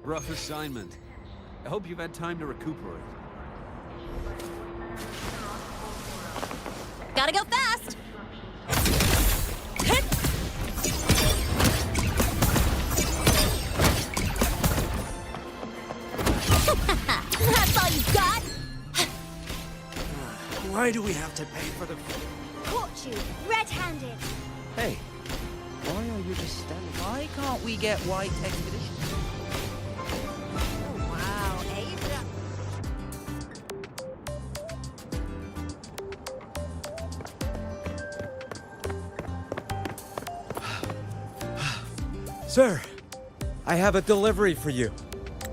Rough assignment. I hope you've had time to recuperate. Gotta go fast! That's all you got? Why do we have to pay for the... Caught you, red-handed. Hey, why are you just standing? Why can't we get White Expedition? Oh, wow, Asia. Sir, I have a delivery for you.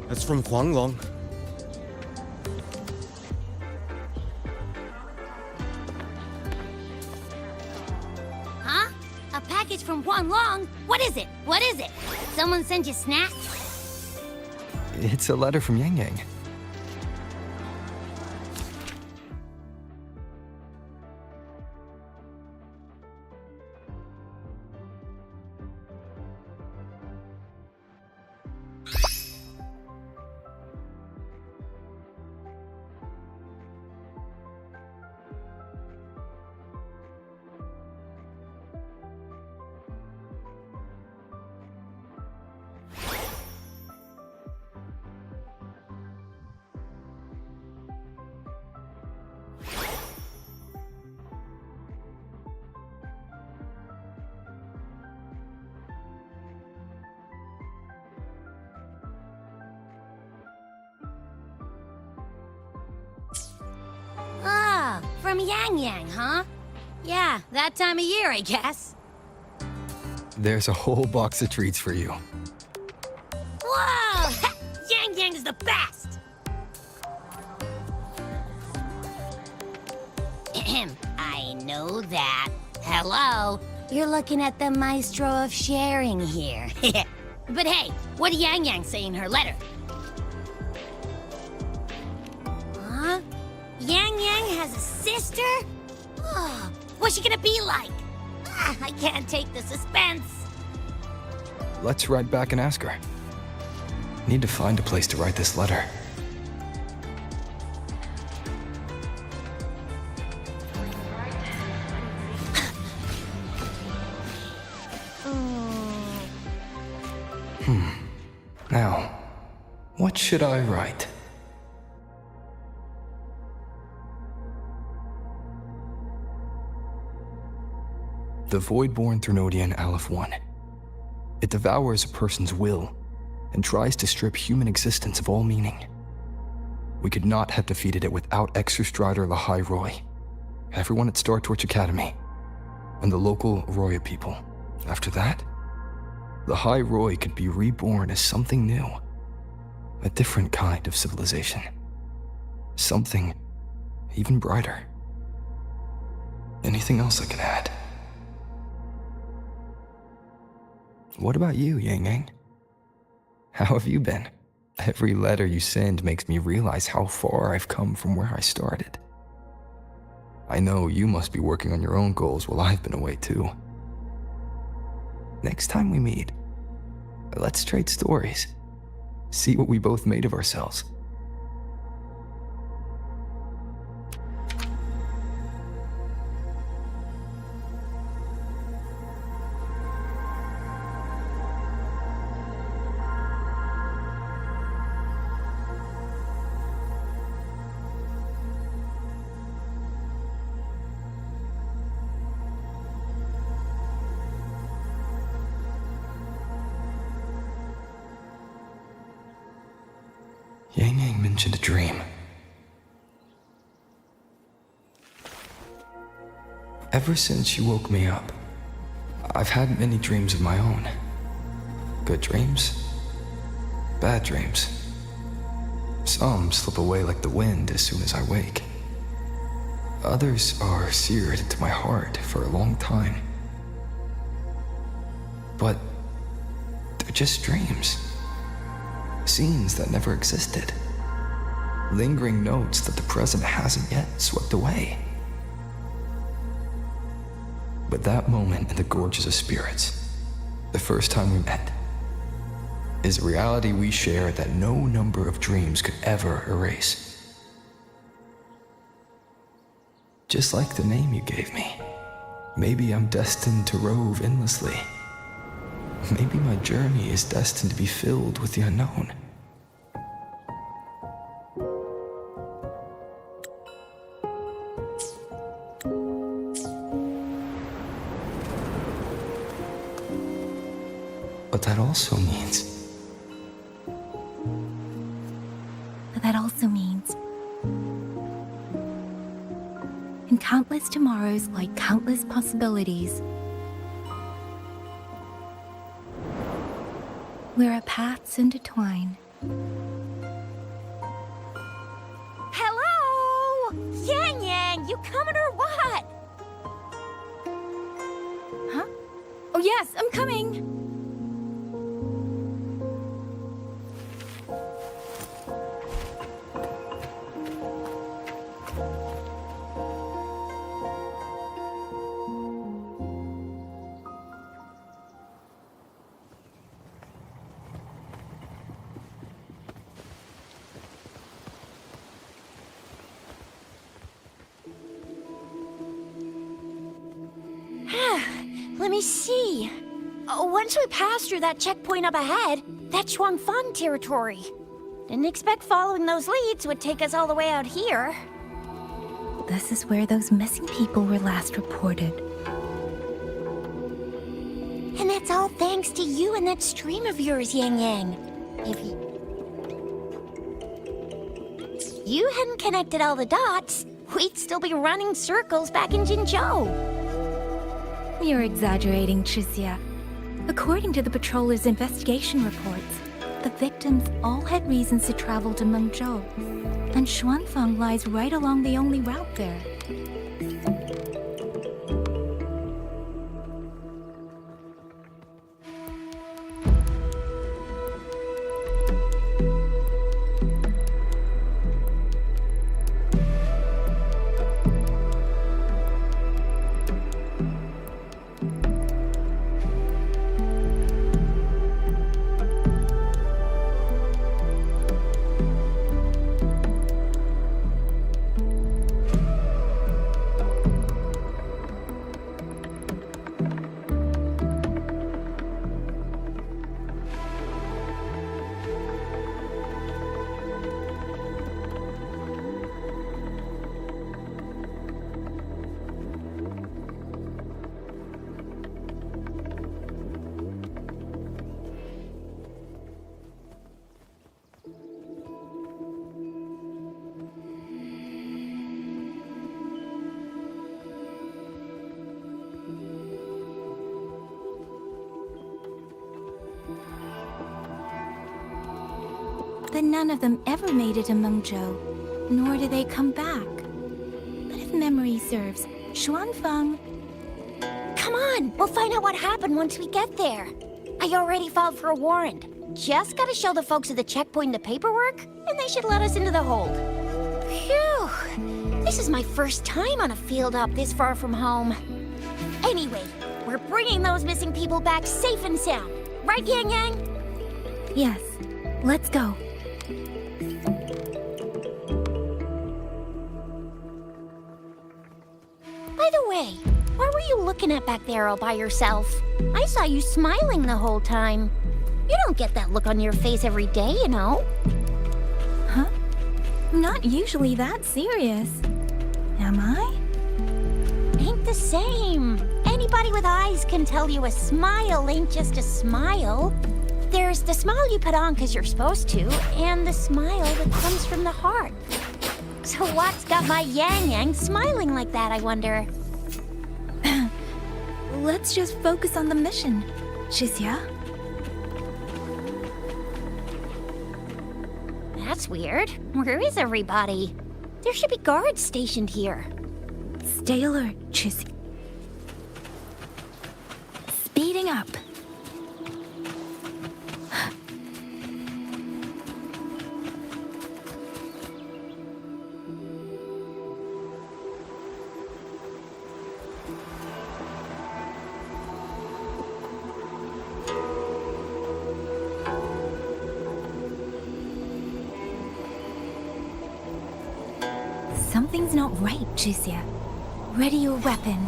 It's from Huanglong. Huh? A package from Huanglong? What is it? What is it? Someone send you snacks? It's a letter from Yang Yang. Ah, from Yang Yang, huh? Yeah, that time of year, I guess. There's a whole box of treats for you. Whoa! Yang Yang is the best! Ahem, I know that. Hello? You're looking at the maestro of sharing here. But hey, what did Yang Yang say in her letter? Huh? Yang Yang has a sister? Oh, what's she gonna be like? Ah, I can't take the suspense. Let's ride back and ask her. Need to find a place to write this letter. Now, what should I write? The Voidborn Threnodian Aleph 1. It devours a person's will and tries to strip human existence of all meaning. We could not have defeated it without Exostrider Lahai Roy, everyone at Star Torch Academy, and the local Roya people. After that, Lahai Roy could be reborn as something new, a different kind of civilization, something even brighter. Anything else I can add? What about you, Yang Yang? How have you been? Every letter you send makes me realize how far I've come from where I started. I know you must be working on your own goals while I've been away too. Next time we meet, let's trade stories. See what we both made of ourselves. Yang Yang mentioned a dream. Ever since she woke me up, I've had many dreams of my own. Good dreams, bad dreams. Some slip away like the wind as soon as I wake. Others are seared into my heart for a long time. But they're just dreams. Scenes that never existed. Lingering notes that the present hasn't yet swept away. But that moment in the Gorges of Spirits, the first time we met, is a reality we share that no number of dreams could ever erase. Just like the name you gave me. Maybe I'm destined to rove endlessly. Maybe my journey is destined to be filled with the unknown. But that also means in countless tomorrows lie countless possibilities. Where our paths intertwine. Hello? Yang Yang, you coming or what? Huh? Oh yes, I'm coming! Let me see. Once we pass through that checkpoint up ahead, that's Shuangfang territory. Didn't expect following those leads would take us all the way out here. This is where those missing people were last reported. And that's all thanks to you and that stream of yours, Yang Yang. If you hadn't connected all the dots, we'd still be running circles back in Jinzhou. You're exaggerating, Chixia. According to the patroller's investigation reports, the victims all had reasons to travel to Mengzhou, and Shuangfang lies right along the only route there. But none of them ever made it to Mengzhou, nor do they come back. But if memory serves, Shuangfang... Come on, we'll find out what happened once we get there. I already filed for a warrant. Just gotta show the folks at the checkpoint the paperwork, and they should let us into the hold. Phew! This is my first time on a field up this far from home. Anyway, we're bringing those missing people back safe and sound. Right, Yang Yang? Yes, let's go. By the way, what were you looking at back there all by yourself? I saw you smiling the whole time. You don't get that look on your face every day, you know. Huh? I'm not usually that serious. Am I? Ain't the same. Anybody with eyes can tell you a smile ain't just a smile. There's the smile you put on because you're supposed to, and the smile that comes from the heart. So what's got my Yang Yang smiling like that, I wonder? Let's just focus on the mission, Chixia. That's weird. Where is everybody? There should be guards stationed here. Stay alert, Chixia. Speeding up. Something's not right, Chixia. Ready your weapon.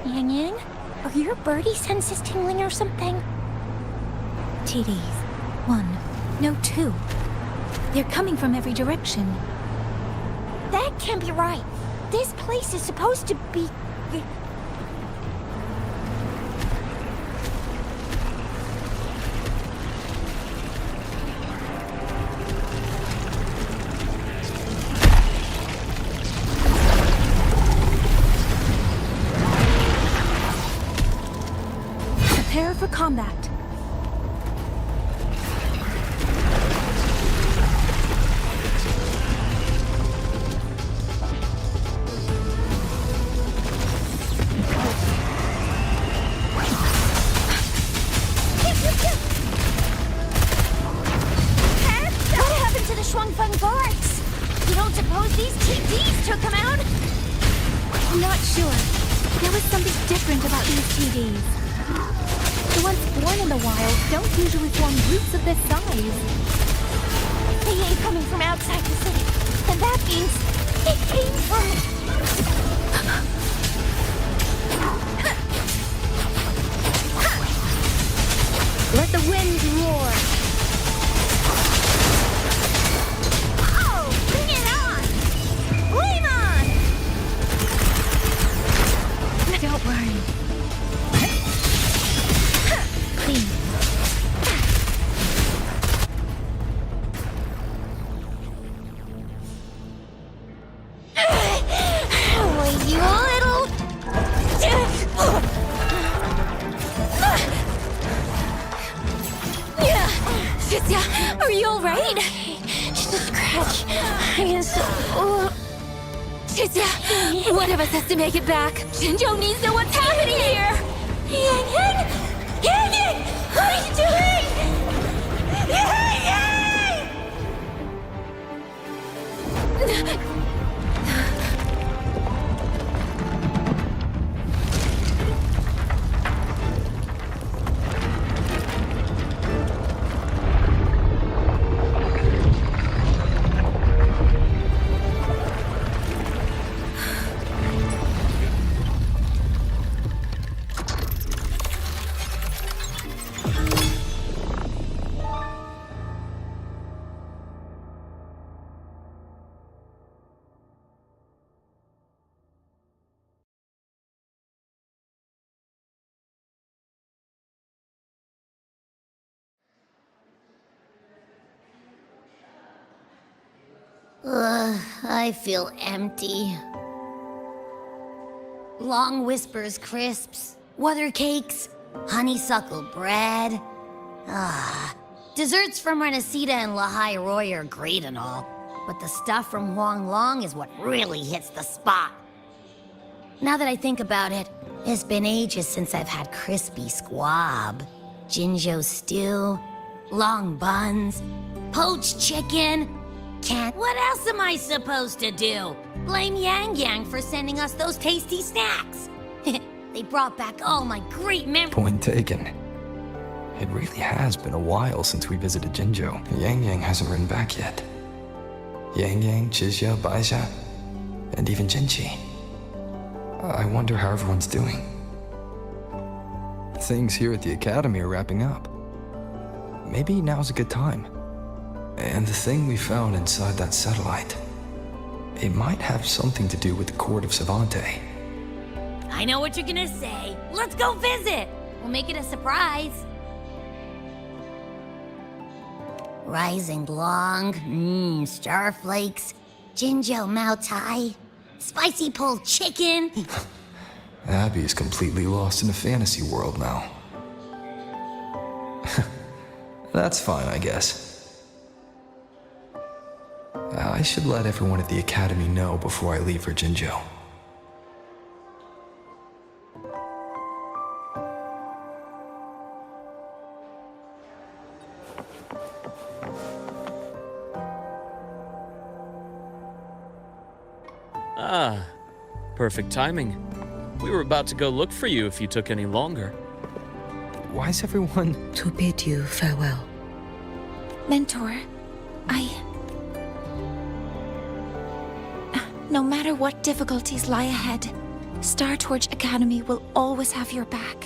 Yang Yang, are your birdie senses tingling or something? TDs. 1. No, 2. They're coming from every direction. That can't be right. This place is supposed to be... Prepare for combat. What happened to the Shuangfeng Barks? You don't suppose these TDs took them out? I'm not sure. There was something different about these TDs. The ones born in the wild don't usually form groups of this size. They ain't coming from outside the city. And that means it came from... Let the wind roar. Oh, bring it on! Flame on! Don't worry. Clean. Oh, you little... Chixia, are you alright? Just a scratch. I am so... Chixia, one of us has to make it back. Jinzhou needs to know what's happening here. Yang Yang! Yang Yang! What are you doing? Yang Yang! I feel empty. Long Whispers crisps, Weather cakes, honeysuckle bread. Desserts from Renacita and Lahai Roy are great and all, but the stuff from Huang Long is what really hits the spot. Now that I think about it, it's been ages since I've had crispy squab, Jinzhou stew, long buns, poached chicken. What else am I supposed to do? Blame Yang Yang for sending us those tasty snacks. They brought back all my great memories. Point taken. It really has been a while since we visited Jinzhou. Yang Yang hasn't written back yet. Yang Yang, Chixia, Baixia, and even Jinchi. I wonder how everyone's doing. Things here at the Academy are wrapping up. Maybe now's a good time. And the thing we found inside that satellite, it might have something to do with the Court of Savante. I know what you're gonna say. Let's go visit. We'll make it a surprise. Rising Long, starflakes, Jinzhou Mao Tai, spicy pulled chicken. Abby is completely lost in a fantasy world now. That's fine, I guess. I should let everyone at the Academy know before I leave for Jinzhou. Ah, perfect timing. We were about to go look for you if you took any longer. Why is everyone... To bid you farewell. Mentor, No matter what difficulties lie ahead, Star Torch Academy will always have your back.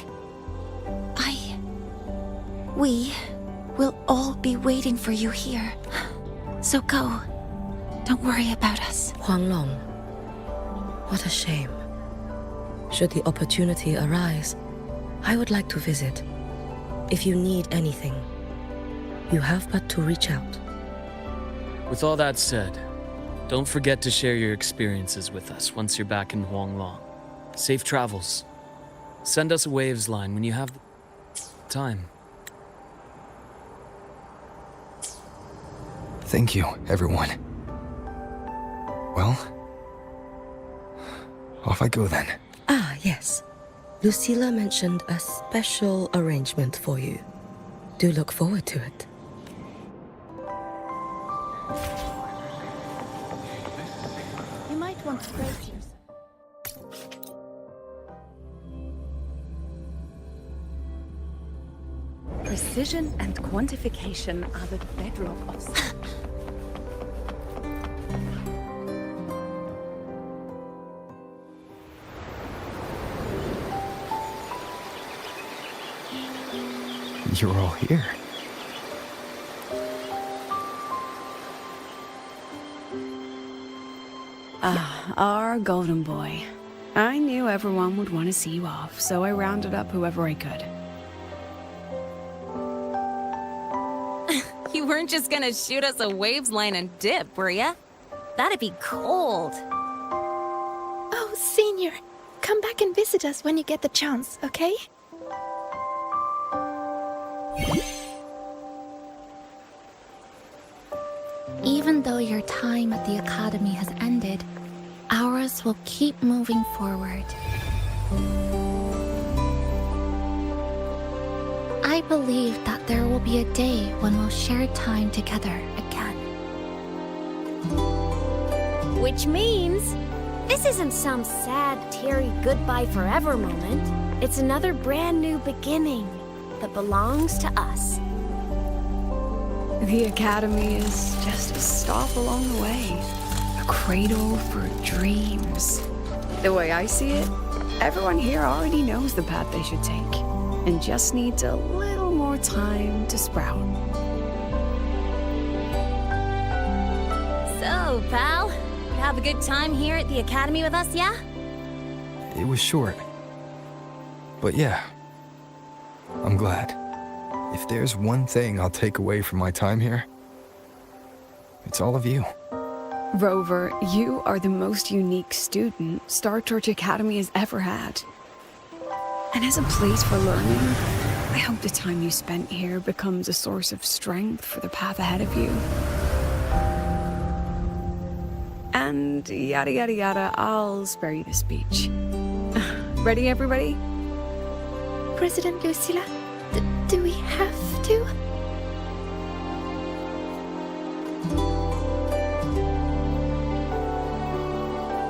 We will all be waiting for you here. So go. Don't worry about us. Huanglong, what a shame. Should the opportunity arise, I would like to visit. If you need anything, you have but to reach out. With all that said, don't forget to share your experiences with us once you're back in Huanglong. Safe travels. Send us a waves line when you have the time. Thank you, everyone. Well, off I go then. Ah, yes. Lucilla mentioned a special arrangement for you. Do look forward to it. You might want to brace yourself. Precision and quantification are the bedrock of... You're all here. Ah, our golden boy. I knew everyone would want to see you off, so I rounded up whoever I could. You weren't just gonna shoot us a waves line and dip, were ya? That'd be cold. Oh, Senior, come back and visit us when you get the chance, okay? Even though your time at the Academy has ended, ours will keep moving forward. I believe that there will be a day when we'll share time together again. Which means this isn't some sad, teary goodbye forever moment. It's another brand new beginning that belongs to us. The Academy is just a stop along the way. A cradle for dreams. The way I see it, everyone here already knows the path they should take, and just needs a little more time to sprout. So, pal, you have a good time here at the Academy with us, yeah? It was short. But yeah, I'm glad. If there's one thing I'll take away from my time here, it's all of you. Rover, you are the most unique student Star Torch Academy has ever had. And as a place for learning, I hope the time you spent here becomes a source of strength for the path ahead of you. And yada yada yada, I'll spare you the speech. Ready, everybody? President Lucilla, do we have to?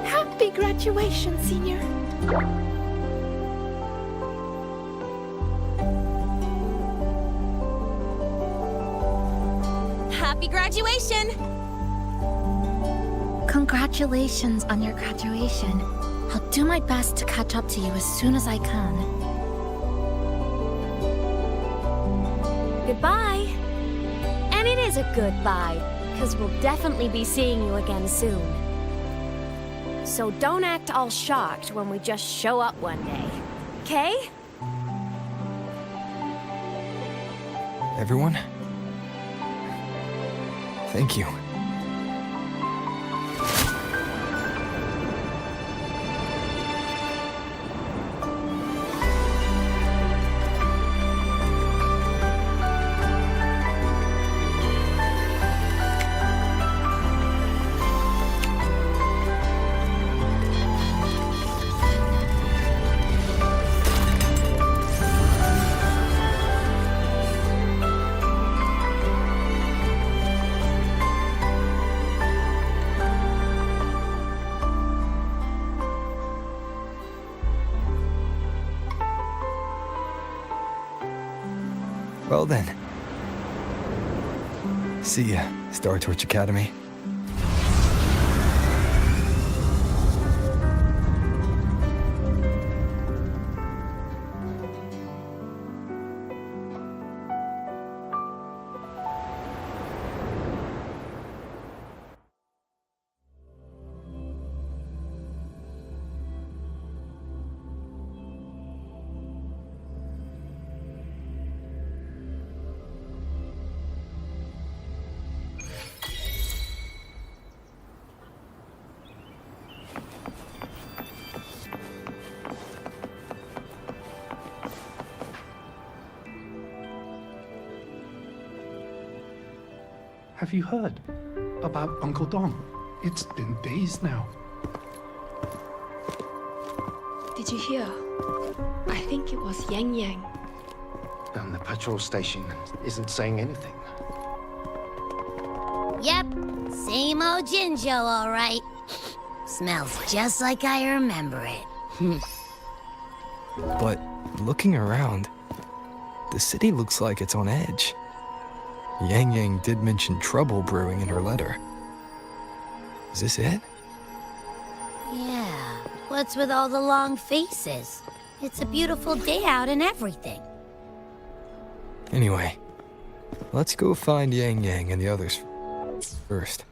Happy graduation, Senior. Happy graduation! Congratulations on your graduation. I'll do my best to catch up to you as soon as I can. Goodbye. And it is a goodbye, because we'll definitely be seeing you again soon. So don't act all shocked when we just show up one day, okay? Everyone, thank you. Well then. See ya, Star Torch Academy. Have you heard about Uncle Don? It's been days now. Did you hear? I think it was Yang Yang. And the patrol station isn't saying anything. Yep, same old Jinzhou, all right. Smells just like I remember it. But looking around, the city looks like it's on edge. Yang Yang did mention trouble brewing in her letter. Is this it? Yeah, what's with all the long faces? It's a beautiful day out and everything. Anyway, let's go find Yang Yang and the others first.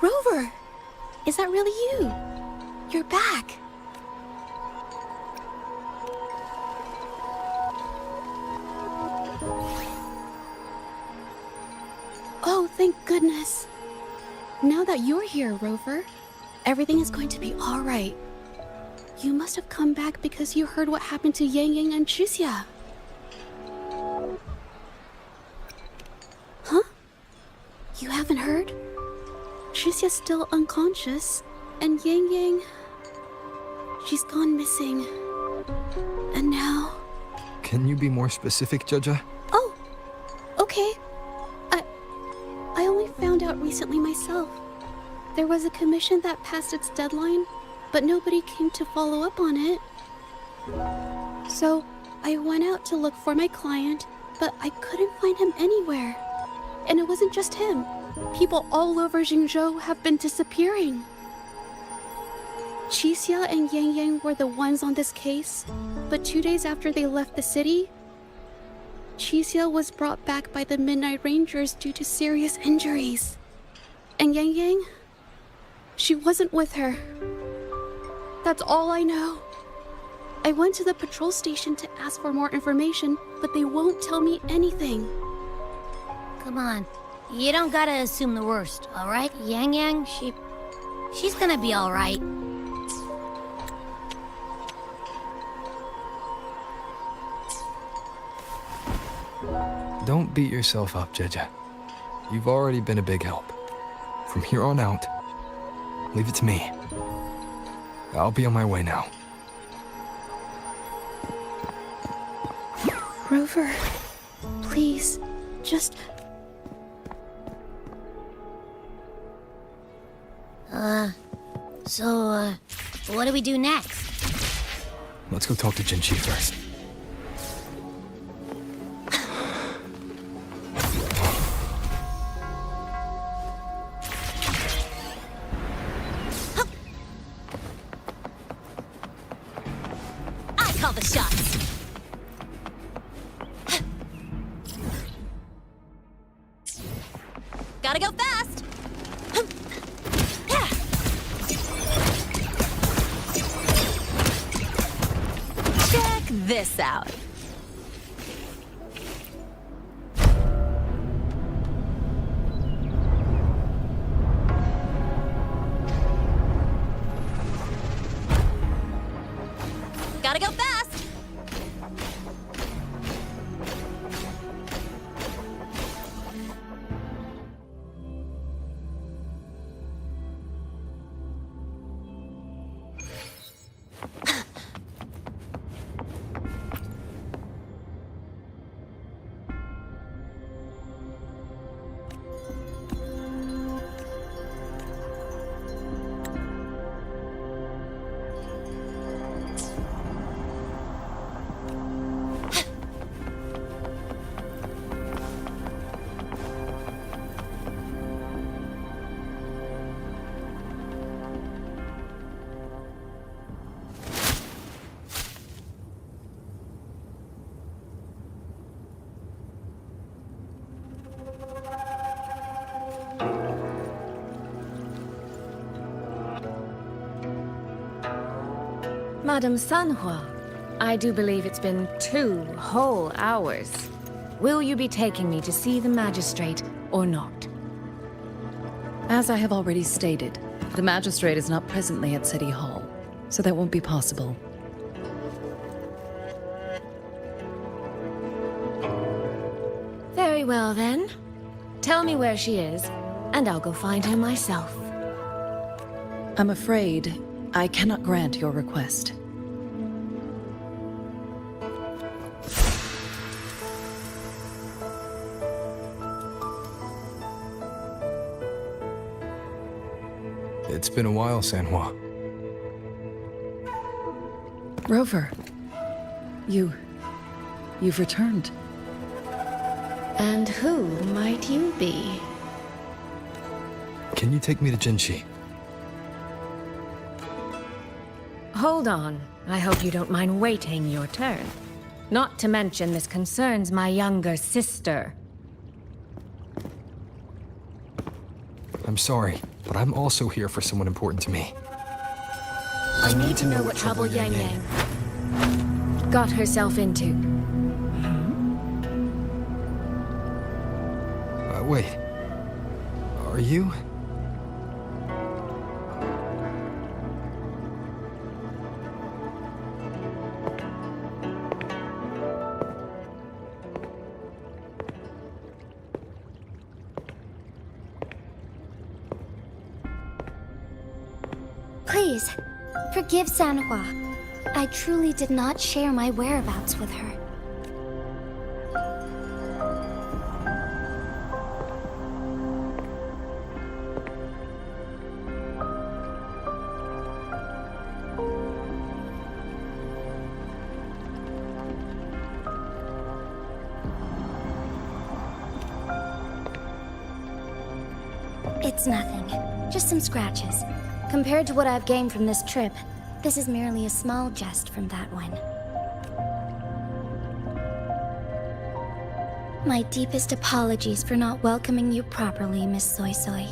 Rover! Is that really you? You're back. Oh, thank goodness. Now that you're here, Rover, everything is going to be all right. You must have come back because you heard what happened to Yang Yang and Chixia. Huh? You haven't heard? Chixia's still unconscious, and Yang Yang... she's gone missing. And now... Can you be more specific, Jaja? Oh, okay. I only found out recently myself. There was a commission that passed its deadline, but nobody came to follow up on it. So, I went out to look for my client, but I couldn't find him anywhere. And it wasn't just him. People all over Jingzhou have been disappearing. Chixia and Yang Yang were the ones on this case, but 2 days after they left the city, Chixia was brought back by the Midnight Rangers due to serious injuries. And Yang Yang, she wasn't with her. That's all I know. I went to the patrol station to ask for more information, but they won't tell me anything. Come on, you don't gotta assume the worst, all right? Yang Yang, she's gonna be all right. Don't beat yourself up, Jaja. You've already been a big help. From here on out, leave it to me. I'll be on my way now. Rover, please, just... So, what do we do next? Let's go talk to Jinchi first. I call the shots. Gotta go fast. Check this out. Gotta go fast. Madame Sanhua, I do believe it's been 2 whole hours. Will you be taking me to see the magistrate or not? As I have already stated, the magistrate is not presently at City Hall, so that won't be possible. Very well then. Tell me where she is, and I'll go find her myself. I'm afraid I cannot grant your request. It's been a while, Sanhua. Rover, you've returned. And who might you be? Can you take me to Jinshi? Hold on. I hope you don't mind waiting your turn. Not to mention this concerns my younger sister. I'm sorry, but I'm also here for someone important to me. I need to know what trouble Yang Yang got herself into. Wait. Are you? Please, forgive Sanhua. I truly did not share my whereabouts with her. It's nothing. Just some scratches. Compared to what I've gained from this trip, this is merely a small jest from that one. My deepest apologies for not welcoming you properly, Miss Soy Soy.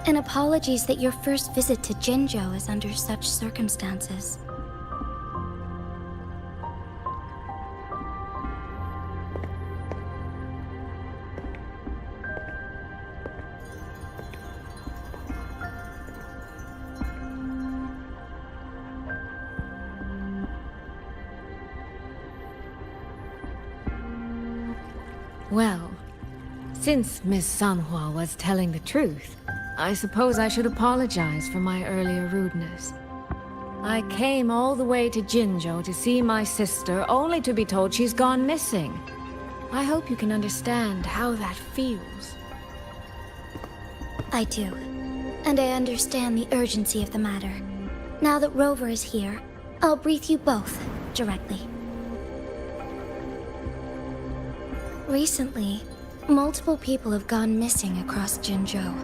And apologies that your first visit to Jinzhou is under such circumstances. Well, since Miss Sanhua was telling the truth, I suppose I should apologize for my earlier rudeness. I came all the way to Jinzhou to see my sister, only to be told she's gone missing. I hope you can understand how that feels. I do. And I understand the urgency of the matter. Now that Rover is here, I'll brief you both directly. Recently, multiple people have gone missing across Jinzhou.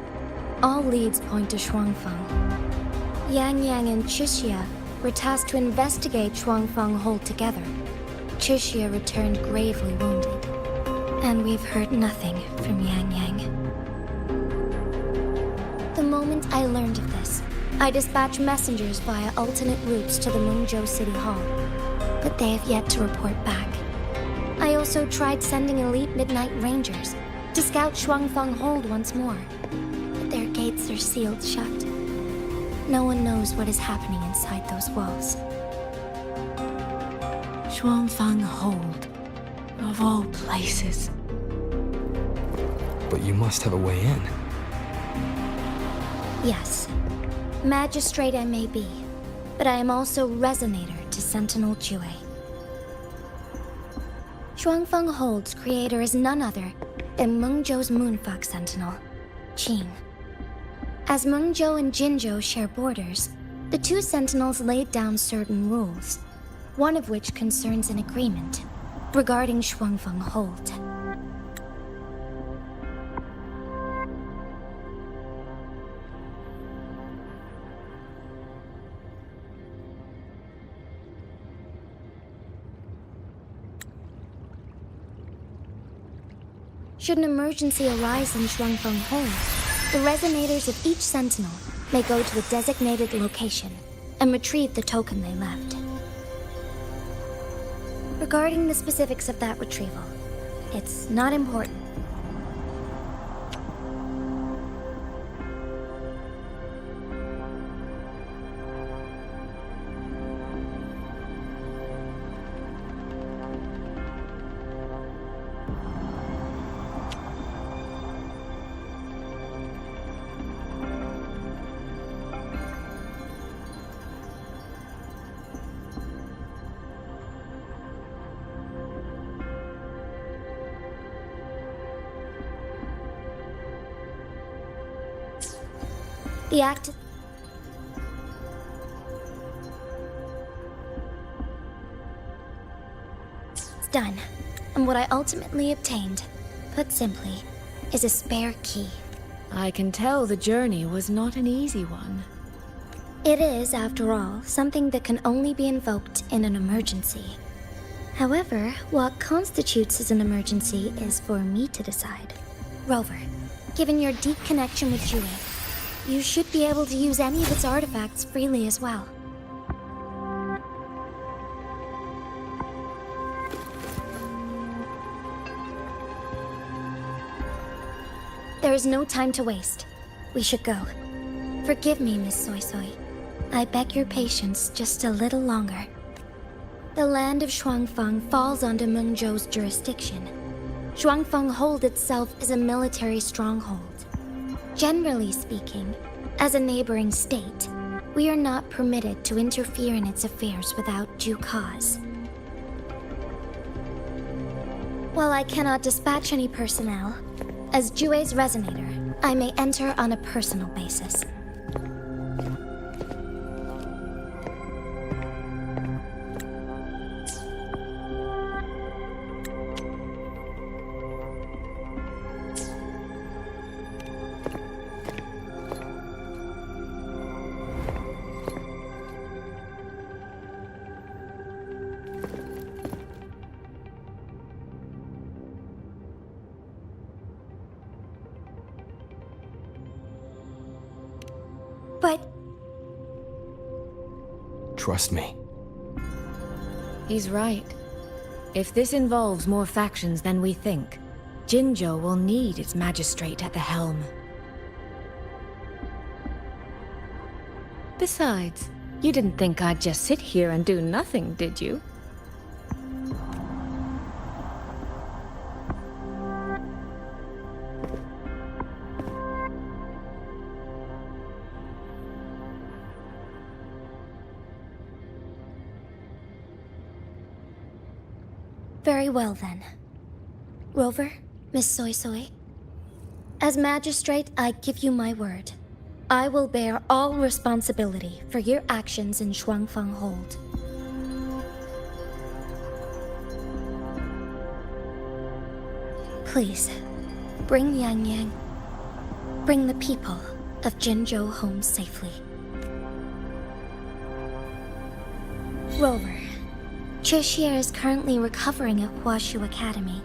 All leads point to Shuangfeng. Yang Yang and Chixia were tasked to investigate Shuangfeng Hold together. Chixia returned gravely wounded, and we've heard nothing from Yang Yang. The moment I learned of this, I dispatched messengers via alternate routes to the Mengzhou City Hall, but they have yet to report back. I also tried sending elite Midnight Rangers to scout Shuangfeng Hold once more, but their gates are sealed shut. No one knows what is happening inside those walls. Shuangfeng Hold, of all places. But you must have a way in. Yes. Magistrate I may be, but I am also Resonator to Sentinel Jue. Shuangfeng Hold's creator is none other than Mengzhou's Moonfox Sentinel, Qing. As Mengzhou and Jinzhou share borders, the two Sentinels laid down certain rules, one of which concerns an agreement regarding Shuangfeng Hold. Should an emergency arise in Shuangfeng Hold, the resonators of each sentinel may go to a designated location, and retrieve the token they left. Regarding the specifics of that retrieval, it's not important. The act... It's done. And what I ultimately obtained, put simply, is a spare key. I can tell the journey was not an easy one. It is, after all, something that can only be invoked in an emergency. However, what constitutes as an emergency is for me to decide. Rover, given your deep connection with Jue, you should be able to use any of its artifacts freely as well. There is no time to waste. We should go. Forgive me, Miss Soy Soy. I beg your patience just a little longer. The land of Shuangfeng falls under Mengzhou's jurisdiction. Shuangfeng Hold itself is a military stronghold. Generally speaking, as a neighboring state, we are not permitted to interfere in its affairs without due cause. While I cannot dispatch any personnel, as Jue's resonator, I may enter on a personal basis. But... Trust me. He's right. If this involves more factions than we think, Jinzhou will need its magistrate at the helm. Besides, you didn't think I'd just sit here and do nothing, did you? Very well then. Rover, Miss Soy Soy. As magistrate, I give you my word. I will bear all responsibility for your actions in Shuangfeng Hold. Please, bring Yang Yang. Bring the people of Jinzhou home safely. Rover, Chixie is currently recovering at Huashu Academy.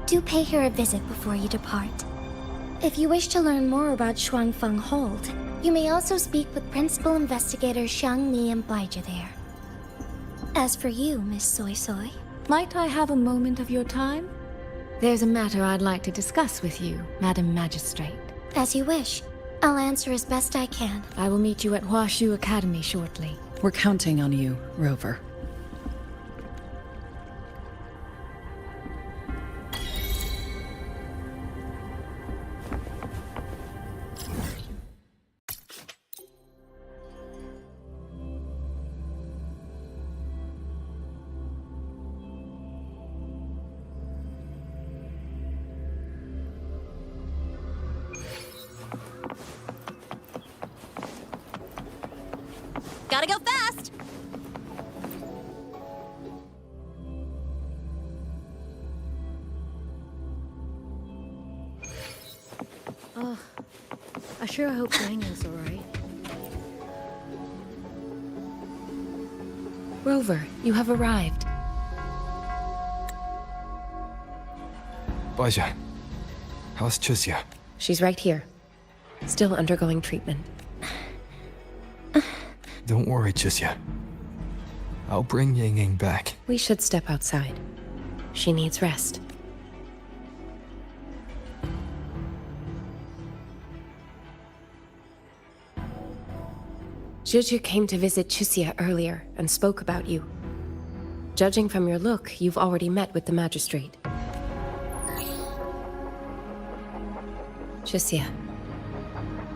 Do pay her a visit before you depart. If you wish to learn more about Shuangfeng Hold, you may also speak with Principal Investigator Xiang Li and Baizhi there. As for you, Miss Soy Soy... Might I have a moment of your time? There's a matter I'd like to discuss with you, Madam Magistrate. As you wish. I'll answer as best I can. I will meet you at Huashu Academy shortly. We're counting on you, Rover. Gotta go fast! Oh, I sure hope Daniel's alright. Rover, you have arrived. Baizhi, how's Chixie? She's right here. Still undergoing treatment. Don't worry, Chixia. I'll bring Yang Yang back. We should step outside. She needs rest. Juju came to visit Chixia earlier and spoke about you. Judging from your look, you've already met with the magistrate. Chixia.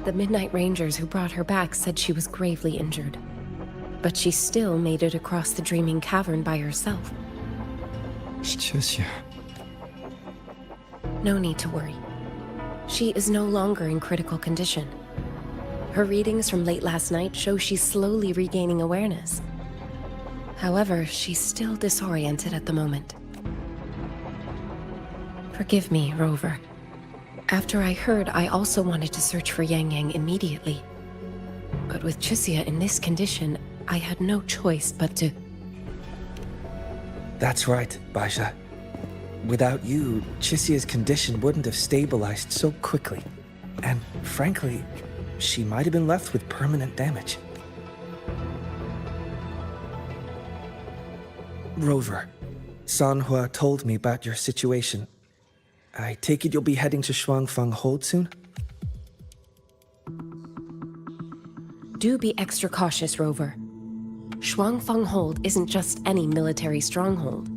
The Midnight Rangers who brought her back said she was gravely injured. But she still made it across the Dreaming Cavern by herself. Chixia. No need to worry. She is no longer in critical condition. Her readings from late last night show she's slowly regaining awareness. However, she's still disoriented at the moment. Forgive me, Rover. After I heard, I also wanted to search for Yang Yang immediately. But with Chixia in this condition, I had no choice but to... That's right, Baisha. Without you, Chixia's condition wouldn't have stabilized so quickly. And frankly, she might have been left with permanent damage. Rover, Sanhua told me about your situation. I take it you'll be heading to Shuangfang Hold soon? Do be extra cautious, Rover. Shuangfang Hold isn't just any military stronghold.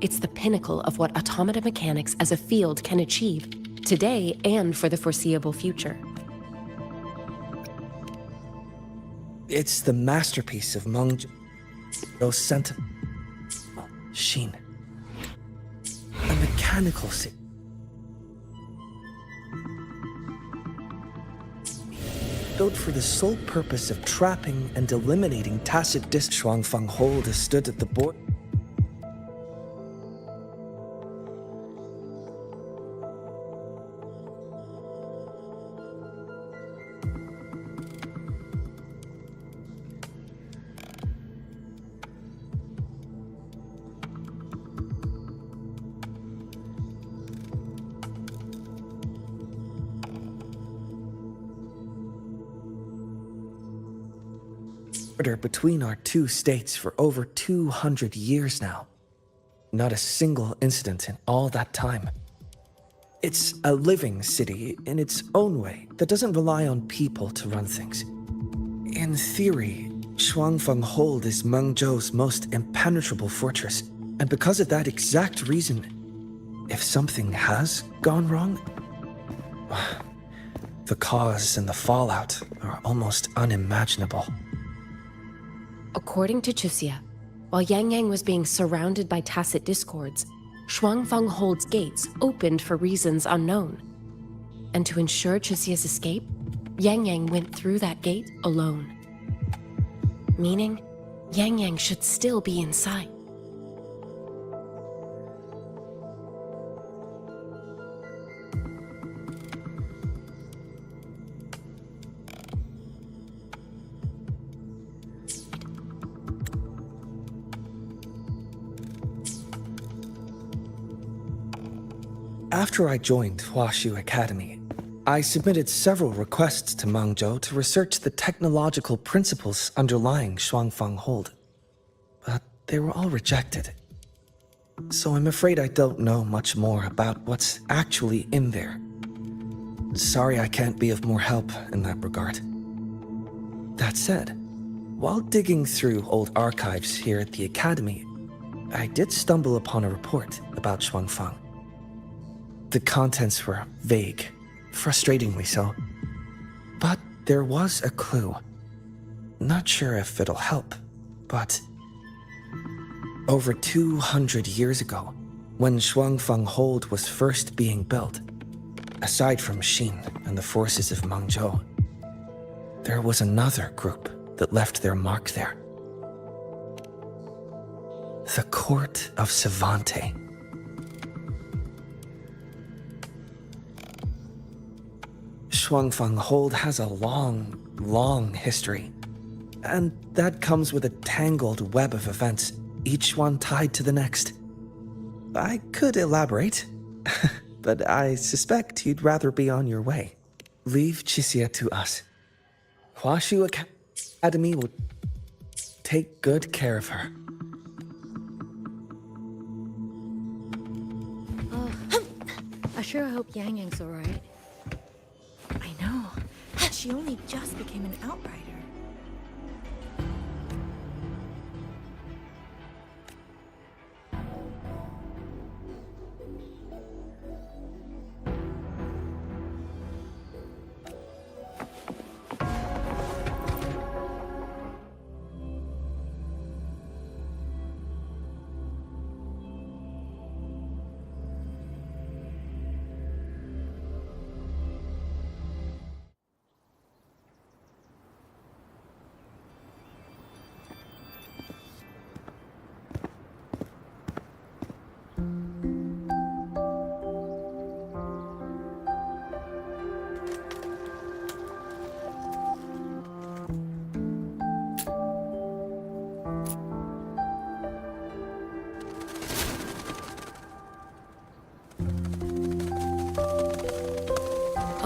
It's the pinnacle of what automata mechanics as a field can achieve, today and for the foreseeable future. It's the masterpiece of Meng Zhou's sentiment. Xin. A mechanical city. Built for the sole purpose of trapping and eliminating tacit dis. Shuangfang Hold has stood at the border. Between our two states for over 200 years now. Not a single incident in all that time. It's a living city in its own way that doesn't rely on people to run things. In theory, Shuangfang Hold is Meng Zhou's most impenetrable fortress, and because of that exact reason, if something has gone wrong, the cause and the fallout are almost unimaginable. According to Chixia, while Yang Yang was being surrounded by tacit discords, Shuangfang Hold's gates opened for reasons unknown. And to ensure Chixia's escape, Yang Yang went through that gate alone. Meaning, Yang Yang should still be inside. After I joined Huaxu Academy, I submitted several requests to Meng Zhou to research the technological principles underlying Shuangfang Hold. But they were all rejected. So I'm afraid I don't know much more about what's actually in there. Sorry I can't be of more help in that regard. That said, while digging through old archives here at the Academy, I did stumble upon a report about Shuangfang. The contents were vague, frustratingly so. But there was a clue. Not sure if it'll help, but... Over 200 years ago, when Shuangfang Hold was first being built, aside from Xin and the forces of Meng Zhou, there was another group that left their mark there. The Court of Savante. Shuangfang Hold has a long history. And that comes with a tangled web of events, each one tied to the next. I could elaborate, but I suspect you'd rather be on your way. Leave Chixia to us. Huaxu Academy will take good care of her. Oh, I sure hope Yang Yang's alright. I know. She only just became an outrider.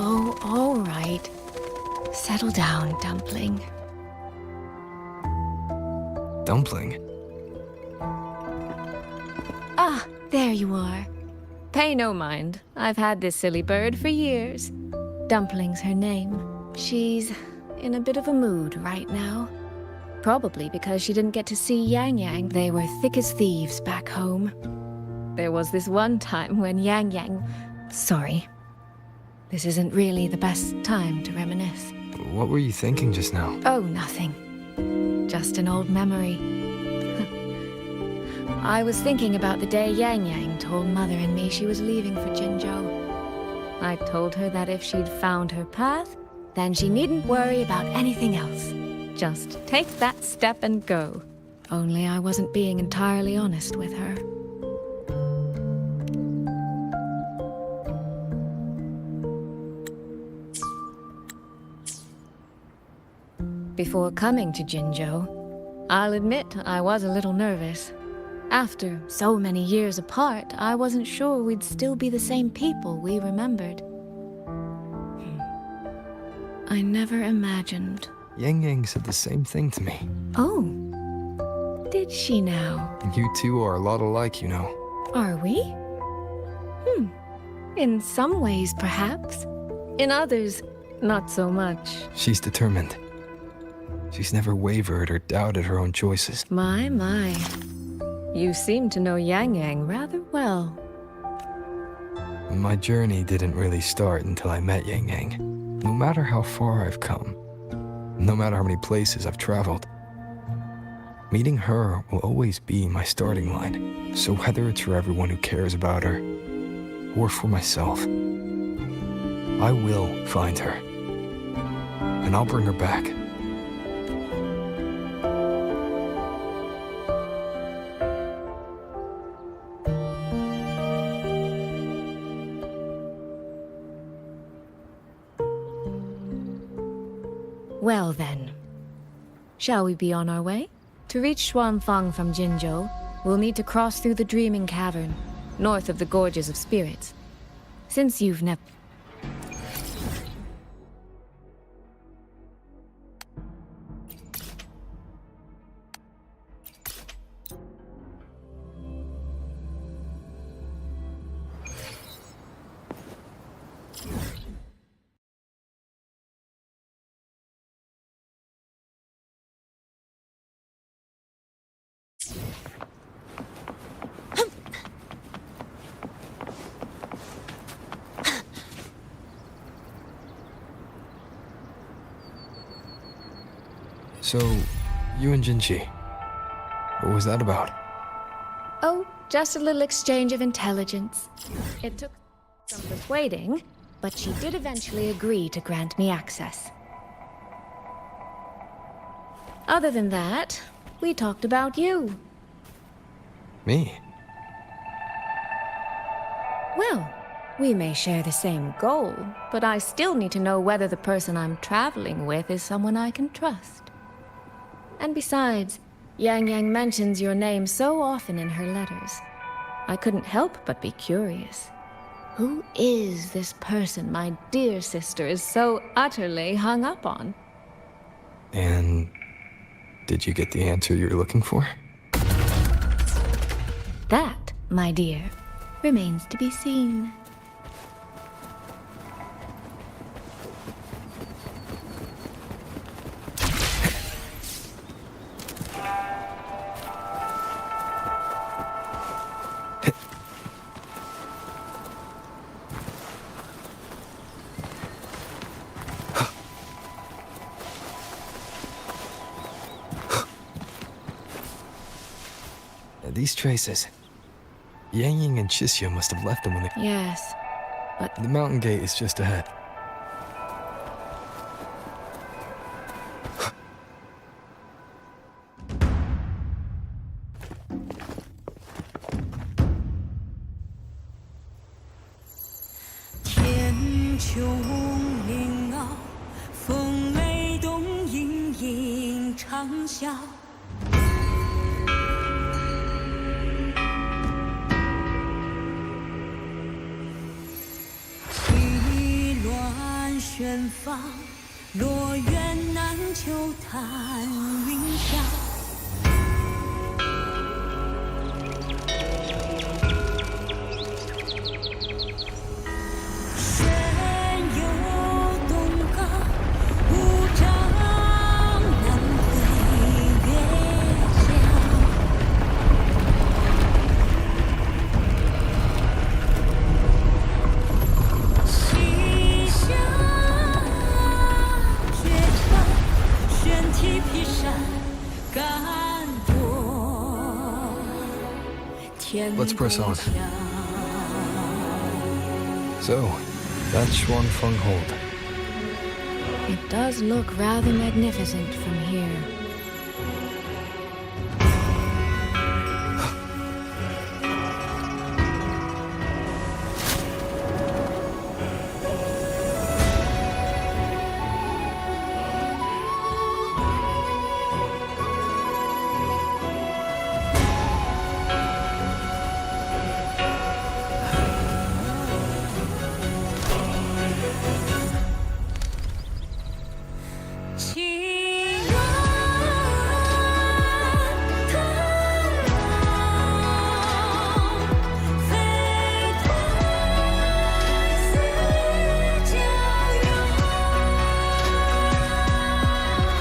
Oh, all right. Settle down, Dumpling. Dumpling? Ah, there you are. Pay no mind. I've had this silly bird for years. Dumpling's her name. She's in a bit of a mood right now. Probably because she didn't get to see Yang Yang. They were thick as thieves back home. There was this one time when Yang Yang... Sorry. This isn't really the best time to reminisce. What were you thinking just now? Oh, nothing. Just an old memory. I was thinking about the day Yang Yang told Mother and me she was leaving for Jinzhou. I told her that if she'd found her path, then she needn't worry about anything else. Just take that step and go. Only I wasn't being entirely honest with her. Before coming to Jinzhou, I'll admit I was a little nervous. After so many years apart, I wasn't sure we'd still be the same people we remembered. I never imagined. Yang Yang said the same thing to me. Oh, did she now? You two are a lot alike, you know. Are we? In some ways, perhaps. In others, not so much. She's determined. She's never wavered or doubted her own choices. My. You seem to know Yang Yang rather well. My journey didn't really start until I met Yang Yang. No matter how far I've come, no matter how many places I've traveled, meeting her will always be my starting line. So whether it's for everyone who cares about her, or for myself, I will find her. And I'll bring her back. Well then, shall we be on our way? To reach Xuanfang from Jinzhou, we'll need to cross through the Dreaming Cavern, north of the Gorges of Spirits. Since you've never... So, you and Jinchi, what was that about? Oh, just a little exchange of intelligence. It took some persuading, but she did eventually agree to grant me access. Other than that, we talked about you. Me? Well, we may share the same goal, but I still need to know whether the person I'm traveling with is someone I can trust. And besides, Yang Yang mentions your name so often in her letters. I couldn't help but be curious. Who is this person my dear sister is so utterly hung up on? And Did you get the answer you're looking for? That, my dear, remains to be seen. These traces. Yang Ying and Chixia must have left them when they... Yes, but... The mountain gate is just ahead. Let's press on. So, that's Xuanfeng Hold. It does look rather magnificent from here.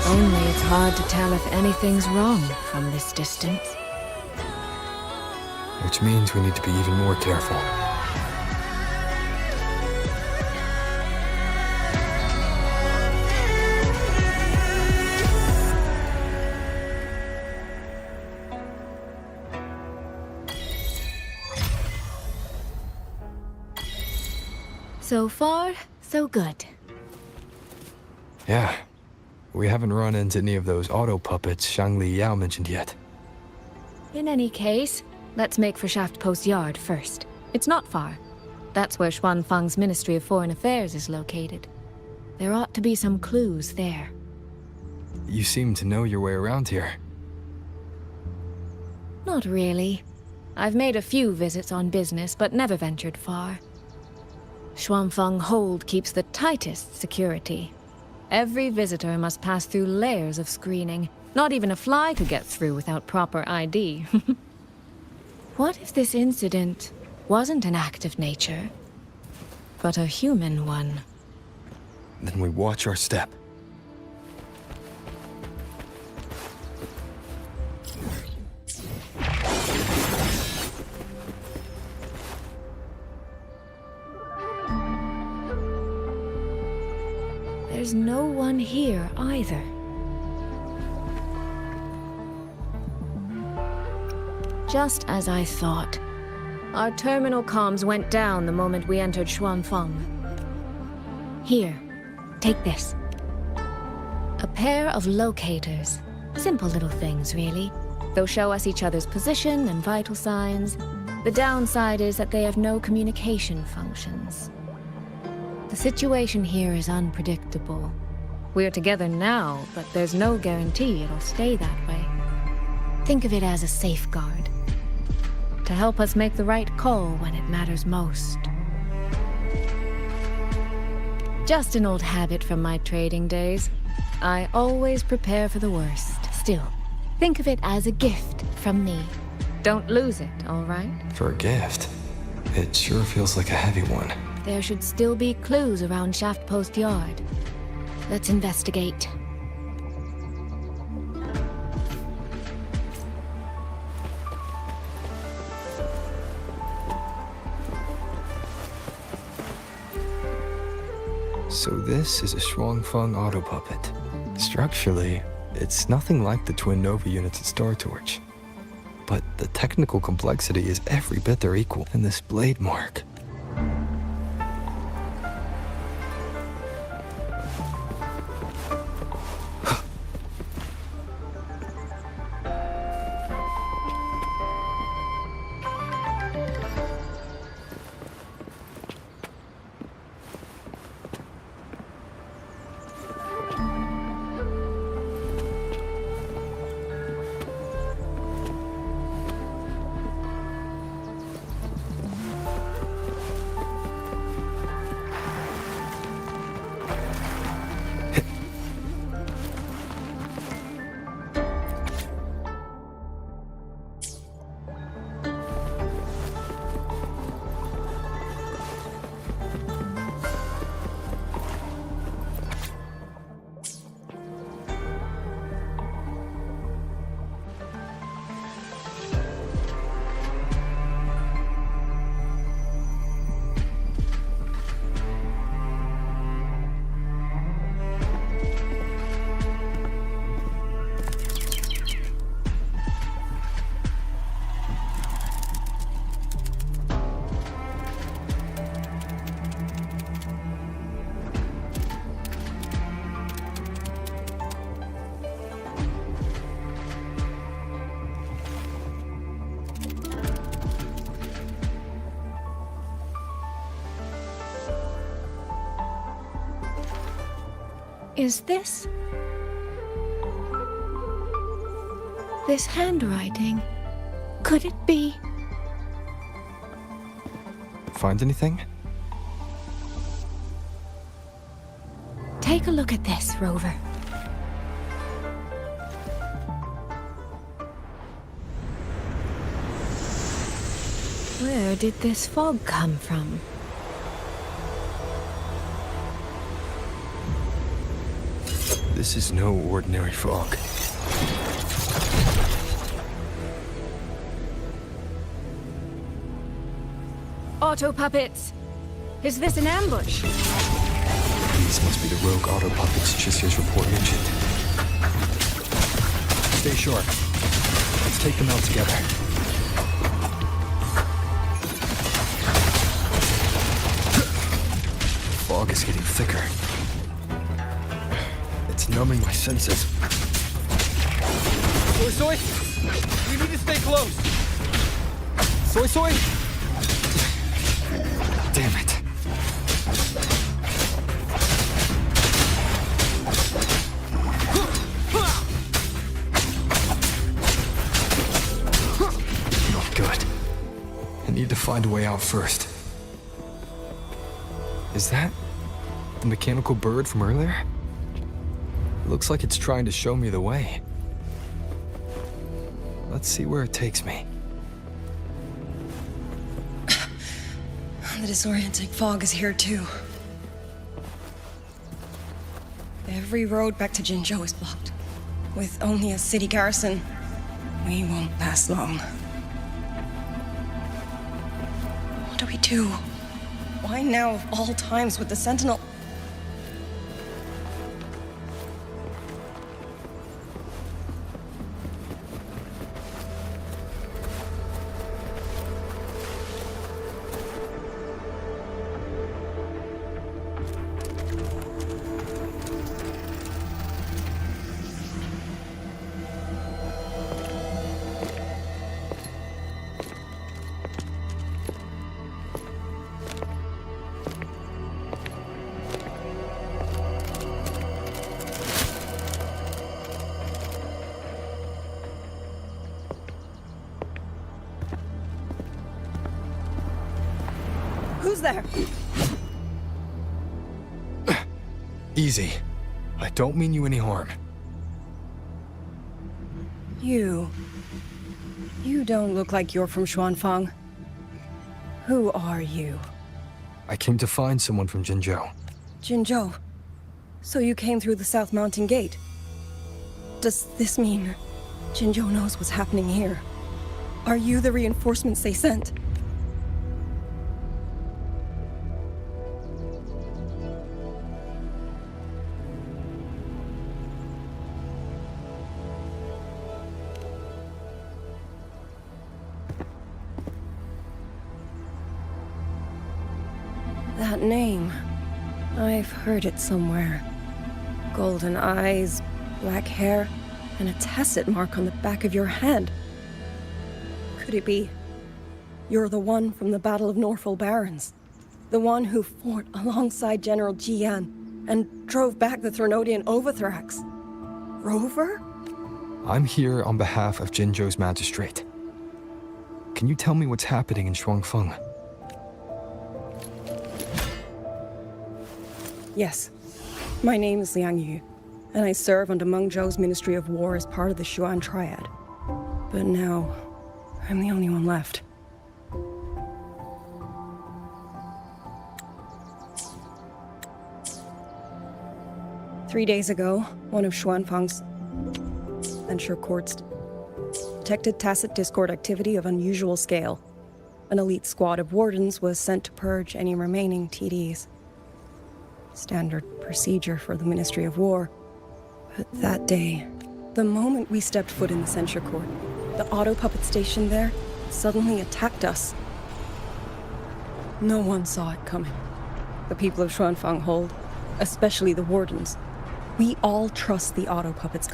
Only it's hard to tell if anything's wrong from this distance. Which means we need to be even more careful. So far, so good. Yeah. We haven't run into any of those auto puppets Shangli Yao mentioned yet. In any case, let's make for Shaft Post Yard first. It's not far. That's where Xuanfeng's Ministry of Foreign Affairs is located. There ought to be some clues there. You seem to know your way around here. Not really. I've made a few visits on business, but never ventured far. Xuanfeng Hold keeps the tightest security. Every visitor must pass through layers of screening. Not even a fly could get through without proper ID. What if this incident wasn't an act of nature, but a human one? Then we watch our step. There's no one here either. Just as I thought. Our terminal comms went down the moment we entered Xuanfeng. Here, take this. A pair of locators. Simple little things, really. They'll show us each other's position and vital signs. The downside is that they have no communication functions. The situation here is unpredictable. We're together now, but there's no guarantee it'll stay that way. Think of it as a safeguard, to help us make the right call when it matters most. Just an old habit from my trading days. I always prepare for the worst. Still, Think of it as a gift from me. Don't lose it, all right? For a gift, it sure feels like a heavy one. There should still be clues around Shaftpost Yard. Let's investigate. So this is a Shuangfeng auto puppet. Structurally, it's nothing like the twin Nova units at Star Torch. But the technical complexity is every bit their equal. And this blade mark. Is this handwriting? Could it be? Find anything? Take a look at this, Rover. Where did this fog come from? This is no ordinary fog. Auto puppets! Is this an ambush? These must be the rogue auto puppets Chisia's report mentioned. Stay sharp. Let's take them out together. The fog is getting thicker. It's numbing my senses. Soy Soy! We need to stay close! Soy Soy! Damn it. Not good. I need to find a way out first. Is that the mechanical bird from earlier? Looks like it's trying to show me the way. Let's see where it takes me. The disorienting fog is here too. Every road back to Jinzhou is blocked. With only a city garrison, we won't last long. What do we do? Why now of all times with the Sentinel? Who's there? Easy. I don't mean you any harm. You don't look like you're from Xuanfang. Who are you? I came to find someone from Jinzhou. Jinzhou. So you came through the South Mountain Gate. Does this mean Jinzhou knows what's happening here? Are you the reinforcements they sent? That name. I've heard it somewhere. Golden eyes, black hair, and a tacet mark on the back of your hand. Could it be you're the one from the Battle of Norful Barrens? The one who fought alongside General Jiyan and drove back the Threnodian Overthrax? Rover? I'm here on behalf of Jinzhou's magistrate. Can you tell me what's happening in Xuanfeng? Yes. My name is Liang Yu, and I serve under Meng Zhou's Ministry of War as part of the Xuan Triad. But now, I'm the only one left. Three days ago, one of Xuanfang's censure courts detected tacit discord activity of unusual scale. An elite squad of wardens was sent to purge any remaining TDs. Standard procedure for the Ministry of War. But that day, the moment we stepped foot in the censure court, the auto puppet station there suddenly attacked us. No one saw it coming. The people of Xuanfang Hold, especially the wardens. We all trust the auto puppets.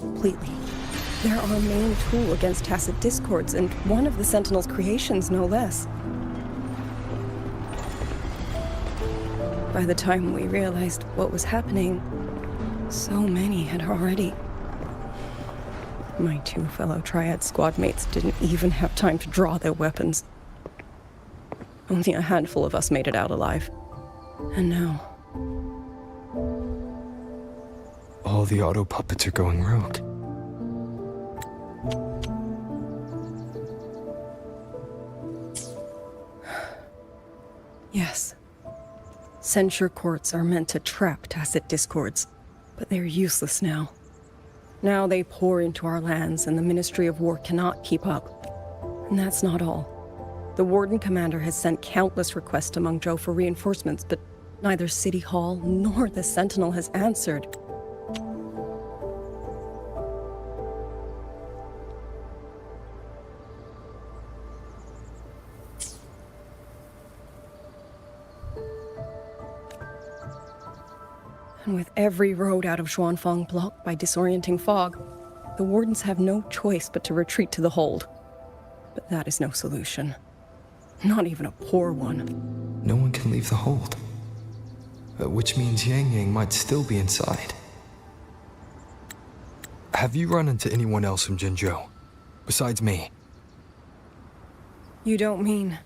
Completely. They're our main tool against tacit discords, and one of the Sentinel's creations, no less. By the time we realized what was happening, so many had already... My two fellow Triad squad mates didn't even have time to draw their weapons. Only a handful of us made it out alive. And now... All the auto puppets are going rogue. Yes. Censure courts are meant to trap tacit discords, but they're useless now. Now they pour into our lands, and the Ministry of War cannot keep up. And that's not all. The Warden Commander has sent countless requests to Meng Zhou for reinforcements, but neither City Hall nor the Sentinel has answered. And with every road out of Xuanfang blocked by disorienting fog, the Wardens have no choice but to retreat to the Hold. But that is no solution. Not even a poor one. No one can leave the Hold. Which means Yang Yang might still be inside. Have you run into anyone else from Jinzhou? Besides me? You don't mean...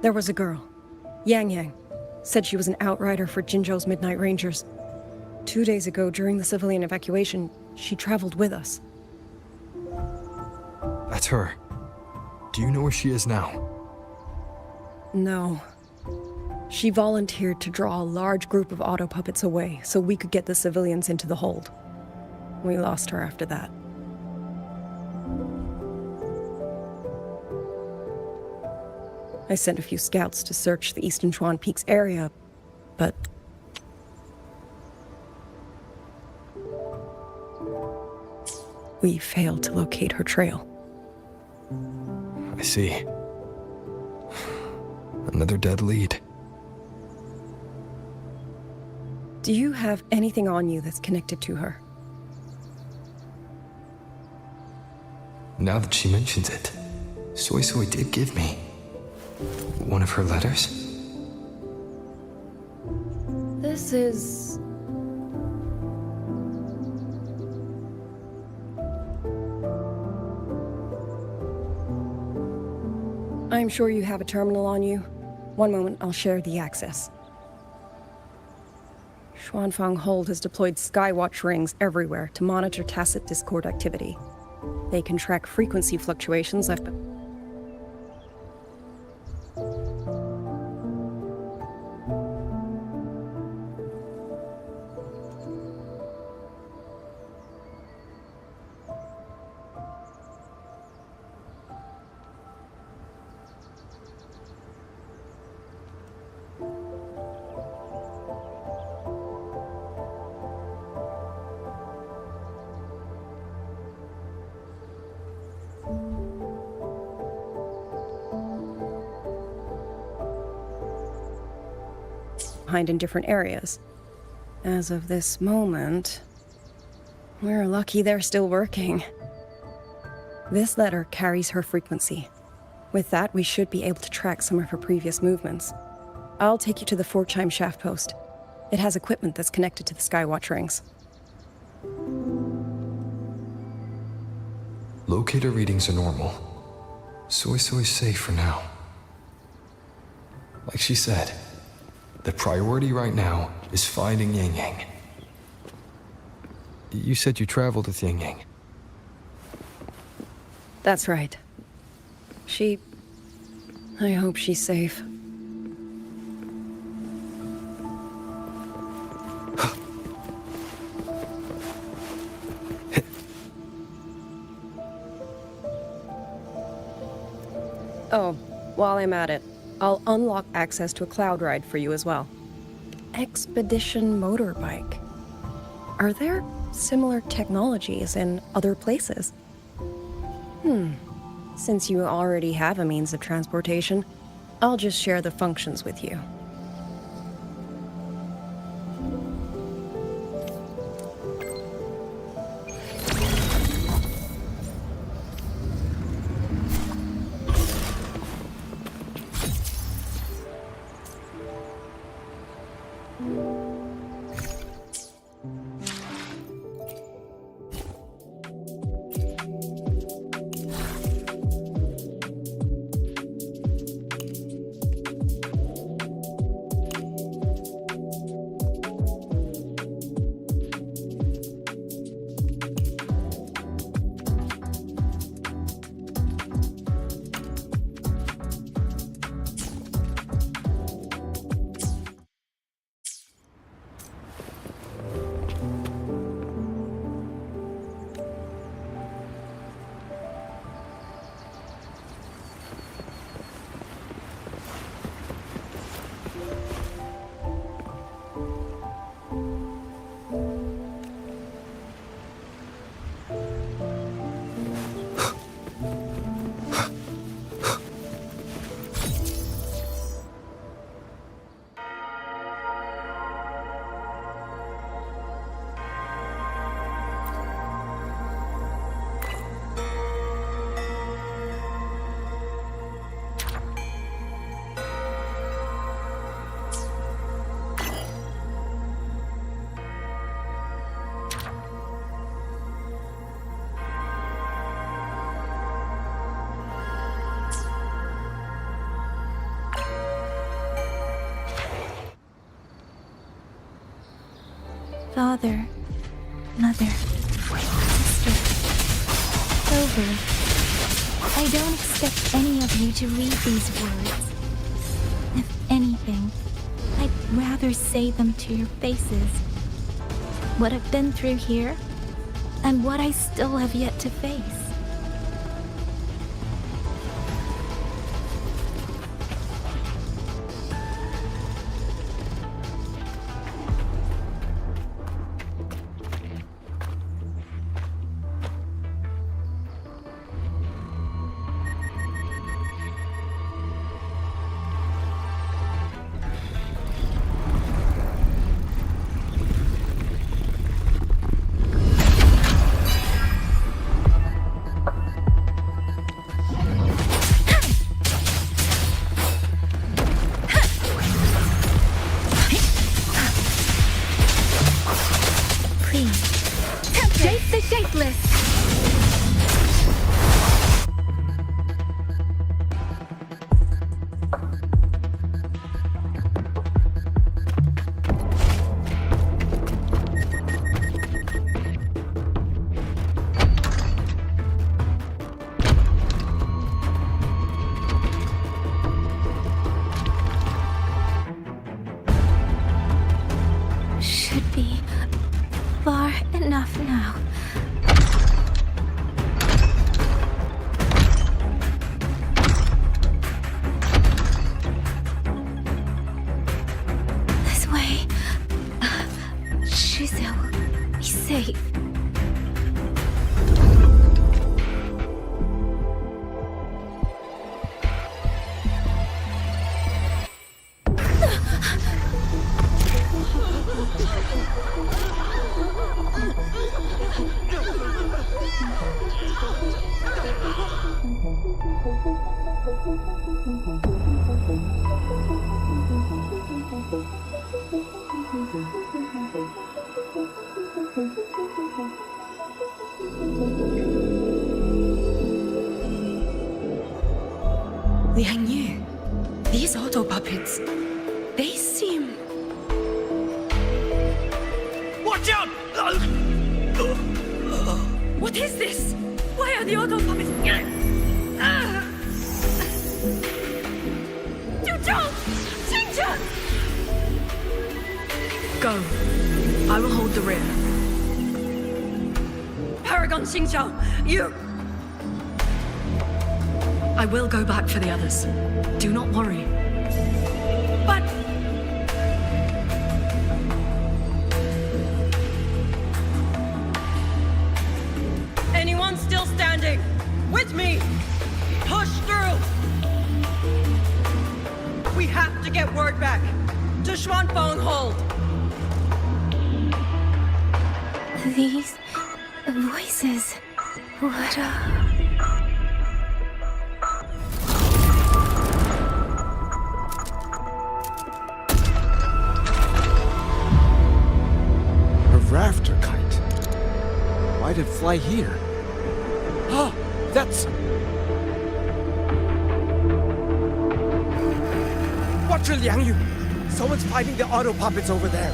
There was a girl, Yang Yang. Said she was an outrider for Jinzhou's Midnight Rangers. 2 days ago, during the civilian evacuation, she traveled with us. That's her. Do you know where she is now? No. She volunteered to draw a large group of auto puppets away so we could get the civilians into the hold. We lost her after that. I sent a few scouts to search the Eastern Chuan Peaks area, but... we failed to locate her trail. I see. Another dead lead. Do you have anything on you that's connected to her? Now that she mentions it, Soy Soy did give me one of her letters. This is... I'm sure you have a terminal on you. One moment, I'll share the access. Xuanfang Hold has deployed Skywatch rings everywhere to monitor tacit Discord activity. They can track frequency fluctuations left... behind in different areas. As of this moment, we're lucky they're still working. This letter carries her frequency. With that, we should be able to track some of her previous movements. I'll take you to the 4-chime shaft post. It has equipment that's connected to the Skywatch rings. Locator readings are normal. Soy Soy's safe for now. Like she said, the priority right now is finding Yang Yang. You said you traveled with Yang Yang. That's right. I hope she's safe. Oh, while I'm at it, I'll unlock access to a cloud ride for you as well. Expedition motorbike. Are there similar technologies in other places? Since you already have a means of transportation, I'll just share the functions with you. Father, Mother, Sister, Clover, I don't expect any of you to read these words. If anything, I'd rather say them to your faces. What I've been through here, and what I still have yet to face. Shape the shapeless! Should be far enough now. This way. Shizou will be safe. Liang Yu, these auto puppets, they seem... Watch out! What is this? Why are the auto puppets... Go. I will hold the rear. Paragon Xingqiao, you... I will go back for the others. Do not worry. But... Anyone still standing? With me! Push through! We have to get word back. To Xuanfeng Hold! These voices. What A rafter kite. Why'd it fly here? Ah, that's... Watch your Liang Yu! Someone's fighting the auto puppets over there.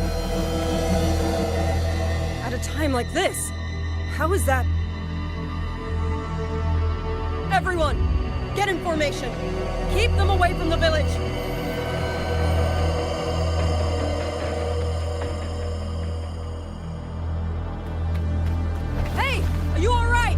At a time like this, how is that? Everyone, get in formation. Keep them away from the village. Hey, are you all right?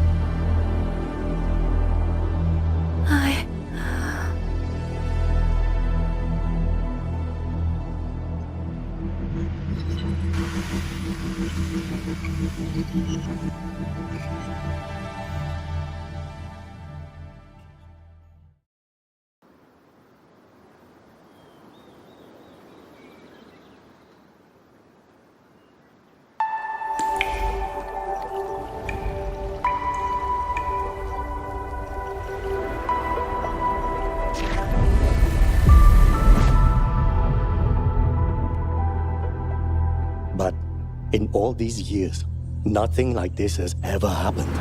But in all these years, nothing like this has ever happened.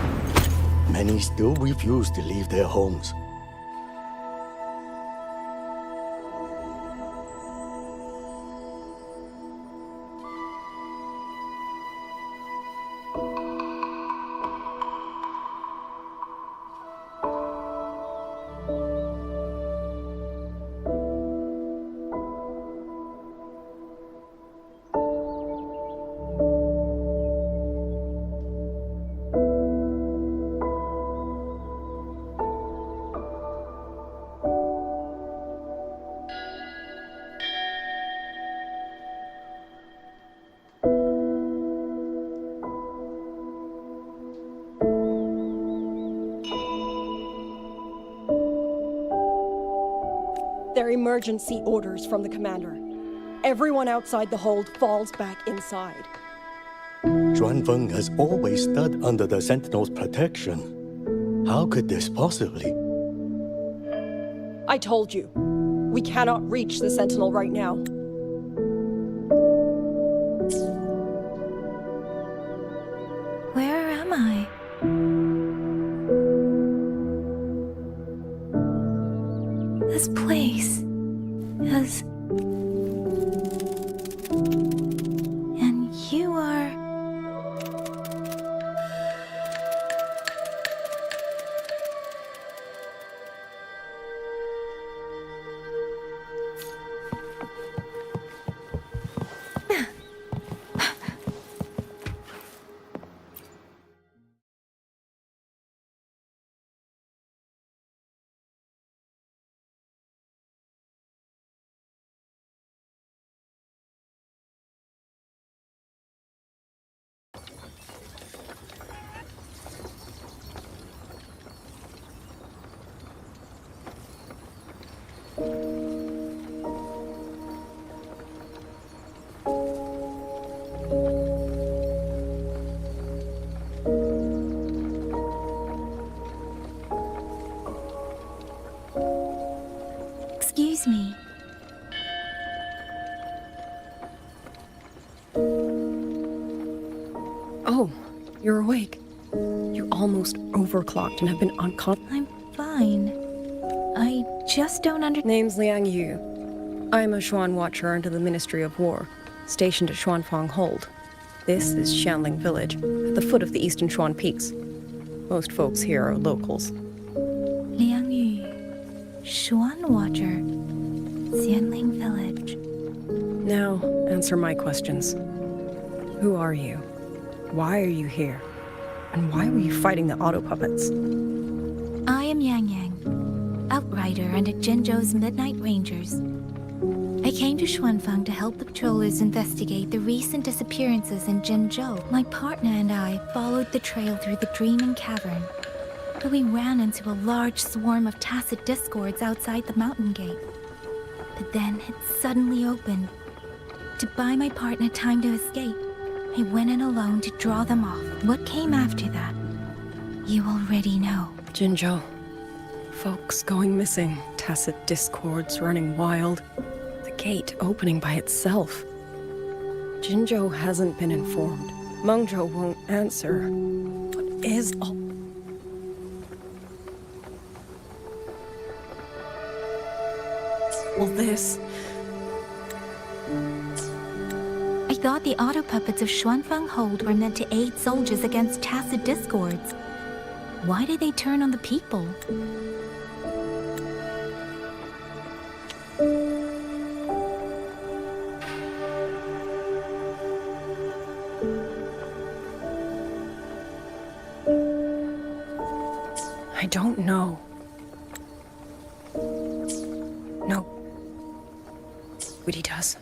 Many still refuse to leave their homes. They're emergency orders from the commander. Everyone outside the hold falls back inside. Xuanfeng has always stood under the Sentinel's protection. How could this possibly? I told you, we cannot reach the Sentinel right now. Where am I? This place has... And you are... Oh, you're awake. You almost overclocked and have been unconscious. I'm fine. I just don't Name's Liang Yu. I'm a Xuan Watcher under the Ministry of War, stationed at Xuanfang Hold. This is Xianling Village, at the foot of the Eastern Xuan Peaks. Most folks here are locals. Liang Yu, Xuan Watcher, Xianling Village. Now, answer my questions. Who are you? Why are you here? And why were you fighting the auto puppets? I am Yang Yang, Outrider under Jinzhou's Midnight Rangers. I came to Xuanfang to help the patrollers investigate the recent disappearances in Jinzhou. My partner and I followed the trail through the Dreaming Cavern, but we ran into a large swarm of Tacet Discords outside the mountain gate. But then it suddenly opened. To buy my partner time to escape, I went in alone to draw them off. What came after that, you already know. Jinzhou. Folks going missing, Tacet Discords running wild, the gate opening by itself. Jinzhou hasn't been informed. Mengzhou won't answer. What is all... Well, this... I thought the auto puppets of Xuanfang Hold were meant to aid soldiers against Tacet Discords. Why did they turn on the people? I don't know. No. What he does.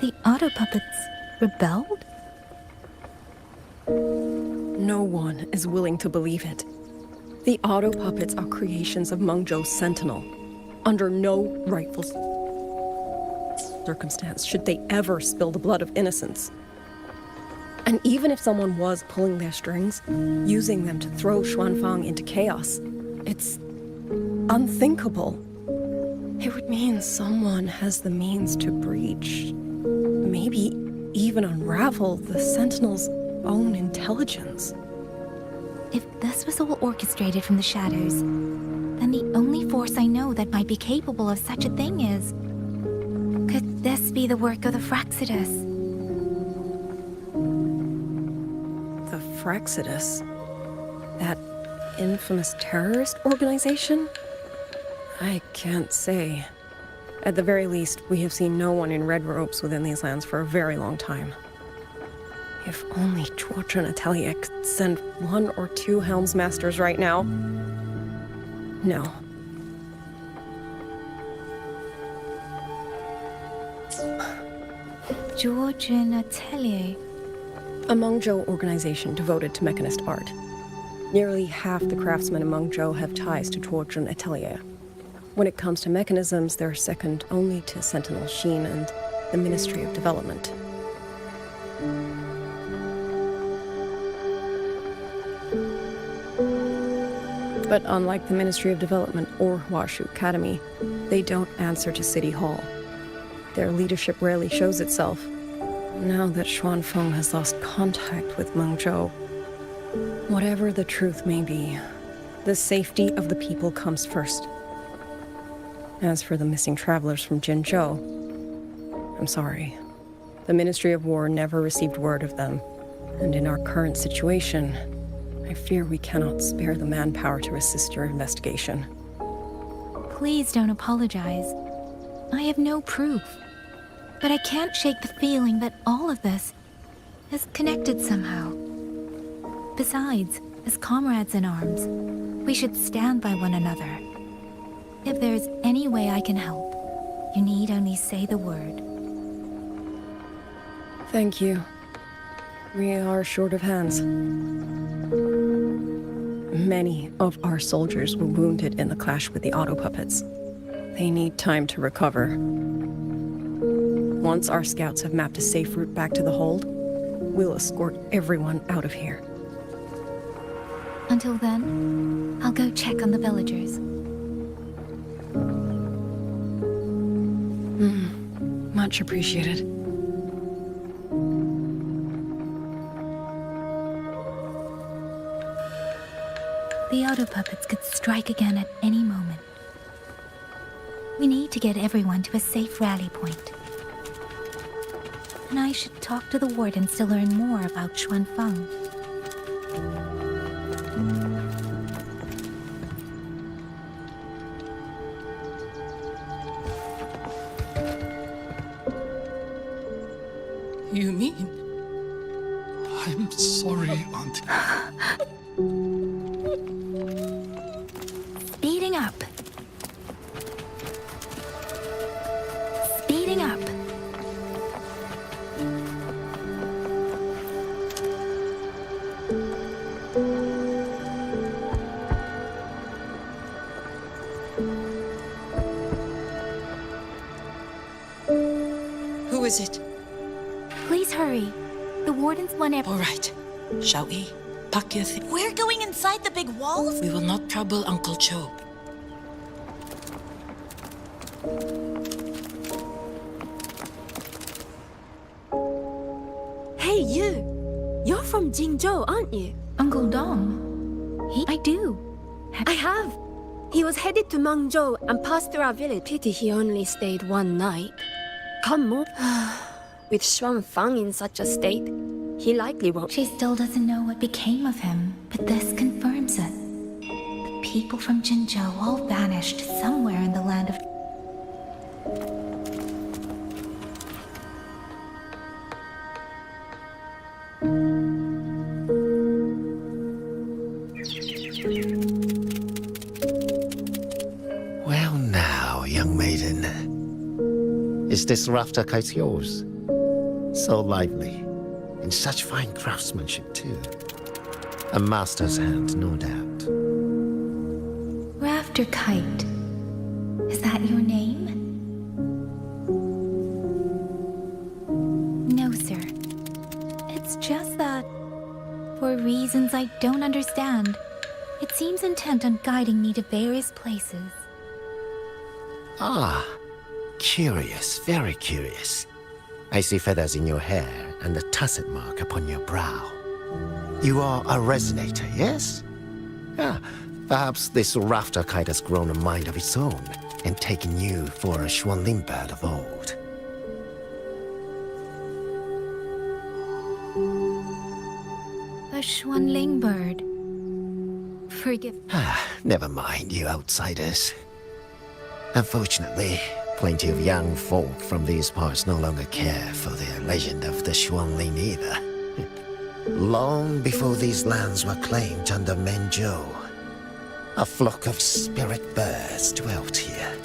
The auto puppets rebelled? No one is willing to believe it. The auto puppets are creations of Mengzhou's Sentinel. Under no rightful circumstance should they ever spill the blood of innocents. And even if someone was pulling their strings, using them to throw Xuanfang into chaos, it's unthinkable. It would mean someone has the means to breach, maybe even unravel the Sentinel's own intelligence. If this was all orchestrated from the shadows, then the only force I know that might be capable of such a thing is... Could this be the work of the Fraxidus? The Fraxidus? That infamous terrorist organization? I can't say. At the very least, we have seen no one in red robes within these lands for a very long time. If only Tuochun Atelier could send 1 or 2 Helmsmasters right now. No. Tuochun Atelier. A Mengzhou organization devoted to mechanist art. Nearly half the craftsmen in Mengzhou have ties to Tuochun Atelier. When it comes to mechanisms, they're second only to Sentinel Sheen and the Ministry of Development. But unlike the Ministry of Development or Huashu Academy, they don't answer to City Hall. Their leadership rarely shows itself. Now that Xuanfeng has lost contact with Mengzhou, whatever the truth may be, the safety of the people comes first. As for the missing travelers from Jinzhou, I'm sorry. The Ministry of War never received word of them, and in our current situation, I fear we cannot spare the manpower to assist your investigation. Please don't apologize. I have no proof. But I can't shake the feeling that all of this is connected somehow. Besides, as comrades in arms, we should stand by one another. If there's any way I can help, you need only say the word. Thank you. We are short of hands. Many of our soldiers were wounded in the clash with the auto puppets. They need time to recover. Once our scouts have mapped a safe route back to the hold, we'll escort everyone out of here. Until then, I'll go check on the villagers. Much appreciated. The auto puppets could strike again at any moment. We need to get everyone to a safe rally point. And I should talk to the wardens to learn more about Xuanfang. You mean? I'm sorry, Auntie. Speeding up. Speeding up. Who is it? Please hurry. The wardens want All right. Shall we? Pack your things. We're going inside the big walls? We will not trouble Uncle Joe. Hey, you! You're from Jingzhou, aren't you? Uncle Dong. I do. I have. He was headed to Mengzhou and passed through our village. Pity he only stayed one night. Come on. With Xuanfang in such a state, he likely won't. She still doesn't know what became of him, but this confirms it. The people from Jinzhou all vanished somewhere in the land of... Well now, young maiden. Is this rafter kite yours? So lively, and such fine craftsmanship too. A master's hand, no doubt. Rafter Kite. Is that your name? No, sir. It's just that, for reasons I don't understand, it seems intent on guiding me to various places. Ah, curious, very curious. I see feathers in your hair and a tacet mark upon your brow. You are a resonator, yes? Ah, perhaps this rafter kite has grown a mind of its own and taken you for a Xuanling bird of old. A Xuanling bird. Forgive... Ah, never mind, you outsiders. Unfortunately, plenty of young folk from these parts no longer care for the legend of the Xuanling either. Long before these lands were claimed under Mengzhou, a flock of spirit birds dwelt here.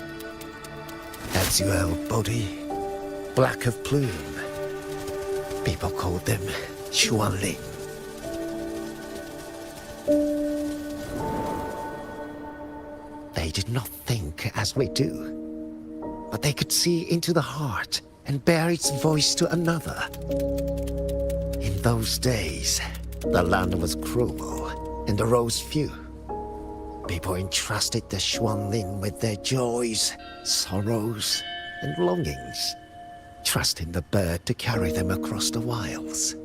Azure body, black of plume. People called them Xuanling. They did not think as we do, but they could see into the heart and bear its voice to another. In those days, the land was cruel and the roads few. People entrusted the Xuanling with their joys, sorrows, and longings, trusting the bird to carry them across the wilds.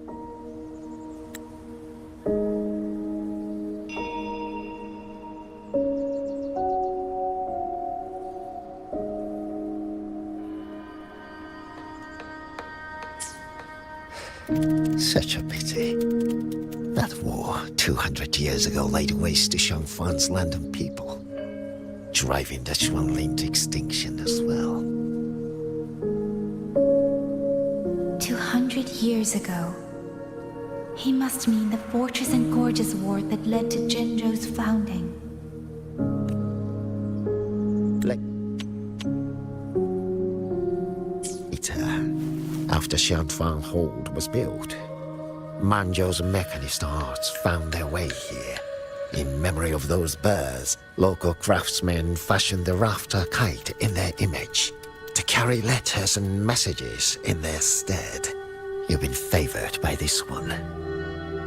Such a pity. That war 200 years ago laid waste to Xuanfang's land and people, driving the Xuanling to extinction as well. 200 years ago. He must mean the Fortress and Gorges War that led to Jinzhou's founding. After Xuanfang Hold was built, Mengzhou's mechanist arts found their way here. In memory of those birds, local craftsmen fashioned the rafter kite in their image to carry letters and messages in their stead. You've been favored by this one.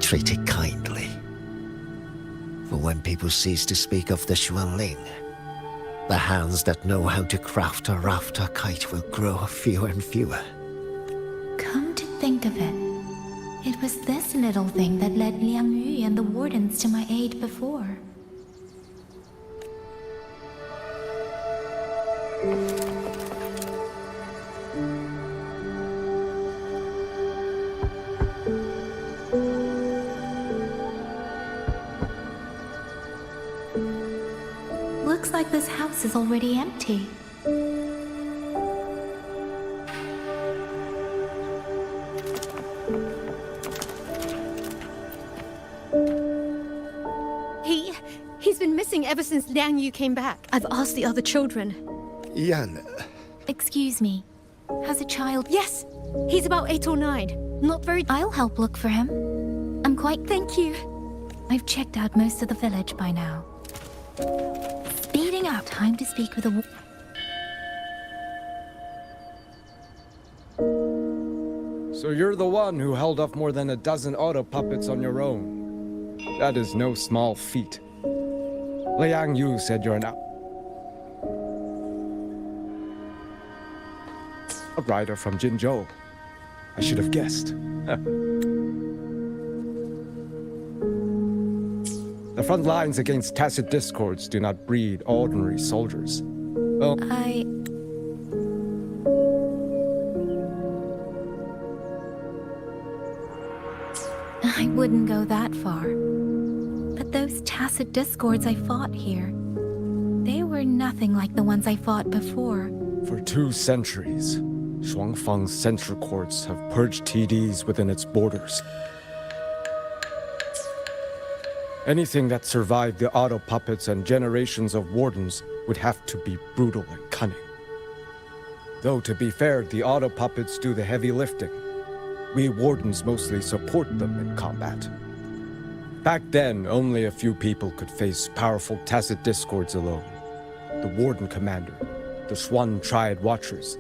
Treat it kindly. For when people cease to speak of the Xuanling, the hands that know how to craft a rafter kite will grow fewer and fewer. Come to think of it, it was this little thing that led Liang Yu and the wardens to my aid before. Looks like this house is already empty. He's been missing ever since Liang Yu came back. I've asked the other children. Yan. Excuse me. Has a child? Yes! He's about 8 or 9. Not very... I'll help look for him. I'm quite... Thank you. I've checked out most of the village by now. Speeding up. Time to speak with a... So you're the one who held off more than a dozen auto puppets on your own. That is no small feat. Liang Yu said you're a rider from Jinzhou. I should have guessed. The front lines against tacit discords do not breed ordinary soldiers. Oh. I wouldn't go that far. But those tacit discords I fought here, they were nothing like the ones I fought before. For 2 centuries, Shuangfang's central courts have purged TDs within its borders. Anything that survived the auto puppets and generations of wardens would have to be brutal and cunning. Though, to be fair, the auto puppets do the heavy lifting. We wardens mostly support them in combat. Back then, only a few people could face powerful tacit discords alone. The Warden Commander, the Xuan Triad Watchers,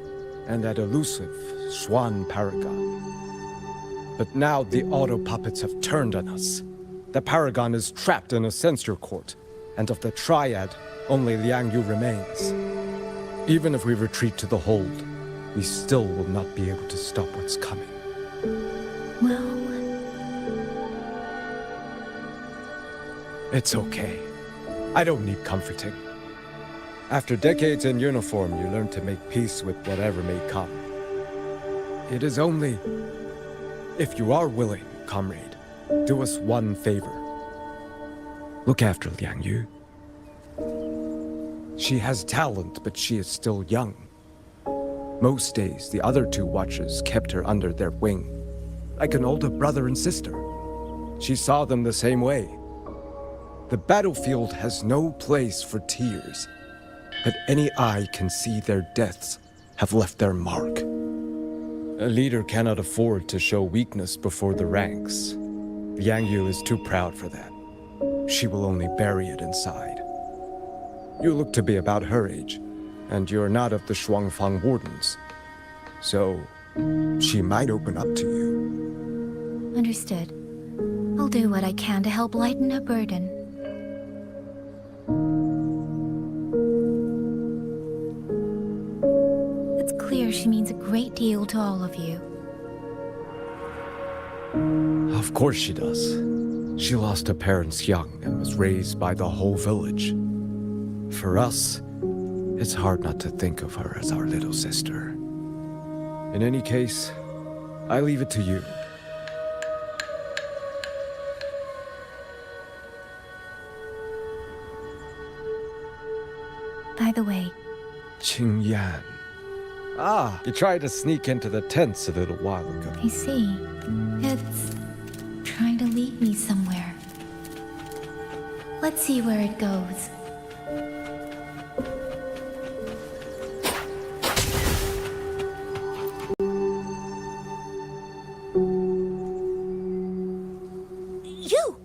and that elusive Xuan Paragon. But now the auto puppets have turned on us. The Paragon is trapped in a censure court, and of the Triad, only Liang Yu remains. Even if we retreat to the hold, we still will not be able to stop what's coming. Well... It's okay. I don't need comforting. After decades in uniform, you learn to make peace with whatever may come. It is only... If you are willing, comrade, do us one favor. Look after Liang Yu. She has talent, but she is still young. Most days, the other 2 watchers kept her under their wing, like an older brother and sister. She saw them the same way. The battlefield has no place for tears, but any eye can see their deaths have left their mark. A leader cannot afford to show weakness before the ranks. Liang Yu is too proud for that. She will only bury it inside. You look to be about her age, and you're not of the Shuangfang Wardens. So, she might open up to you. Understood. I'll do what I can to help lighten her burden. It's clear she means a great deal to all of you. Of course she does. She lost her parents young and was raised by the whole village. For us, it's hard not to think of her as our little sister. In any case, I leave it to you. By the way... Qingyan. Ah, you tried to sneak into the tents a little while ago. I see. It's... trying to lead me somewhere. Let's see where it goes. You!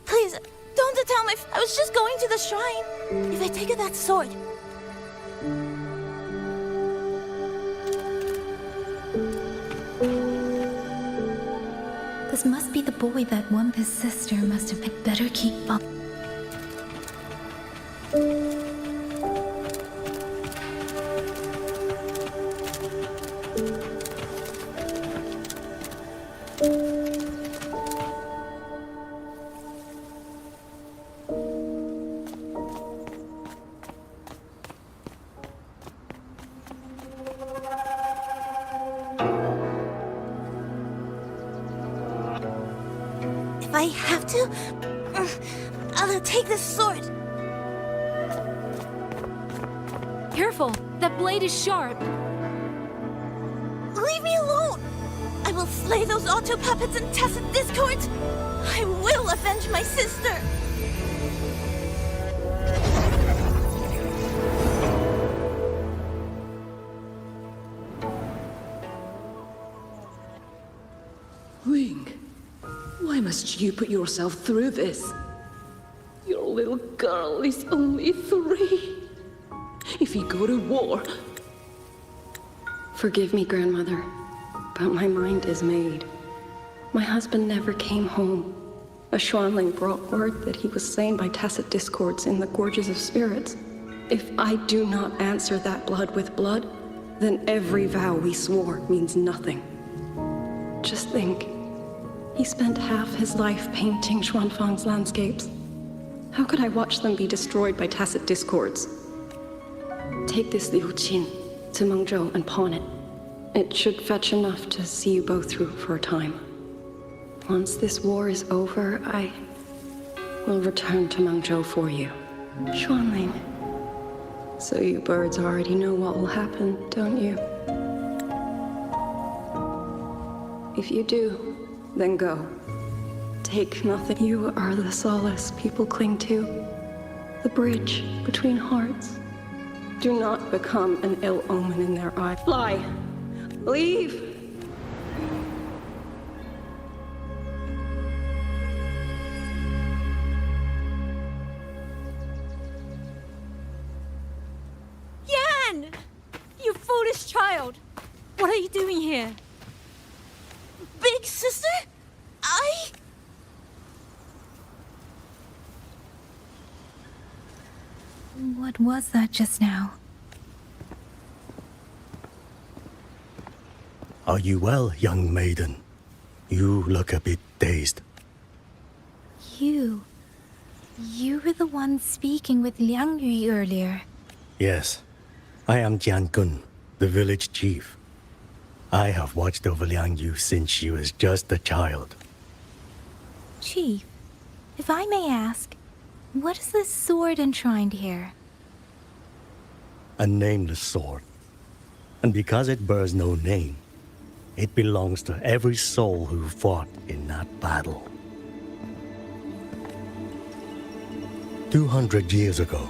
Please, don't tell me. I was just going to the shrine. If I take that sword... This must be the boy that Wumpa's sister must have been. Better keep up. If I have to, I'll take this sword. Careful! That blade is sharp! Leave me alone! I will slay those auto puppets and tacit discords! I will avenge my sister! Wing, why must you put yourself through this? Your little girl is only 3. If you go to war... Forgive me, Grandmother, but my mind is made. My husband never came home. A Xuanling brought word that he was slain by tacit discords in the Gorges of Spirits. If I do not answer that blood with blood, then every vow we swore means nothing. Just think, he spent half his life painting Xuanfang's landscapes. How could I watch them be destroyed by tacit discords? Take this Liu Qin to Mengzhou and pawn it. It should fetch enough to see you both through for a time. Once this war is over, I will return to Mengzhou for you. Xuanling. So you birds already know what will happen, don't you? If you do, then go. Take nothing. You are the solace people cling to. The bridge between hearts. Do not become an ill omen in their eye. Fly! Leave! Yan! You foolish child! What are you doing here? Big sister? What was that just now? Are you well, young maiden? You look a bit dazed. You were the one speaking with Liang Yu earlier. Yes, I am Jian Gun, the village chief. I have watched over Liang Yu since she was just a child. Chief, if I may ask, what is this sword enshrined here? A nameless sword. And because it bears no name, it belongs to every soul who fought in that battle. 200 years ago,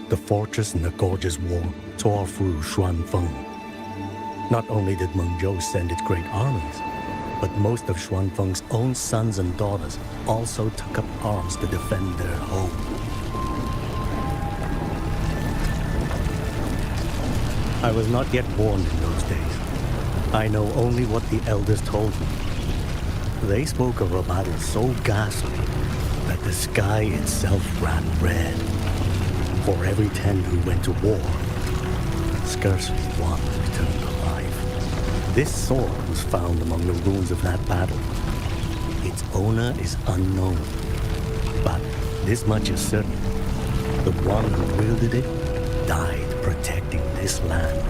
the fortress in the Gorges War tore through Xuanfeng. Not only did Mengzhou send its great armies, but most of Xuanfeng's own sons and daughters also took up arms to defend their home. I was not yet born in those days. I know only what the elders told me. They spoke of a battle so ghastly that the sky itself ran red. For every 10 who went to war, scarcely one returned alive. This sword was found among the ruins of that battle. Its owner is unknown, but this much is certain. The one who wielded it died protecting this land.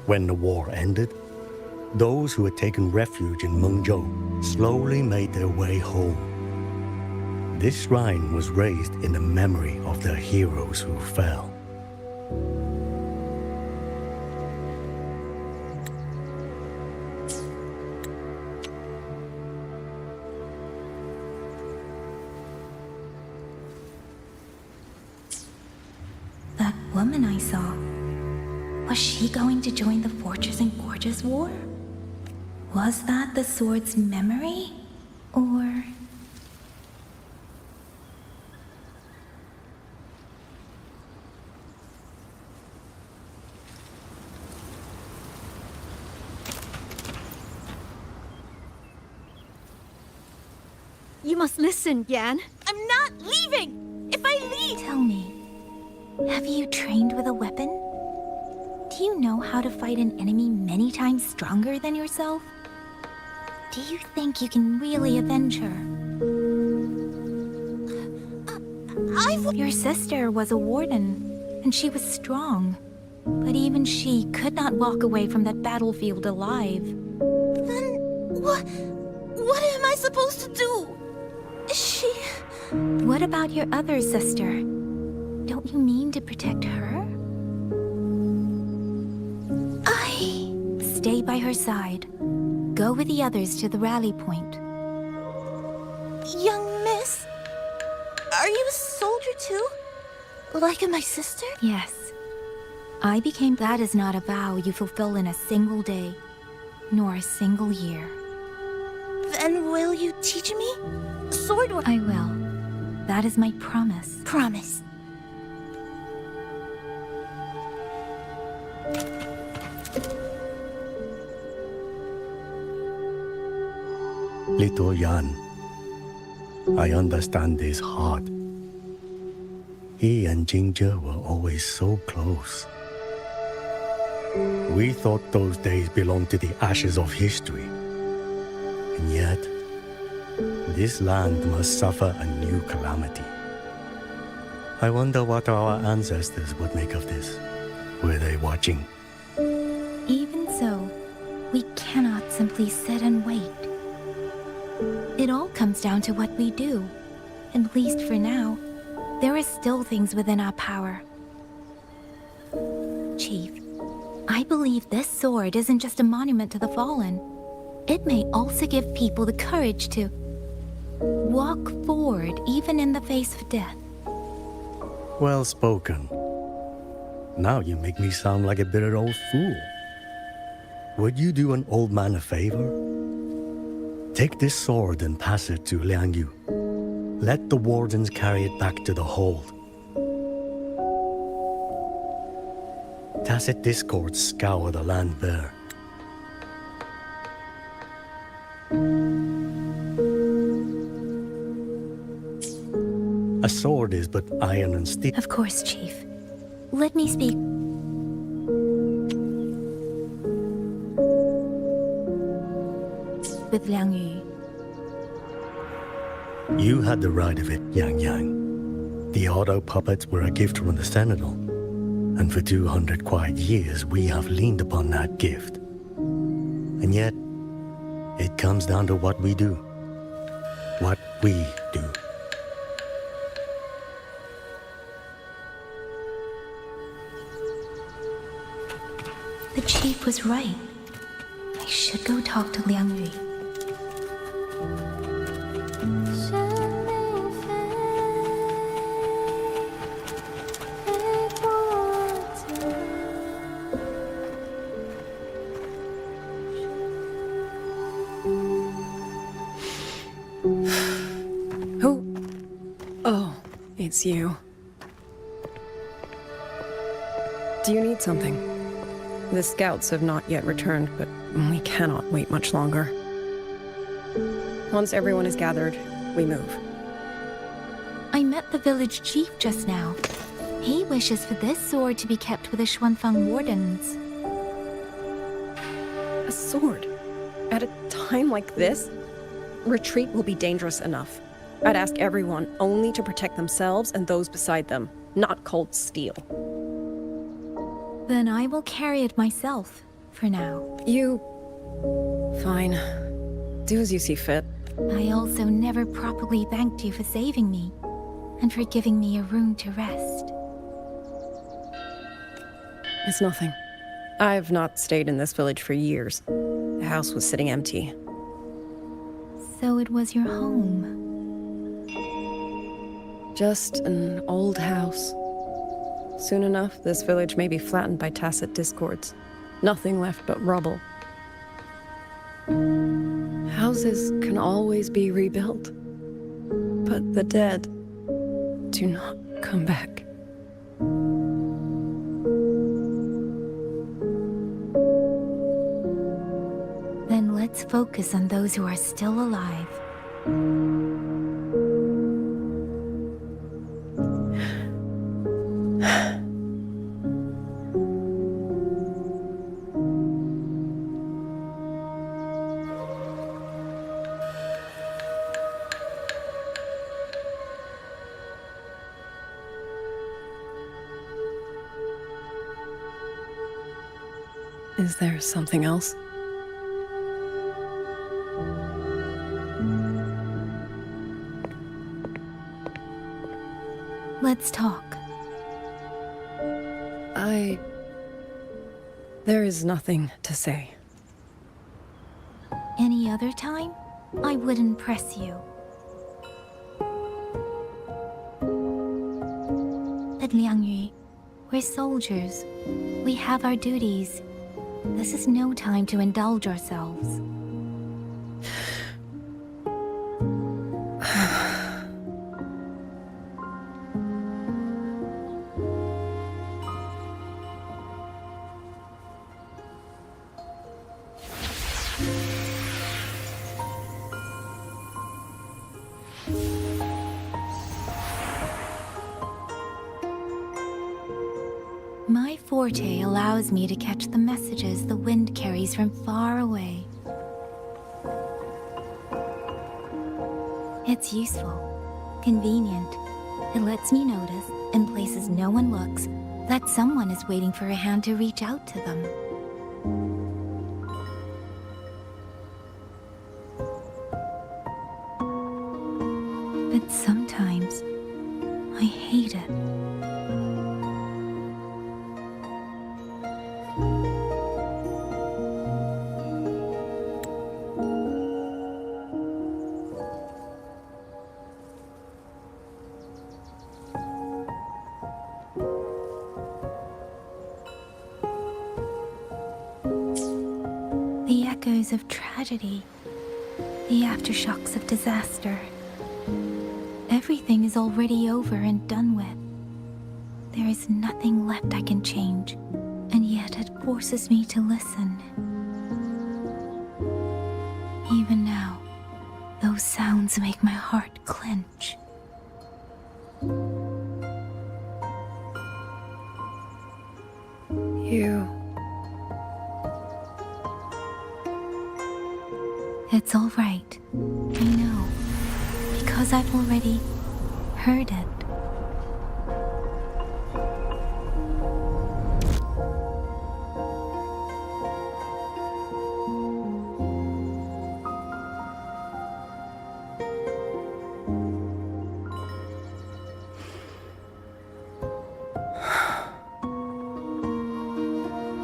When the war ended, those who had taken refuge in Mengzhou slowly made their way home. This shrine was raised in the memory of the heroes who fell. That woman I saw, was she going to join the Fortress and Gorges War? Was that the sword's memory? Or... You must listen, Yan. I'm not leaving! If I leave... Tell me, have you trained with a weapon? Do you know how to fight an enemy many times stronger than yourself? Do you think you can really avenge her? Your sister was a warden, and she was strong. But even she could not walk away from that battlefield alive. Then what am I supposed to do? She... What about your other sister? Don't you mean to protect her? Stay by her side. Go with the others to the rally point. Young miss, are you a soldier too? Like my sister? Yes. I became... That is not a vow you fulfill in a single day, nor a single year. Then will you teach me? Sword work? I will. That is my promise. Promise. Little Yan, I understand his heart. He and Ginger were always so close. We thought those days belonged to the ashes of history. And yet, this land must suffer a new calamity. I wonder what our ancestors would make of this. Were they watching? Even so, we cannot simply sit and wait. It all comes down to what we do. At least for now, there are still things within our power. Chief, I believe this sword isn't just a monument to the fallen. It may also give people the courage to walk forward even in the face of death. Well spoken. Now you make me sound like a bitter old fool. Would you do an old man a favor? Take this sword and pass it to Liang Yu. Let the wardens carry it back to the hold. Tacit discords scour the land bare. A sword is but iron and steel. Of course, Chief. Let me speak. With Liang Yu. You had the right of it, Yang Yang. The auto puppets were a gift from the Sentinel, and for 200 quiet years we have leaned upon that gift. And yet, it comes down to what we do. What we do. The Chief was right. I should go talk to Liang Yu. Who? Oh, it's you. Do you need something? The scouts have not yet returned, but we cannot wait much longer. Once everyone is gathered, we move. I met the village chief just now. He wishes for this sword to be kept with the Xuanfang wardens. A sword? At a time like this? Retreat will be dangerous enough. I'd ask everyone only to protect themselves and those beside them, not cold steel. Then I will carry it myself, for now. You... Fine. Do as you see fit. I also never properly thanked you for saving me, and for giving me a room to rest. It's nothing. I've not stayed in this village for years. The house was sitting empty. So it was your home? Just an old house. Soon enough, this village may be flattened by tacit discords. Nothing left but rubble. Houses can always be rebuilt, but the dead do not come back. Then let's focus on those who are still alive. Is there something else? Let's talk. There is nothing to say. Any other time, I wouldn't press you. But Liangyu, we're soldiers. We have our duties. This is no time to indulge ourselves. My forte allows me to catch the messages the wind carries from far away. It's useful, convenient. It lets me notice, in places no one looks, that someone is waiting for a hand to reach out to them. But sometimes, I hate it. The echoes of tragedy, the aftershocks of disaster. Everything is already over and done with. There is nothing left I can change, and yet it forces me to listen. Even now, those sounds make my heart clench. It's all right. I know. Because I've already heard it.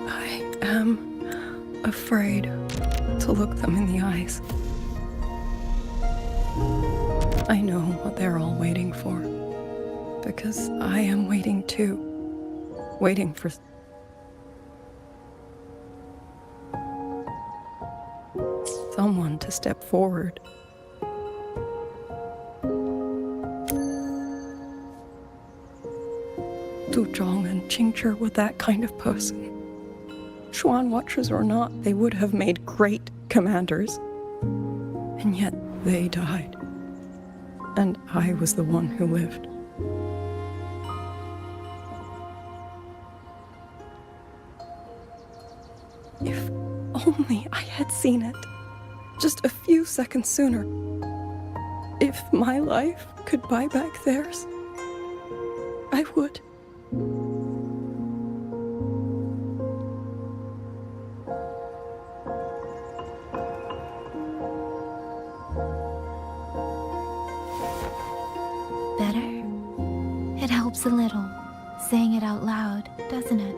I am afraid to look them in the eyes. I know what they're all waiting for, because I am waiting too. Waiting for someone to step forward. Du Zhong and Qingzhi were that kind of person. Xuan Watchers or not, they would have made great commanders. And yet they died. And I was the one who lived. If only I had seen it. Just a few seconds sooner. If my life could buy back theirs, I would. A little, saying it out loud, doesn't it?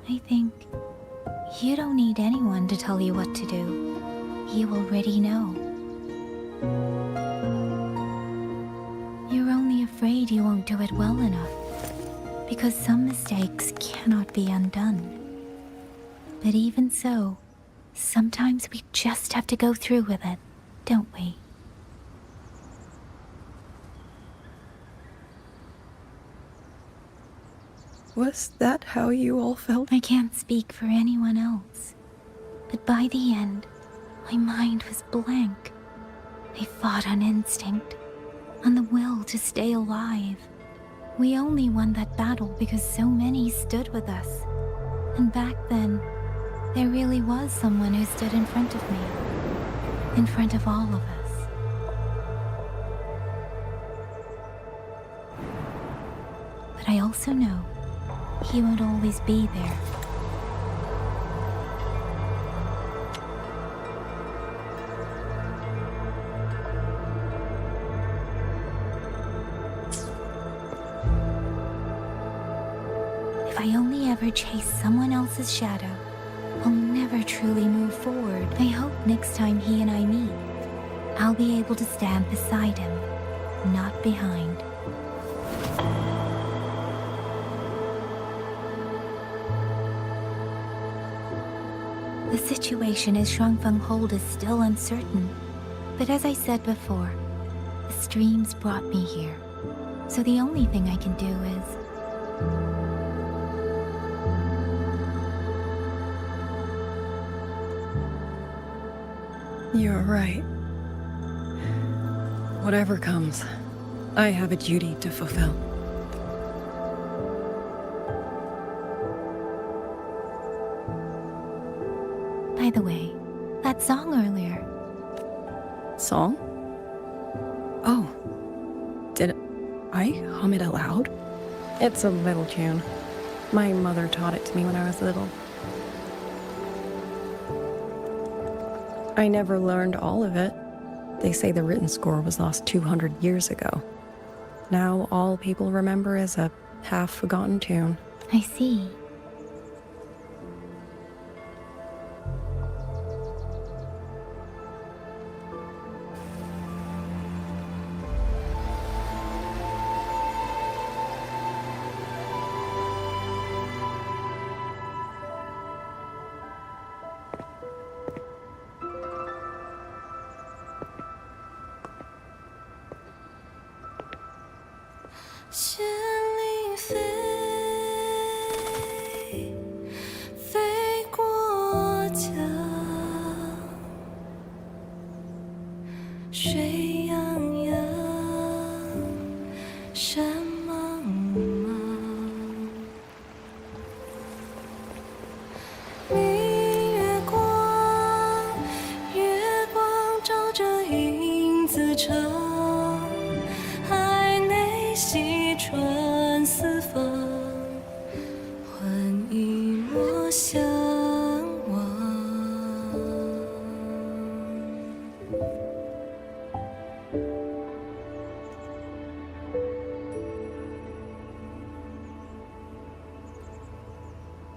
I think you don't need anyone to tell you what to do. You already know. You're only afraid you won't do it well enough, because some mistakes cannot be undone. But even so, sometimes we just have to go through with it, don't we? Was that how you all felt? I can't speak for anyone else. But by the end, my mind was blank. I fought on instinct, on the will to stay alive. We only won that battle because so many stood with us. And back then, there really was someone who stood in front of me. In front of all of us. But I also know he would always be there. If I only ever chase someone else's shadow, I'll never truly move forward. I hope next time he and I meet, I'll be able to stand beside him, not behind. The situation as Shuangfeng Hold is still uncertain, but as I said before, the streams brought me here, so the only thing I can do is... You're right. Whatever comes, I have a duty to fulfill. By the way, that song earlier. Song? Oh. Did I hum it aloud? It's a little tune. My mother taught it to me when I was little. I never learned all of it. They say the written score was lost 200 years ago. Now all people remember is a half-forgotten tune. I see.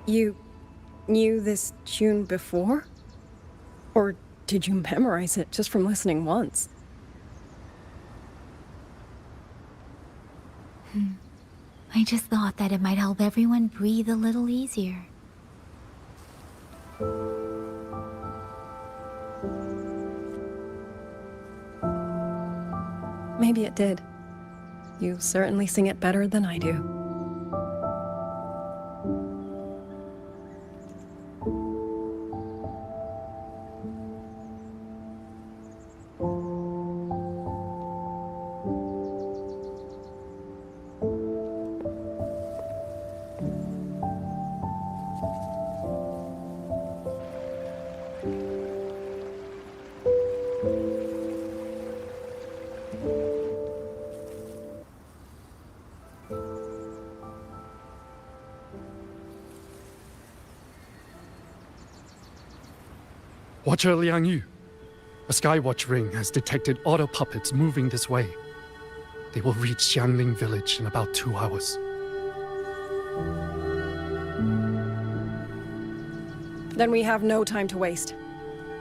You knew this tune before? Or did you memorize it just from listening once? I just thought that it might help everyone breathe a little easier. Maybe it did. You certainly sing it better than I do. Watcher Liang Yu, a Skywatch ring has detected auto puppets moving this way. They will reach Xiangling village in about 2 hours. Then we have no time to waste.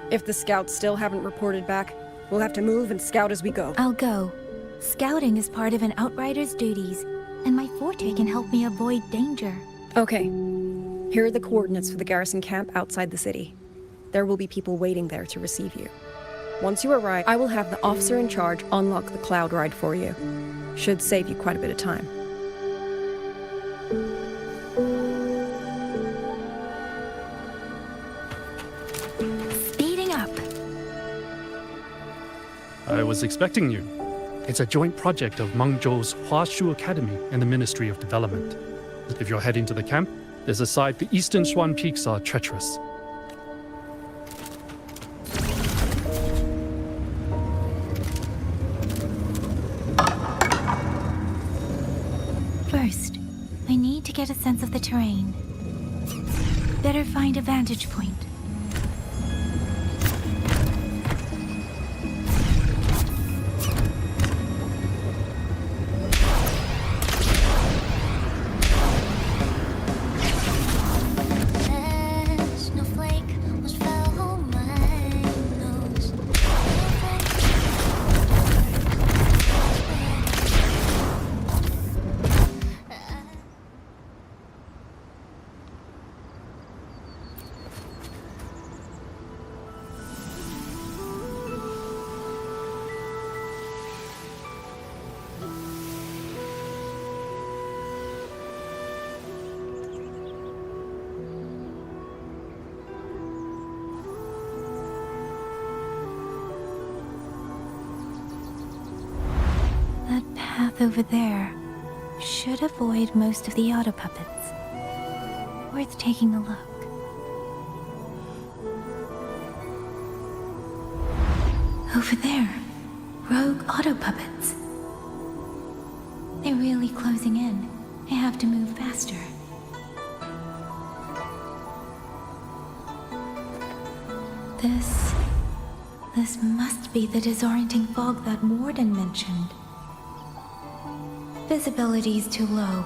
If the scouts still haven't reported back, we'll have to move and scout as we go. I'll go. Scouting is part of an outrider's duties, and my forte can help me avoid danger. Okay. Here are the coordinates for the garrison camp outside the city. There will be people waiting there to receive you. Once you arrive, I will have the officer in charge unlock the cloud ride for you. Should save you quite a bit of time. Speeding up. I was expecting you. It's a joint project of Mengzhou's Huashu Academy and the Ministry of Development. If you're heading to the camp, there's a side the eastern Xuan peaks are treacherous. to get a sense of the terrain. Better find a vantage point. That path over there should avoid most of the auto puppets. Worth taking a look. Over there, rogue auto puppets. They're really closing in. I have to move faster. This must be the disorienting fog that Warden mentioned. Visibility's too low.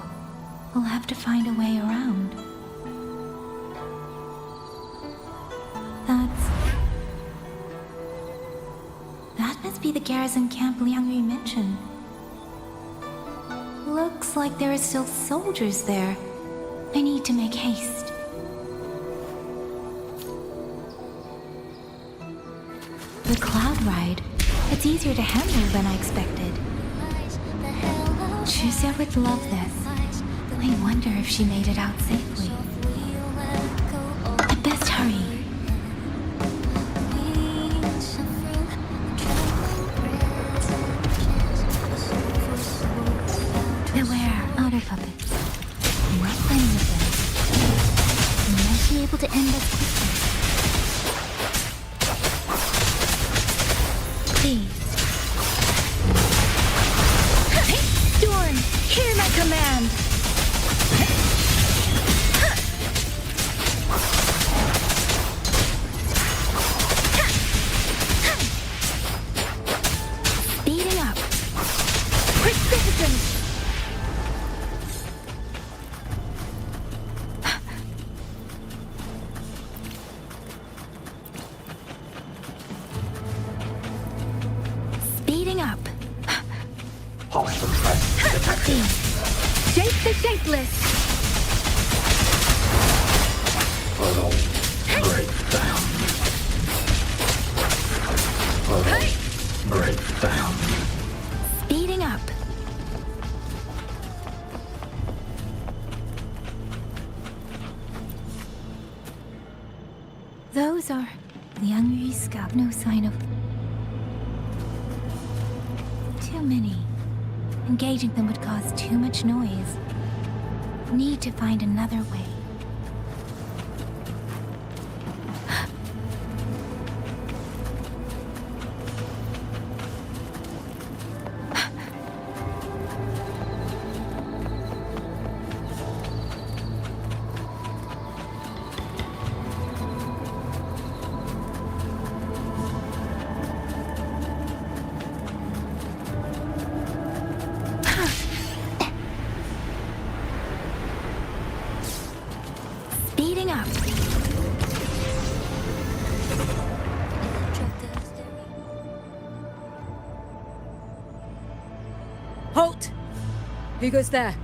We'll have to find a way around. That must be the garrison camp Liang Yu mentioned. Looks like there are still soldiers there. I need to make haste. The cloud ride. It's easier to handle than I expected. Chusya would love this. I wonder if she made it out safely. I'd best hurry. Beware, auto puppets. Not many of them. You might be able to end us quickly. Please. Storm, hear my command! Speeding up. Quick citizens! Speeding up. Shape the shapeless! Breakdown. Breakdown. Speeding up. Those are Liang Yu's scout. No sign of... Too many. Engaging them would cause too much noise. Need to find another way. Speeding up. Halt! Who goes there?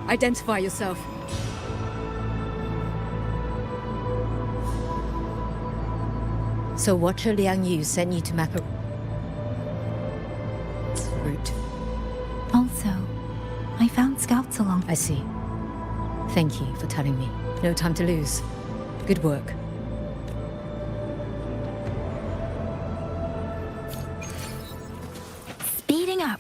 Identify yourself. So Watcher Liang Yu sent you to map a route. Also, I found scouts along. I see. Thank you for telling me. No time to lose. Good work. Speeding up.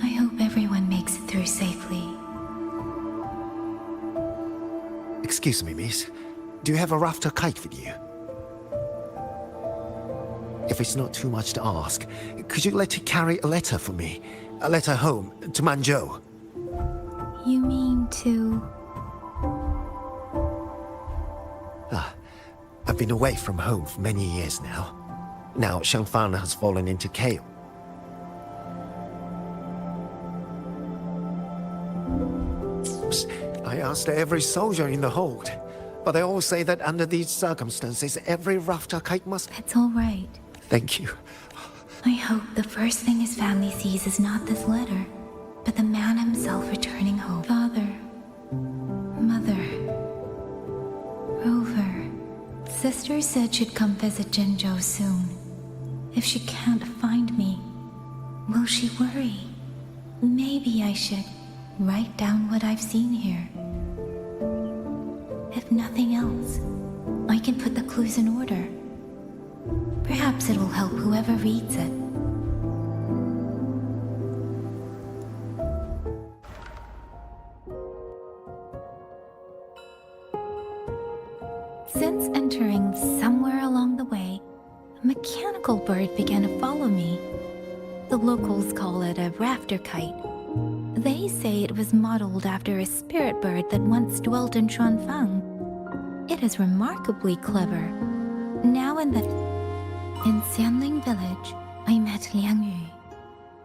I hope everyone makes it through safely. Excuse me, miss. Do you have a rafter kite with you? If it's not too much to ask, could you let her carry a letter for me? A letter home, to Manzhou. You mean to... I've been away from home for many years now. Now Shangfang has fallen into chaos. I asked every soldier in the hold, but they all say that under these circumstances, every Rafter kite must... It's all right. Thank you. I hope the first thing his family sees is not this letter, but the man himself returning home. Father, Mother, Rover. Sister said she'd come visit Jinzhou soon. If she can't find me, will she worry? Maybe I should write down what I've seen here. If nothing else, I can put the clues in order. Perhaps it will help whoever reads it. Since entering somewhere along the way, a mechanical bird began to follow me. The locals call it a rafter kite. They say it was modeled after a spirit bird that once dwelt in Xuanfang. It is remarkably clever. Now in Xianling village, I met Liang Yu.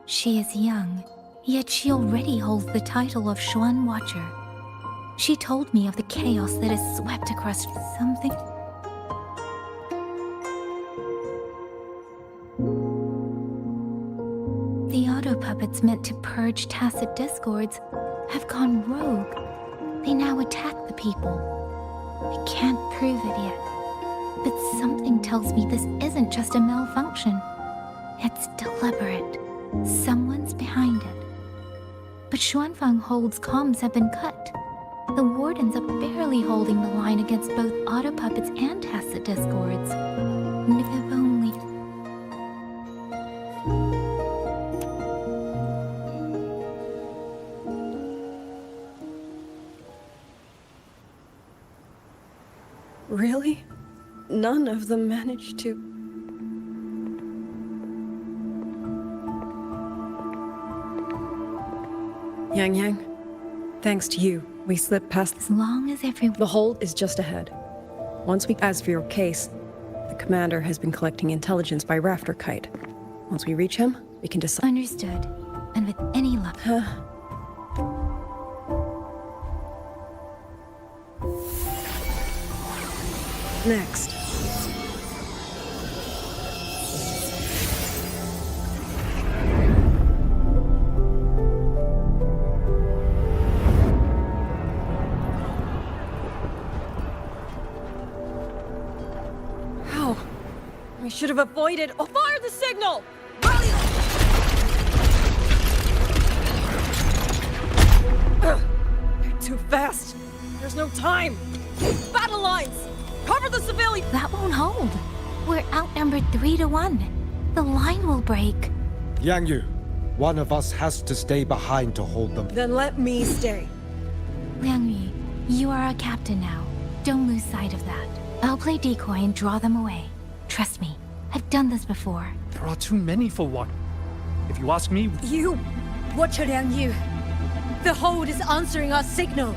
She is young, yet she already holds the title of Xuan Watcher. She told me of the chaos that has swept across something. The auto-puppets meant to purge tacit discords have gone rogue. They now attack the people. I can't prove it yet, but something tells me this isn't just a malfunction. It's deliberate. Someone's behind it. But Xuanfang Hold's comms have been cut. The wardens are barely holding the line against both auto-puppets and tacit discords. If only... Really? None of them managed to... Yang, thanks to you, we slipped past... As long as The hold is just ahead. As for your case, the commander has been collecting intelligence by Rafter Kite. Once we reach him, we can decide... Understood. And with any luck... Next. How? We should have avoided... Oh, fire the signal! They're too fast. There's no time. Battle lines! Cover the civilian! That won't hold. We're outnumbered 3 to 1. The line will break. Yang Yu, one of us has to stay behind to hold them. Then let me stay. Liang Yu, you are our captain now. Don't lose sight of that. I'll play decoy and draw them away. Trust me, I've done this before. There are too many for one. If you ask me... You! Watcher Liang Yu! The hold is answering our signal!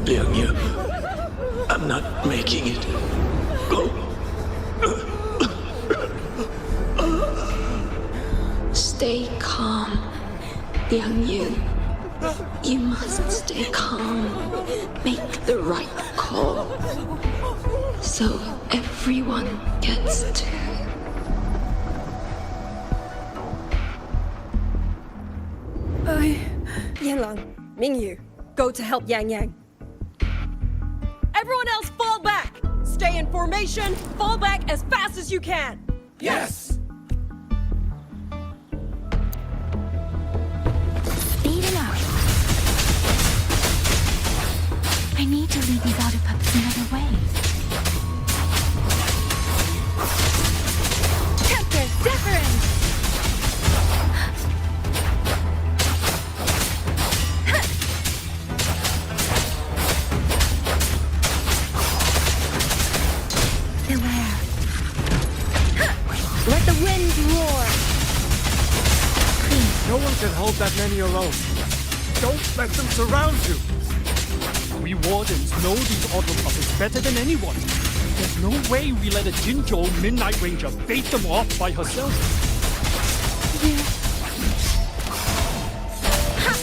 Liang Yu, I'm not making it. Go. Stay calm, Liang Yu. You must stay calm. Make the right call. So everyone gets to... Yanlang, Mingyu, go to help Yang Yang. Everyone else fall back! Stay in formation, fall back as fast as you can! Yes! Speed it up. I need to lead these auto-puppets another way. Tempest Deferens! one can hold that many alone. Don't let them surround you! We wardens know these auto puppets better than anyone. There's no way we let a Jinzhou Midnight Ranger bait them off by herself.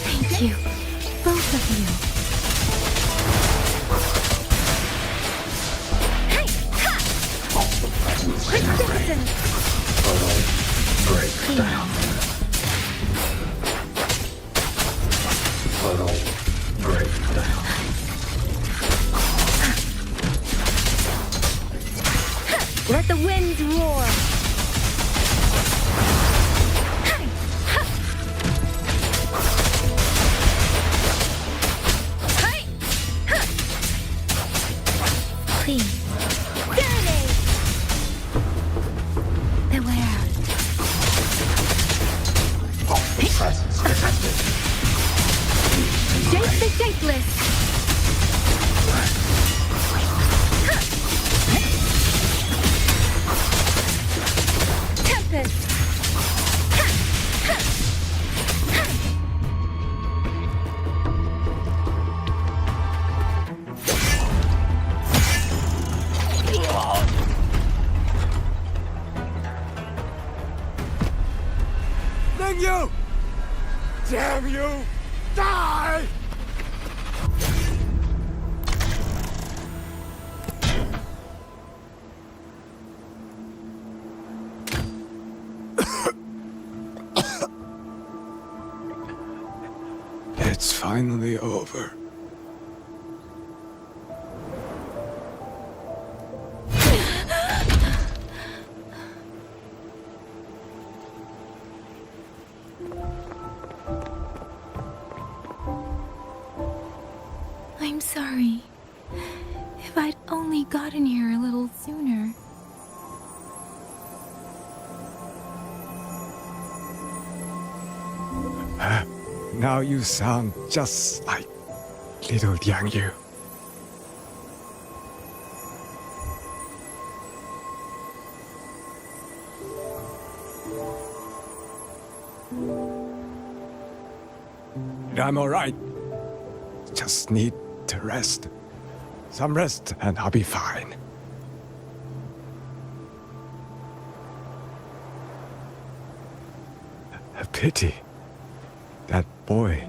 Thank you. Both of you. Hey! Ha! Break down. Puddle break down. Let the winds roar. Please. Beware. Presence detected. Shake the shapeless. Tempest. Lingyu! Damn you! Die! It's finally over. I'm sorry. If I'd only gotten here a little sooner. Now you sound just like little Liang Yu. I'm alright. Just need to rest. Some rest and I'll be fine. A pity. That boy.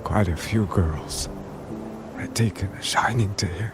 Quite a few girls had taken a shining to him.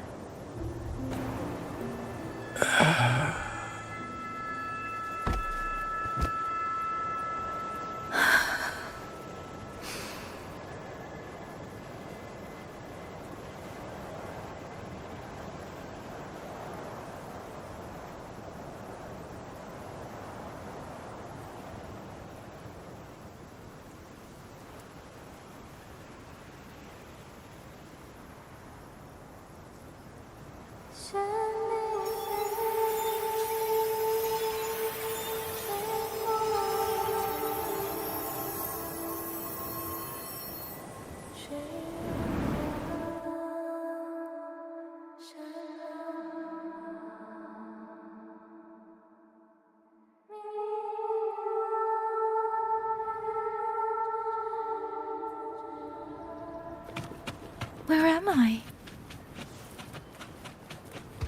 Where am I?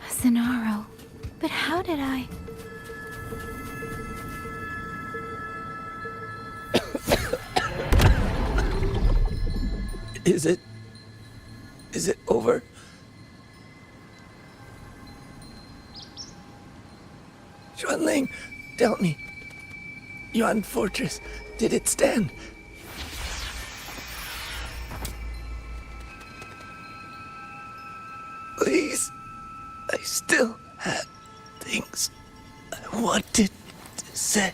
Zenaro. But how did I... Is it over? Xuanling, tell me. Yuan Fortress, did it stand? Please, I still had things I wanted to say.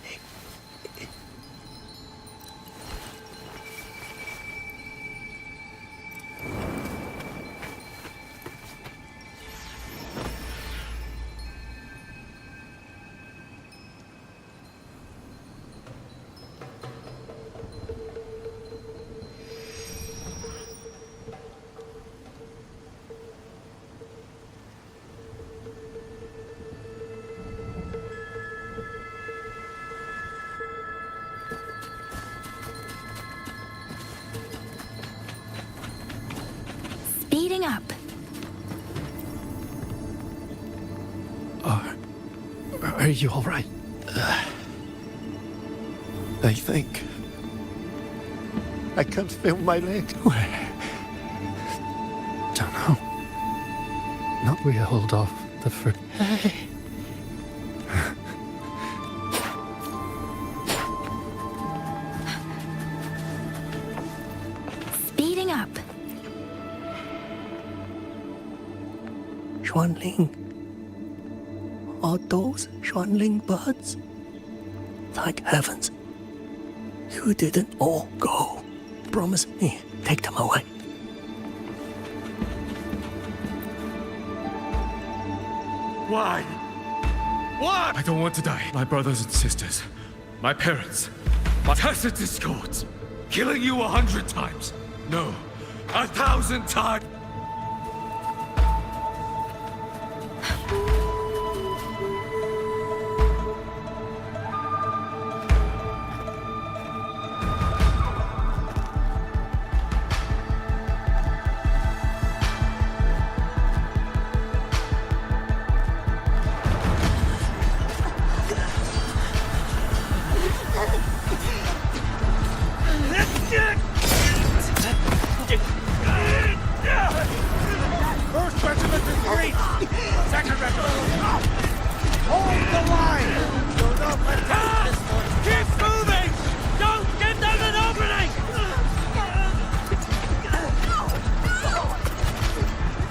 up. Are you all right? I think I can't feel my leg. Don't know. Not we hold off the fruit. Hey. Speeding up. Xuanling. Are those Xuanling birds? Thank heavens. You didn't all go. Promise me, take them away. Why? Why? I don't want to die. My brothers and sisters, my parents, my Tacet discords, killing you 100 times. No, 1,000 times. First regiment is great! Second regiment! Hold the line! You're not my Keep moving! Don't get down an opening!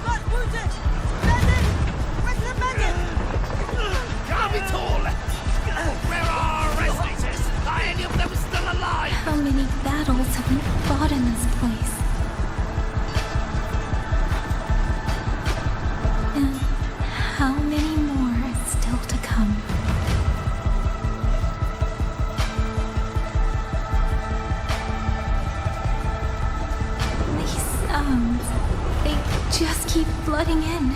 Got wounded! Medic! Where's the medic? Capitol! Where are our rescuers? Are any of them still alive? How many battles have we fought in this place? And how many more are still to come? These sounds, they just keep flooding in.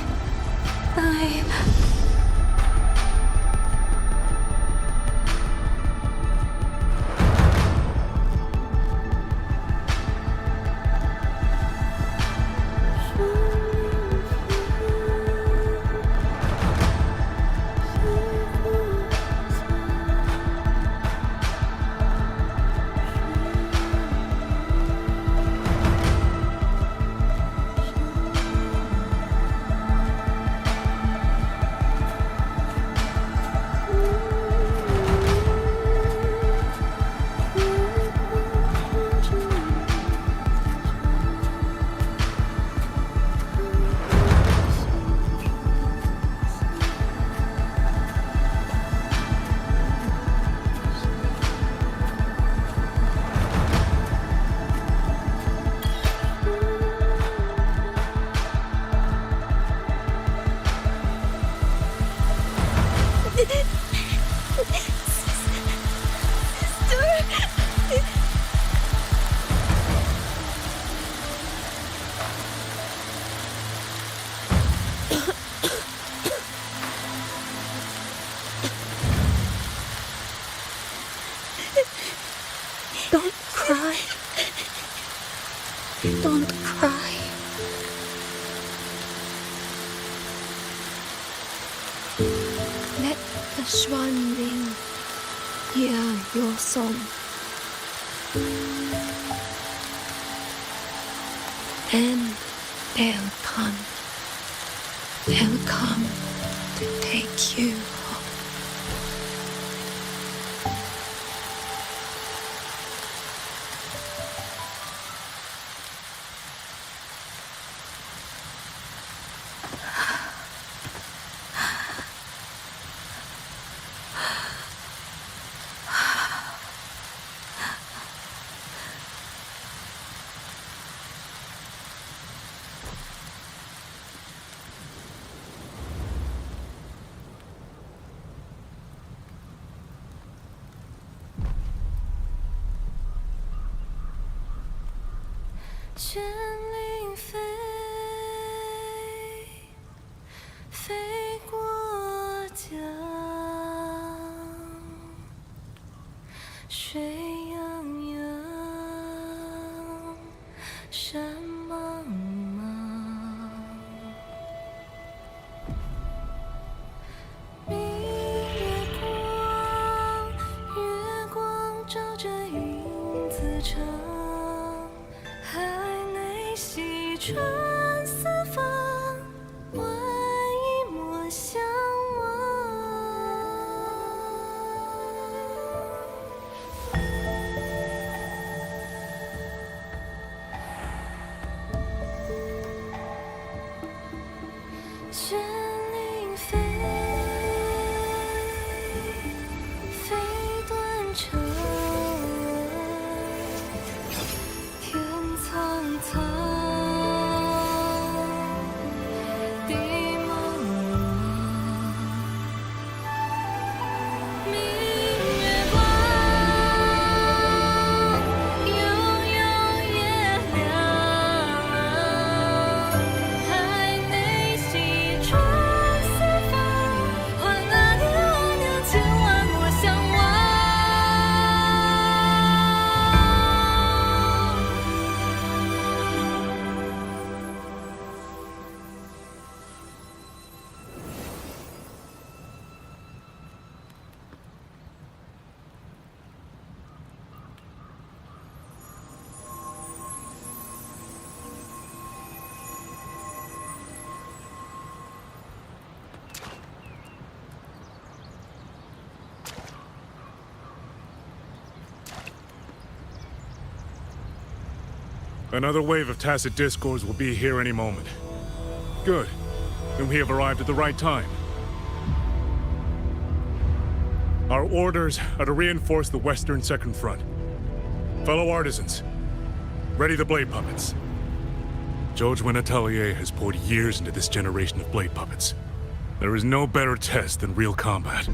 Don't cry. Don't cry. Let the Xuanling hear your song. Then they'll come. They'll come to take you home. 穿四方，万一莫相忘。玄灵飞，飞断肠。天苍苍，地茫茫，明月光，悠悠夜凉，海内西窗四方，换阿袅千万莫相忘。Another wave of Tacit Discords will be here any moment. Good. Then we have arrived at the right time. Our orders are to reinforce the Western Second Front. Fellow artisans, ready the blade puppets. Jojwen Atelier has poured years into this generation of blade puppets. There is no better test than real combat.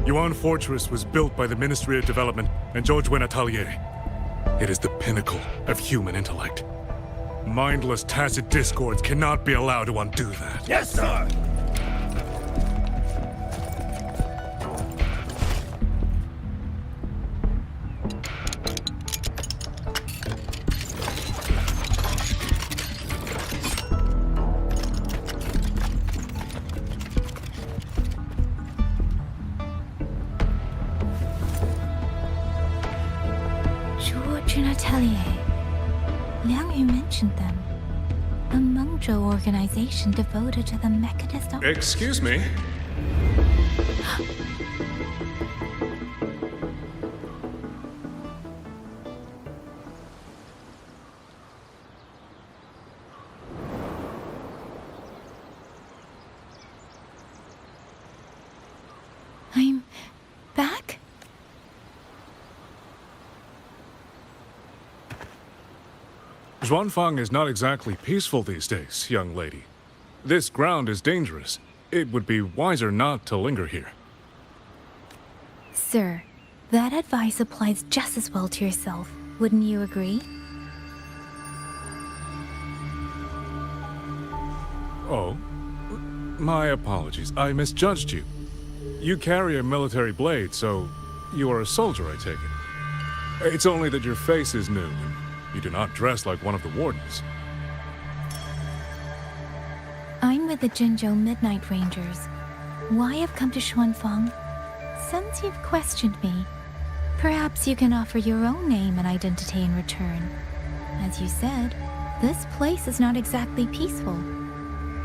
Yuan Fortress was built by the Ministry of Development and Jojwen Atelier. It is the pinnacle of human intellect. Mindless Tacit Discords cannot be allowed to undo that. Yes, sir! Jojwen Atelier. Liang Yu mentioned them. A Mengzhou organization devoted to the mechanist art. Excuse me? I'm back? Xuanfang is not exactly peaceful these days, young lady. This ground is dangerous. It would be wiser not to linger here. Sir, that advice applies just as well to yourself. Wouldn't you agree? Oh, my apologies. I misjudged you. You carry a military blade, so you are a soldier, I take it. It's only that your face is new. You do not dress like one of the wardens. I'm with the Jinzhou Midnight Rangers. Why I've come to Xuanfang? Since you've questioned me, perhaps you can offer your own name and identity in return. As you said, this place is not exactly peaceful.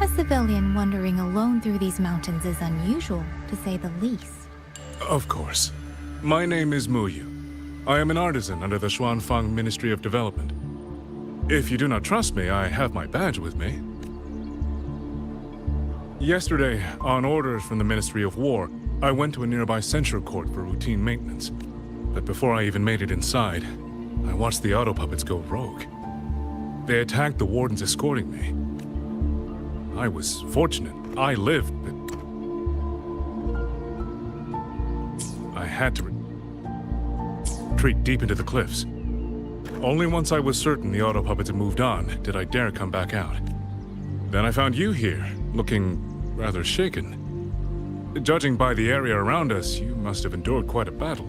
A civilian wandering alone through these mountains is unusual, to say the least. Of course. My name is Mu Yu. I am an artisan under the Xuanfang Ministry of Development. If you do not trust me, I have my badge with me. Yesterday, on orders from the Ministry of War, I went to a nearby censure court for routine maintenance. But before I even made it inside, I watched the auto puppets go rogue. They attacked the wardens escorting me. I was fortunate. I lived, but I had to retreat deep into the cliffs. Only once I was certain the auto puppets had moved on did I dare come back out. Then I found you here, looking rather shaken. Judging by the area around us, you must have endured quite a battle.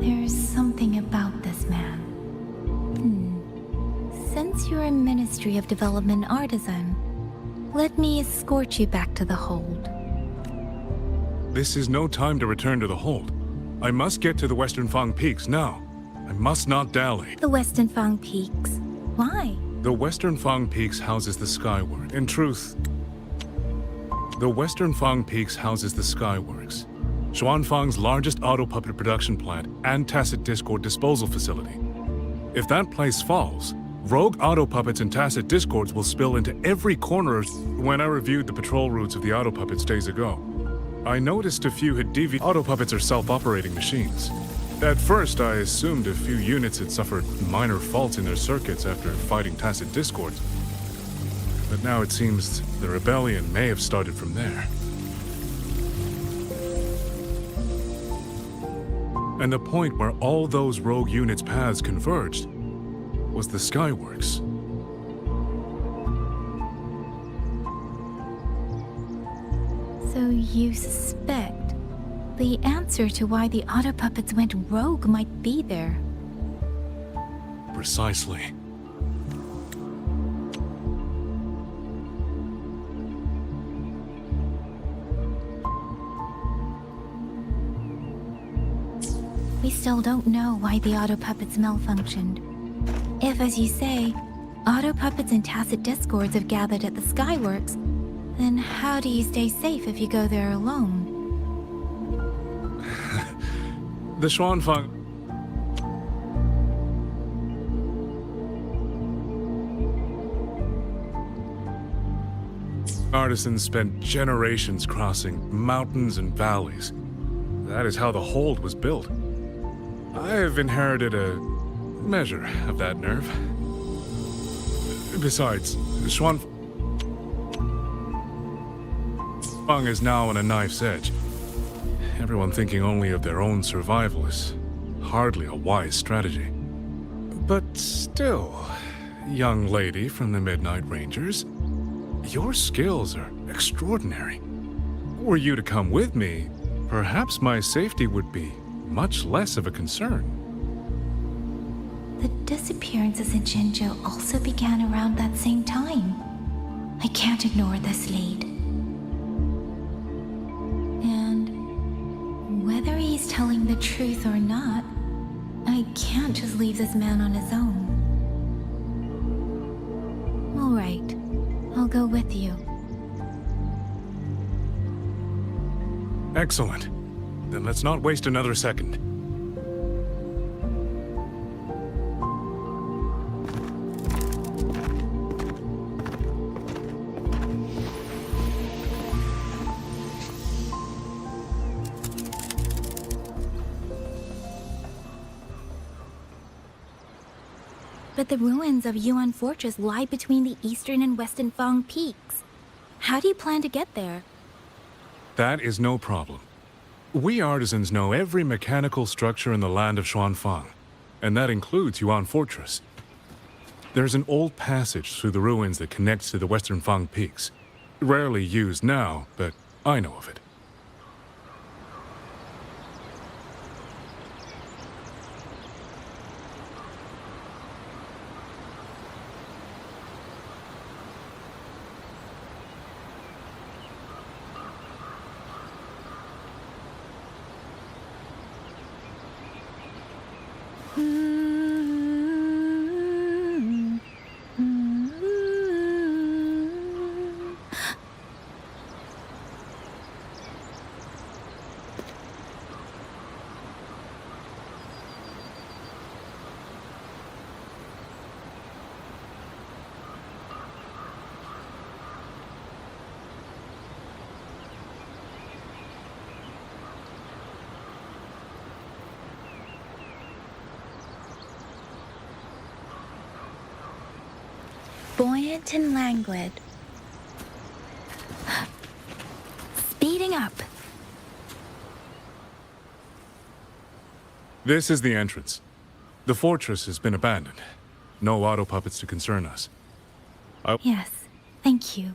There's something about this man. Since you're a Ministry of Development artisan, let me escort you back to the hold. This is no time to return to the hold. I must get to the Western Fang Peaks now. I must not dally. The Western Fang Peaks. Why? The Western Fang Peaks houses the Skyward. In truth, the Western Fang Peaks houses the Skyworks, Xuanfang's largest auto puppet production plant and Tacit Discord disposal facility. If that place falls, rogue auto puppets and Tacit Discords will spill into every corner. When I reviewed the patrol routes of the auto puppets days ago, I noticed a few had deviated. Auto puppets are self-operating machines. At first, I assumed a few units had suffered minor faults in their circuits after fighting Tacit Discords. But now it seems the rebellion may have started from there. And the point where all those rogue units' paths converged was the Skyworks. So you suspect the answer to why the auto puppets went rogue might be there. Precisely. We still don't know why the auto puppets malfunctioned. If, as you say, auto puppets and Tacit Discords have gathered at the Skyworks, then how do you stay safe if you go there alone? The Xuanfang... Artisans spent generations crossing mountains and valleys. That is how the hold was built. I have inherited a measure of that nerve. Besides, Xuanfang is now on a knife's edge. Everyone thinking only of their own survival is hardly a wise strategy. But still, young lady from the Midnight Rangers, your skills are extraordinary. Were you to come with me, perhaps my safety would be much less of a concern. The disappearances in Jinzhou also began around that same time. I can't ignore this lead. And whether he's telling the truth or not, I can't just leave this man on his own. All right, I'll go with you. Excellent. Then let's not waste another second. But the ruins of Yuan Fortress lie between the eastern and western Fang peaks. How do you plan to get there? That is no problem. We artisans know every mechanical structure in the land of Xuanfang, and that includes Yuan Fortress. There's an old passage through the ruins that connects to the western Fang peaks. Rarely used now, but I know of it. Buoyant and languid. Speeding up. This is the entrance. The fortress has been abandoned. No auto puppets to concern us. Yes, thank you.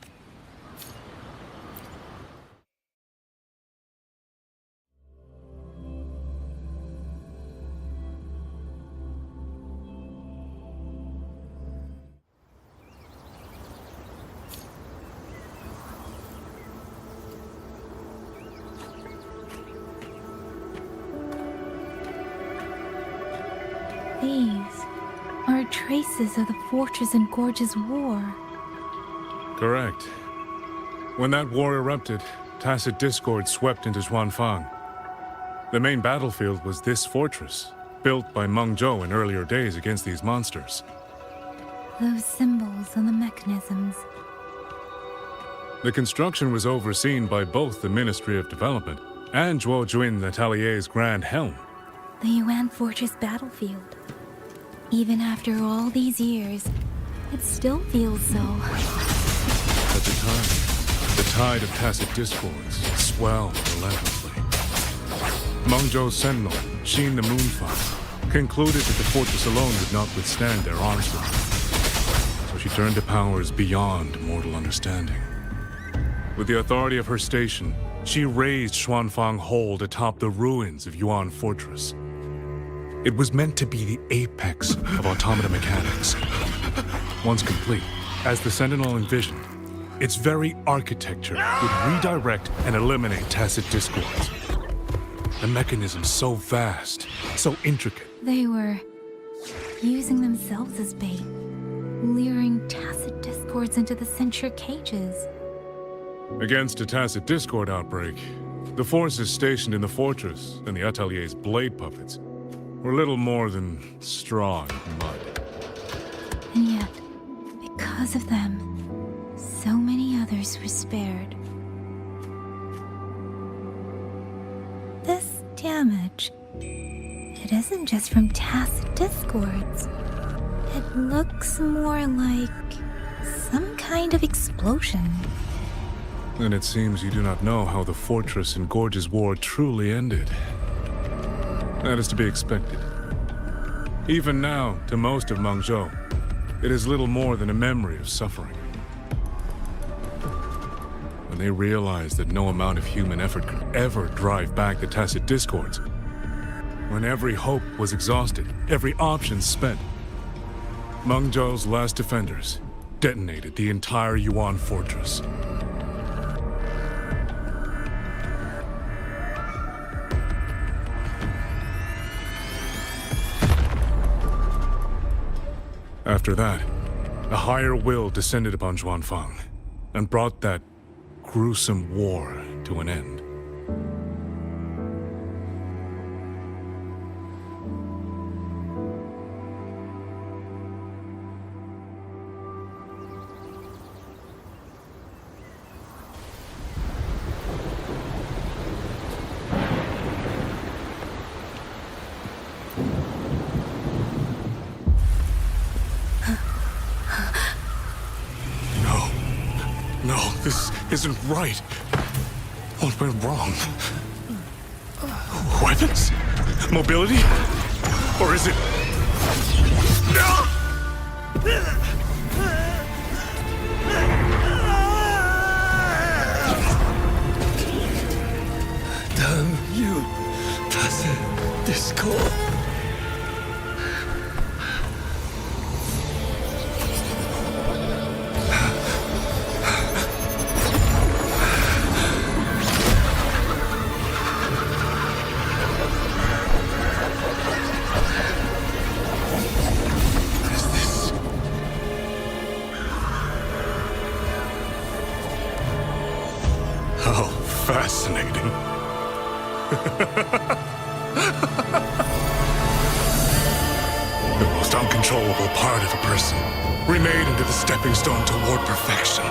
traces of the Fortress and Gorges War. Correct. When that war erupted, tacit discord swept into Xuanfang. The main battlefield was this fortress, built by Meng Zhou in earlier days against these monsters. Those symbols and the mechanisms. The construction was overseen by both the Ministry of Development and Zhuo Jun Letelier's Grand Helm. The Yuan Fortress battlefield. Even after all these years, it still feels so. At the time, the tide of tacit discords swelled relentlessly. Meng Zhou's sentinel, Xin the Moonfang, concluded that the fortress alone would not withstand their onslaught. So she turned to powers beyond mortal understanding. With the authority of her station, she raised Xuanfang Hold atop the ruins of Yuan Fortress. It was meant to be the apex of automata mechanics. Once complete, as the Sentinel envisioned, its very architecture would redirect and eliminate tacit discords. The mechanism so vast, so intricate. They were using themselves as bait, luring tacit discords into the censure cages. Against a tacit discord outbreak, the forces stationed in the fortress and the Atelier's blade puppets were little more than straw and mud. And yet, because of them, so many others were spared. This damage, it isn't just from tacit discords. It looks more like some kind of explosion. Then it seems you do not know how the Fortress and Gorges War truly ended. That is to be expected. Even now, to most of Meng Zhou, it is little more than a memory of suffering. When they realized that no amount of human effort could ever drive back the tacit discords, when every hope was exhausted, every option spent, Meng Zhou's last defenders detonated the entire Yuan Fortress. After that, a higher will descended upon Xuanfang and brought that gruesome war to an end. No, this isn't right. What went wrong? Weapons? Mobility? Or is it... Damn you, tacit discord. Fascinating. The most uncontrollable part of a person, remade into the stepping stone toward perfection.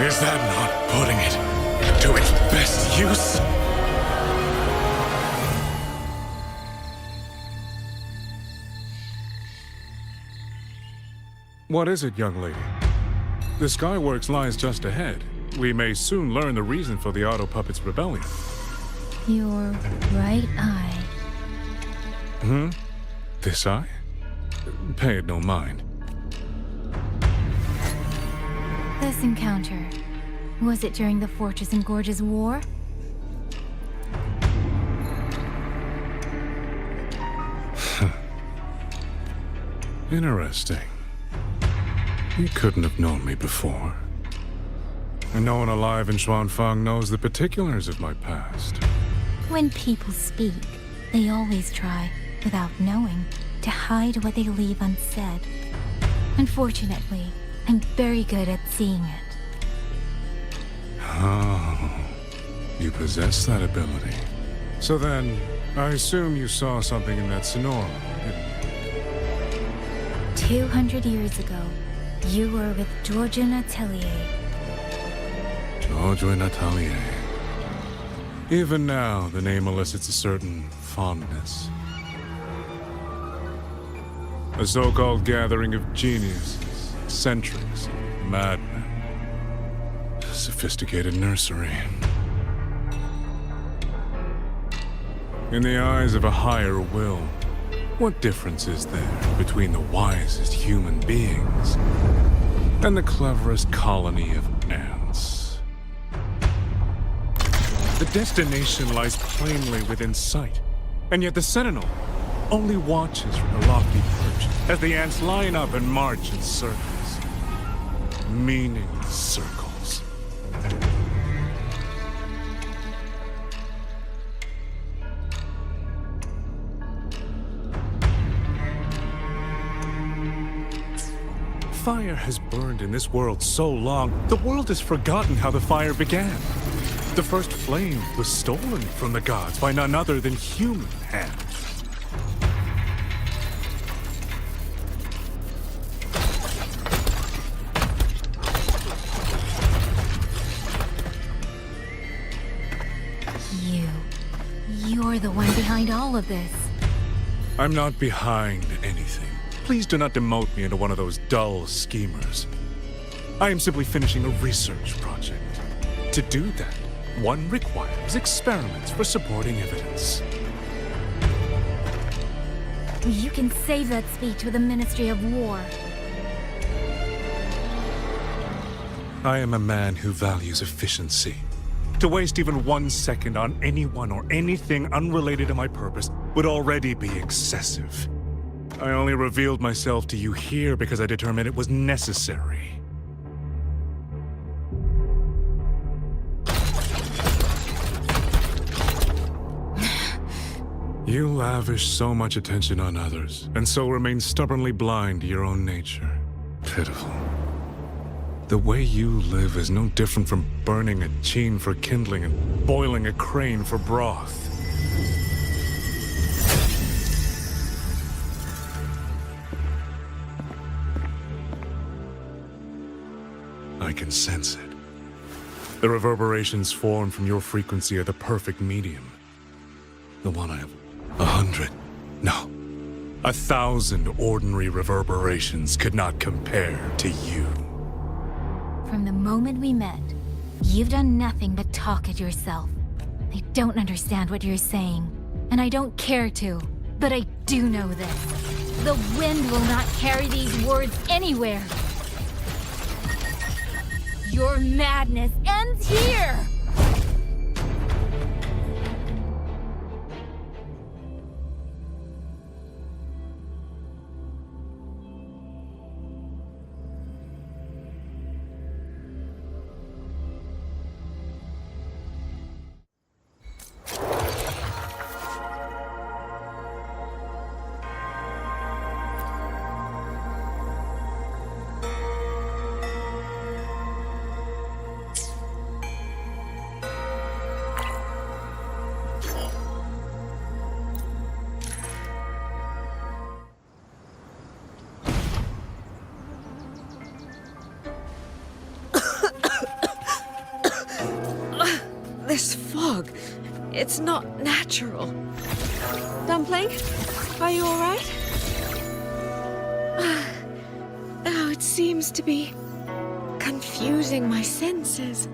Is that not putting it to its best use? What is it, young lady? The Skyworks lies just ahead. We may soon learn the reason for the Auto Puppets' rebellion. Your right eye. This eye? Pay it no mind. This encounter, was it during the Fortress and Gorges War? Interesting. You couldn't have known me before. And no one alive in Xuanfang knows the particulars of my past. When people speak, they always try without knowing, to hide what they leave unsaid. Unfortunately, I'm very good at seeing it. Oh, you possess that ability. So then, I assume you saw something in that Sonora, didn't you? 200 years ago, you were with Georgia Natelier. Georgia Natelier. Even now, the name elicits a certain fondness. A so-called gathering of geniuses, eccentrics, madmen. A sophisticated nursery. In the eyes of a higher will, what difference is there between the wisest human beings and the cleverest colony of ants? The destination lies plainly within sight, and yet the Sentinel only watches from her lofty perch as the ants line up and march in circles. Meaningless circles. Fire has burned in this world so long, the world has forgotten how the fire began. The first flame was stolen from the gods by none other than human hands. You're the one behind all of this. I'm not behind anything. Please do not demote me into one of those dull schemers. I am simply finishing a research project. To do that, one requires experiments for supporting evidence. You can save that speech with the Ministry of War. I am a man who values efficiency. To waste even 1 second on anyone or anything unrelated to my purpose would already be excessive. I only revealed myself to you here because I determined it was necessary. You lavish so much attention on others, and so remain stubbornly blind to your own nature. Pitiful. The way you live is no different from burning a cheen for kindling and boiling a crane for broth. I can sense it. The reverberations formed from your frequency are the perfect medium. The one I have 100, no, 1,000 ordinary reverberations could not compare to you. From the moment we met, you've done nothing but talk at yourself. I don't understand what you're saying, and I don't care to, but I do know this. The wind will not carry these words anywhere. Your madness ends here! This fog, it's not natural. Dumpling, are you all right? Oh, it seems to be confusing my senses.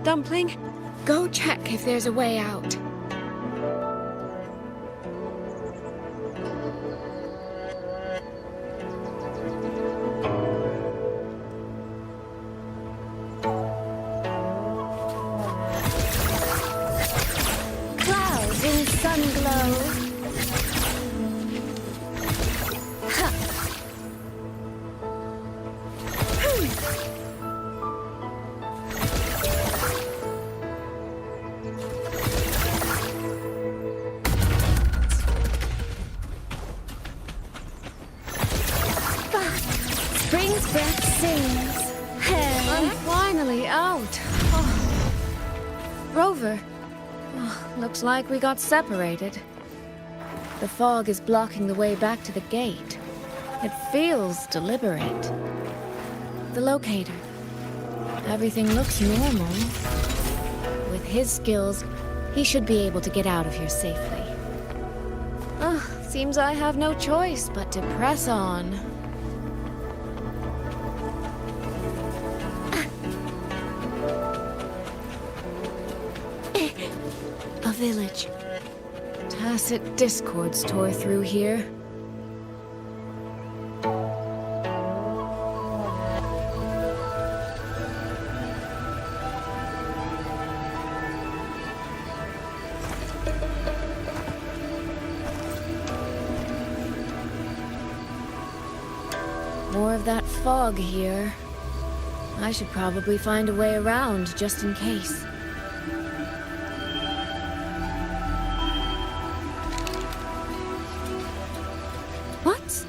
Dumpling, go check if there's a way out. Clouds in sun glow. breath sings. I'm finally out. Oh. Rover. Oh, looks like we got separated. The fog is blocking the way back to the gate. It feels deliberate. The locator. Everything looks normal. With his skills, he should be able to get out of here safely. Seems I have no choice but to press on. A village. Tacit discords tore through here. More of that fog here. I should probably find a way around just in case. What?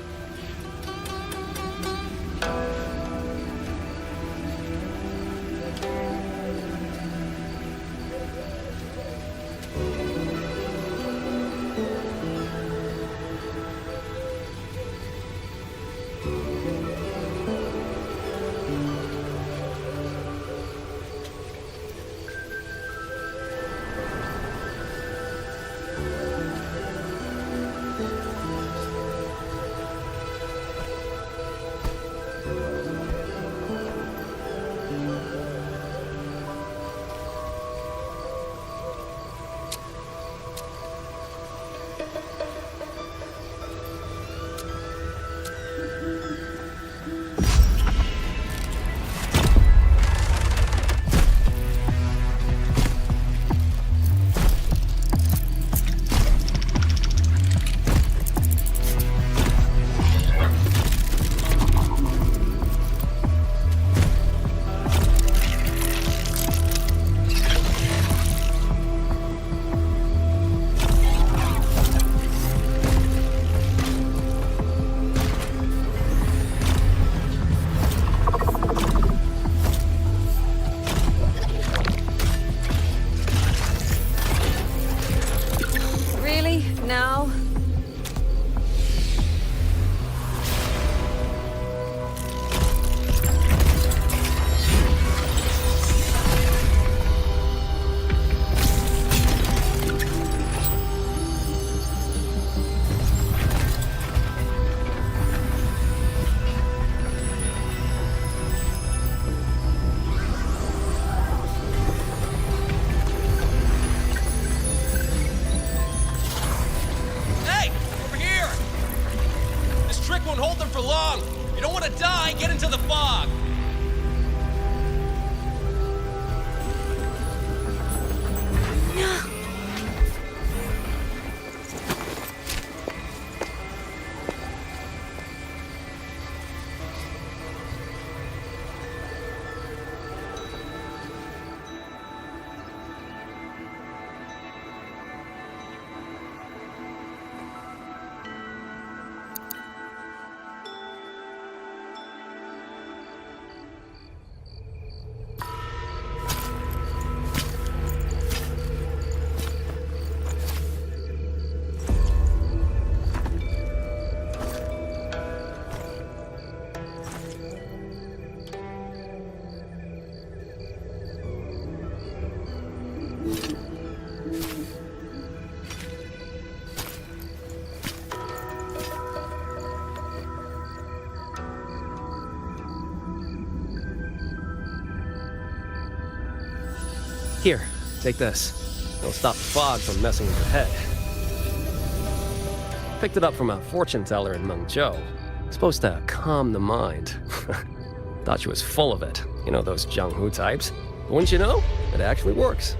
Now? Won't hold them for long. You don't want to die, get into the fog. Here, take this. It'll stop the fog from messing with your head. Picked it up from a fortune teller in Mengzhou. Supposed to calm the mind. Thought she was full of it. You know, those Jianghu types. But wouldn't you know? It actually works.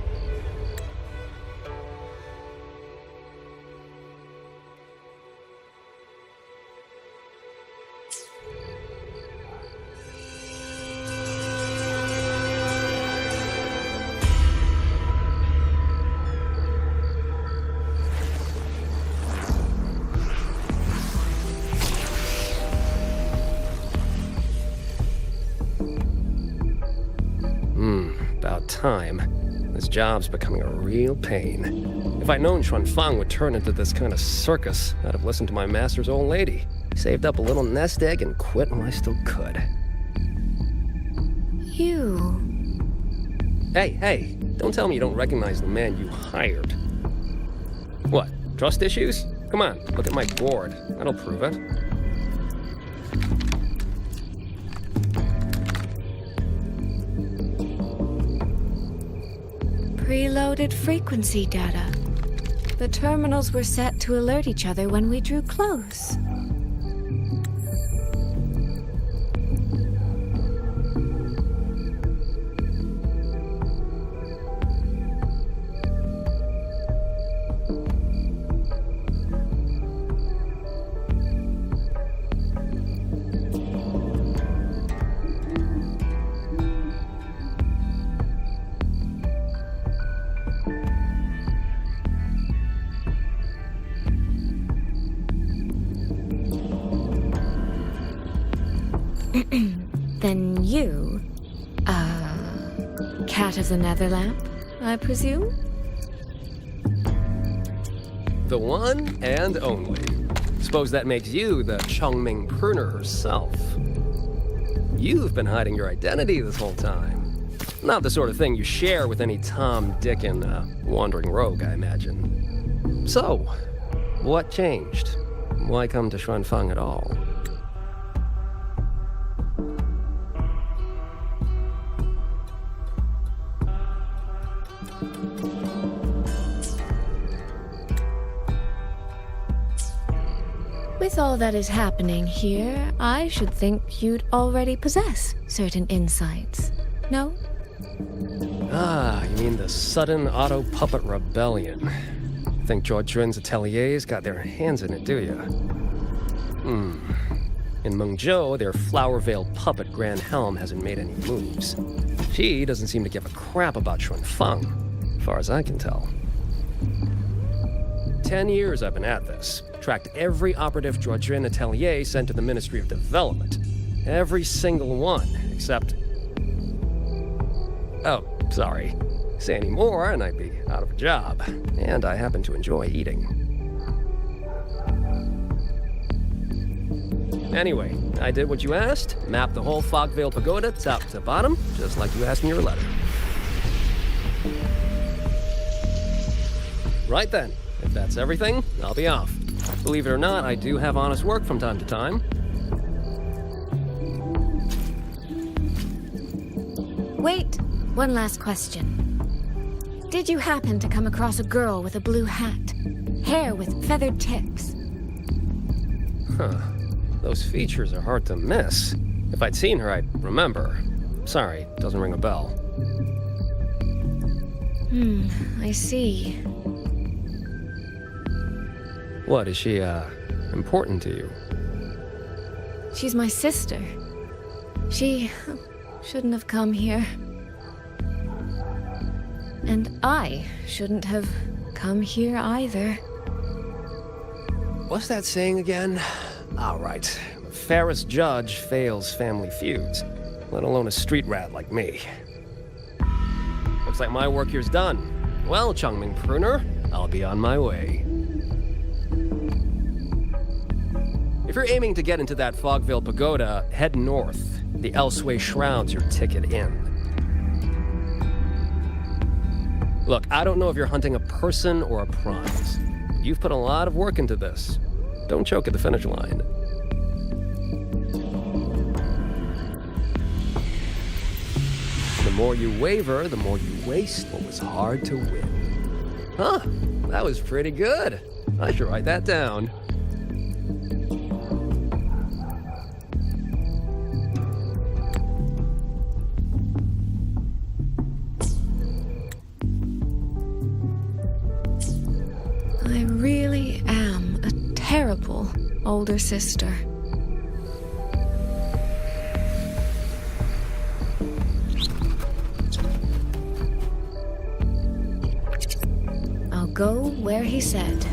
time. This job's becoming a real pain. If I'd known Xuanfang would turn into this kind of circus, I'd have listened to my master's old lady. Saved up a little nest egg and quit when I still could. You... Hey, don't tell me you don't recognize the man you hired. What, trust issues? Come on, look at my board. That'll prove it. Preloaded frequency data. The terminals were set to alert each other when we drew close. Then you, Cat of the Netherlamp, I presume? The one and only. Suppose that makes you the Chongming Pruner herself. You've been hiding your identity this whole time. Not the sort of thing you share with any Tom, Dick, and wandering rogue, I imagine. So, what changed? Why come to Xuanfang at all? With all that is happening here, I should think you'd already possess certain insights. No? Ah, you mean the sudden auto-puppet rebellion. Think Zhuojuan's ateliers got their hands in it, do you? In Mengzhou, their Flower Veil puppet Grand Helm hasn't made any moves. She doesn't seem to give a crap about Xuanfang, as far as I can tell. 10 years I've been at this. Tracked every operative Zhuojuan atelier sent to the Ministry of Development. Every single one, except... Oh, sorry. Say any more and I'd be out of a job. And I happen to enjoy eating. Anyway, I did what you asked. Mapped the whole Fogvale Pagoda top to bottom, just like you asked in your letter. Right then. If that's everything, I'll be off. Believe it or not, I do have honest work from time to time. Wait, one last question. Did you happen to come across a girl with a blue hat? Hair with feathered tips? Huh. Those features are hard to miss. If I'd seen her, I'd remember. Sorry, doesn't ring a bell. I see. What, is she, important to you? She's my sister. She shouldn't have come here. And I shouldn't have come here either. What's that saying again? All right. Fairest judge fails family feuds, let alone a street rat like me. Looks like my work here's done. Well, Chongming Pruner, I'll be on my way. If you're aiming to get into that Fogvale Pagoda, head north. The Elsway Shroud's your ticket in. Look, I don't know if you're hunting a person or a prize. You've put a lot of work into this. Don't choke at the finish line. The more you waver, the more you waste what was hard to win. Huh, that was pretty good. I should write that down. I really am a terrible older sister. I'll go where he said.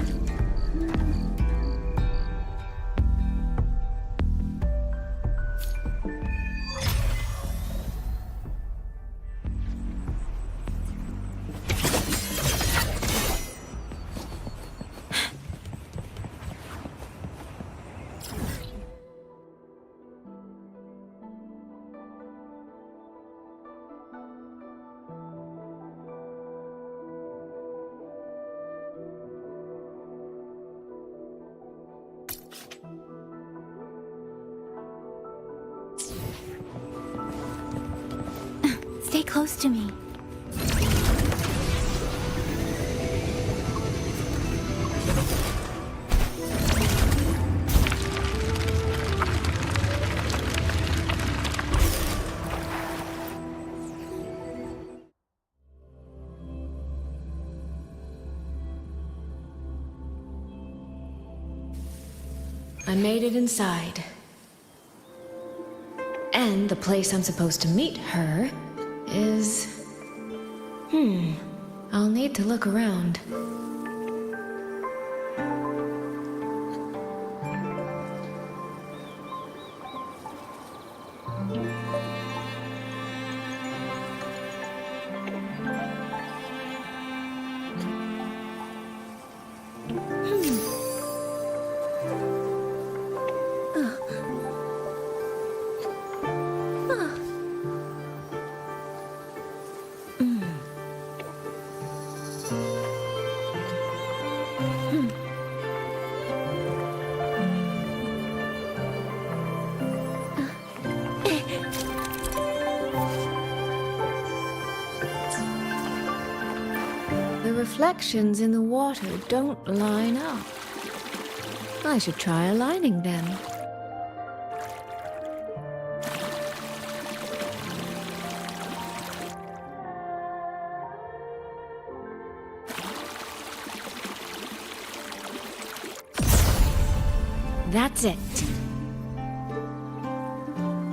Stay close to me. I made it inside. And the place I'm supposed to meet her is... I'll need to look around. The reflections in the water don't line up. I should try aligning them. That's it.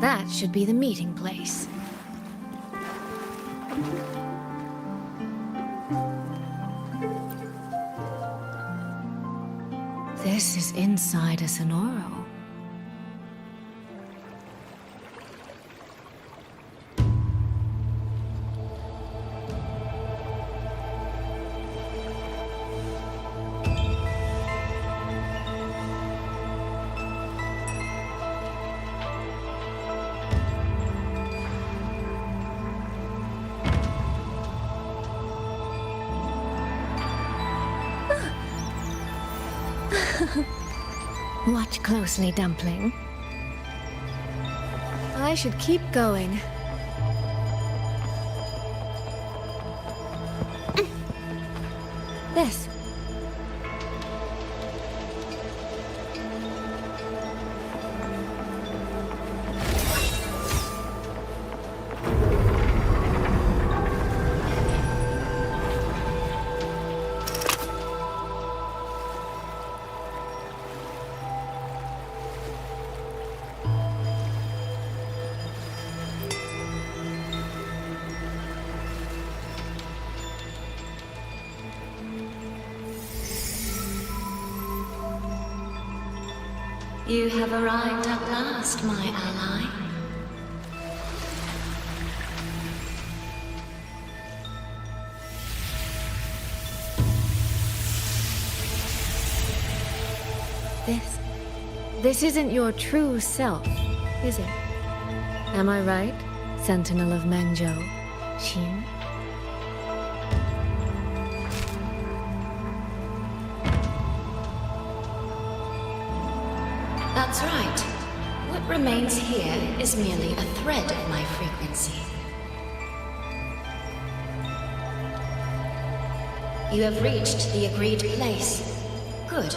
That should be the meeting place. This is inside a Sonoro. Watch closely, Dumpling. I should keep going. This. You have arrived at last, my ally. This isn't your true self, is it? Am I right, Sentinel of Mengzhou, Xin? That's right. What remains here is merely a thread of my frequency. You have reached the agreed place. Good.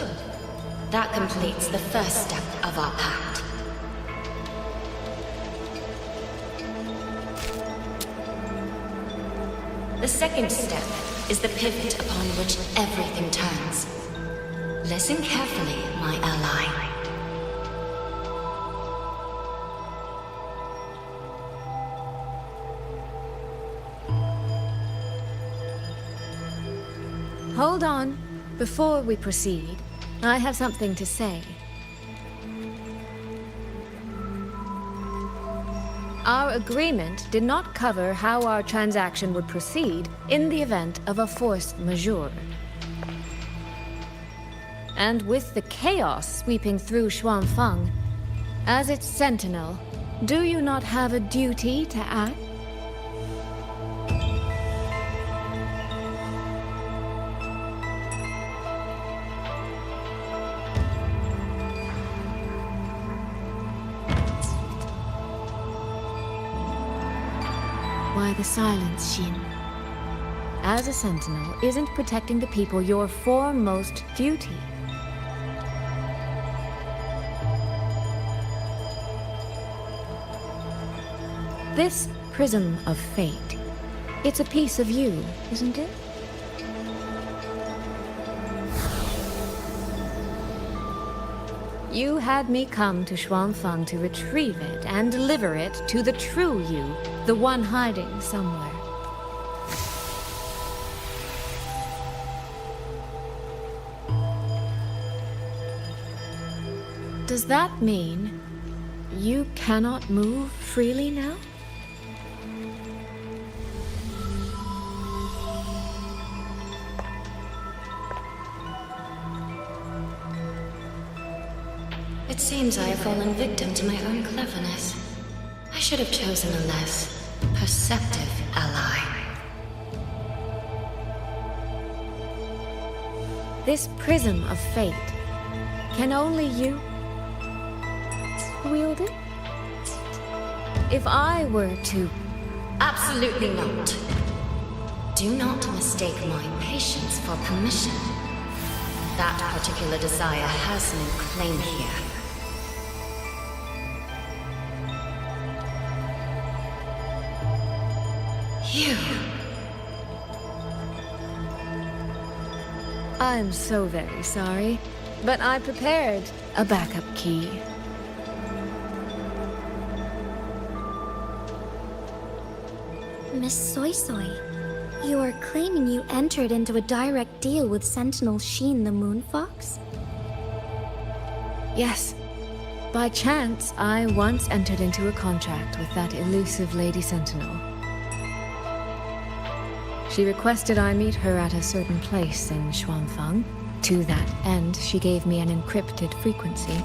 That completes the first step of our pact. The second step is the pivot upon which everything turns. Listen carefully, my ally. Hold on. Before we proceed, I have something to say. Our agreement did not cover how our transaction would proceed in the event of a force majeure. And with the chaos sweeping through Xuanfang, as its sentinel, do you not have a duty to act? why the silence, Xin. As a sentinel, isn't protecting the people your foremost duty? This prism of fate, it's a piece of you, isn't it? You had me come to Xuanfang to retrieve it and deliver it to the true you, the one hiding somewhere. Does that mean you cannot move freely now? It seems I have fallen victim to my own cleverness. I should have chosen a less perceptive ally. This prism of fate, can only you wield it? If I were to... Absolutely not. Do not mistake my patience for permission. That particular desire has no claim here. You. I'm so very sorry, but I prepared a backup key. Miss Soy Soy, you are claiming you entered into a direct deal with Sentinel Xin the Moon Fox? Yes. By chance, I once entered into a contract with that elusive Lady Sentinel. She requested I meet her at a certain place in Xuanfang. To that end, she gave me an encrypted frequency.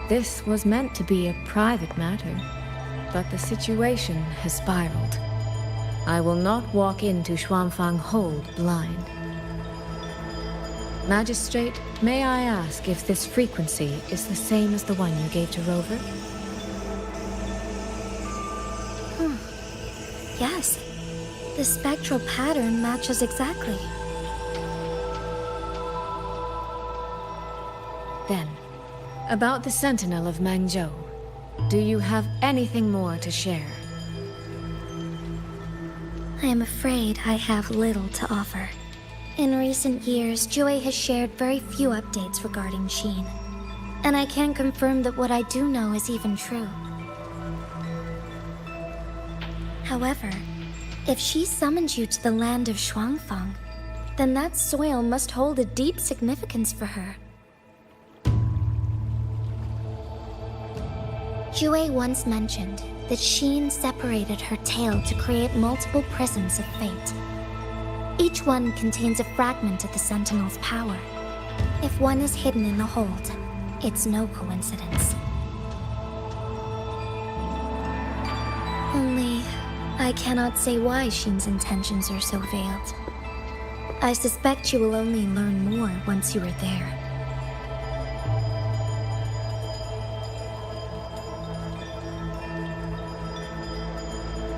This was meant to be a private matter, but the situation has spiraled. I will not walk into Xuanfang Hold blind. Magistrate, may I ask if this frequency is the same as the one you gave to Rover? Yes. The spectral pattern matches exactly. Then, about the Sentinel of Mangzhou, do you have anything more to share? I am afraid I have little to offer. In recent years, Jue has shared very few updates regarding Xin. And I can confirm that what I do know is even true. However, if she summoned you to the land of Xuanfang, then that soil must hold a deep significance for her. Jue once mentioned that Xin separated her tail to create multiple prisms of fate. Each one contains a fragment of the Sentinel's power. If one is hidden in the hold, it's no coincidence. Only, I cannot say why Xin's intentions are so veiled. I suspect you will only learn more once you are there.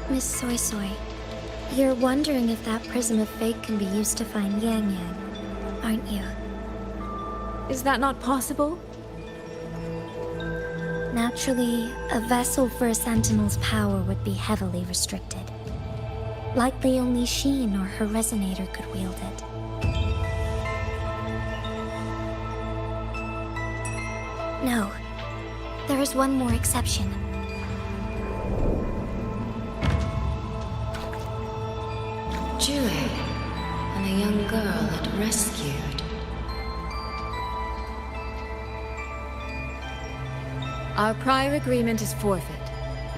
Miss Soy Soy, you're wondering if that prism of fate can be used to find Yang Yang, aren't you? Is that not possible? Naturally, a vessel for a Sentinel's power would be heavily restricted. Likely only Xin or her resonator could wield it. No. There is one more exception. Jue, and a young girl it rescued. Our prior agreement is forfeit.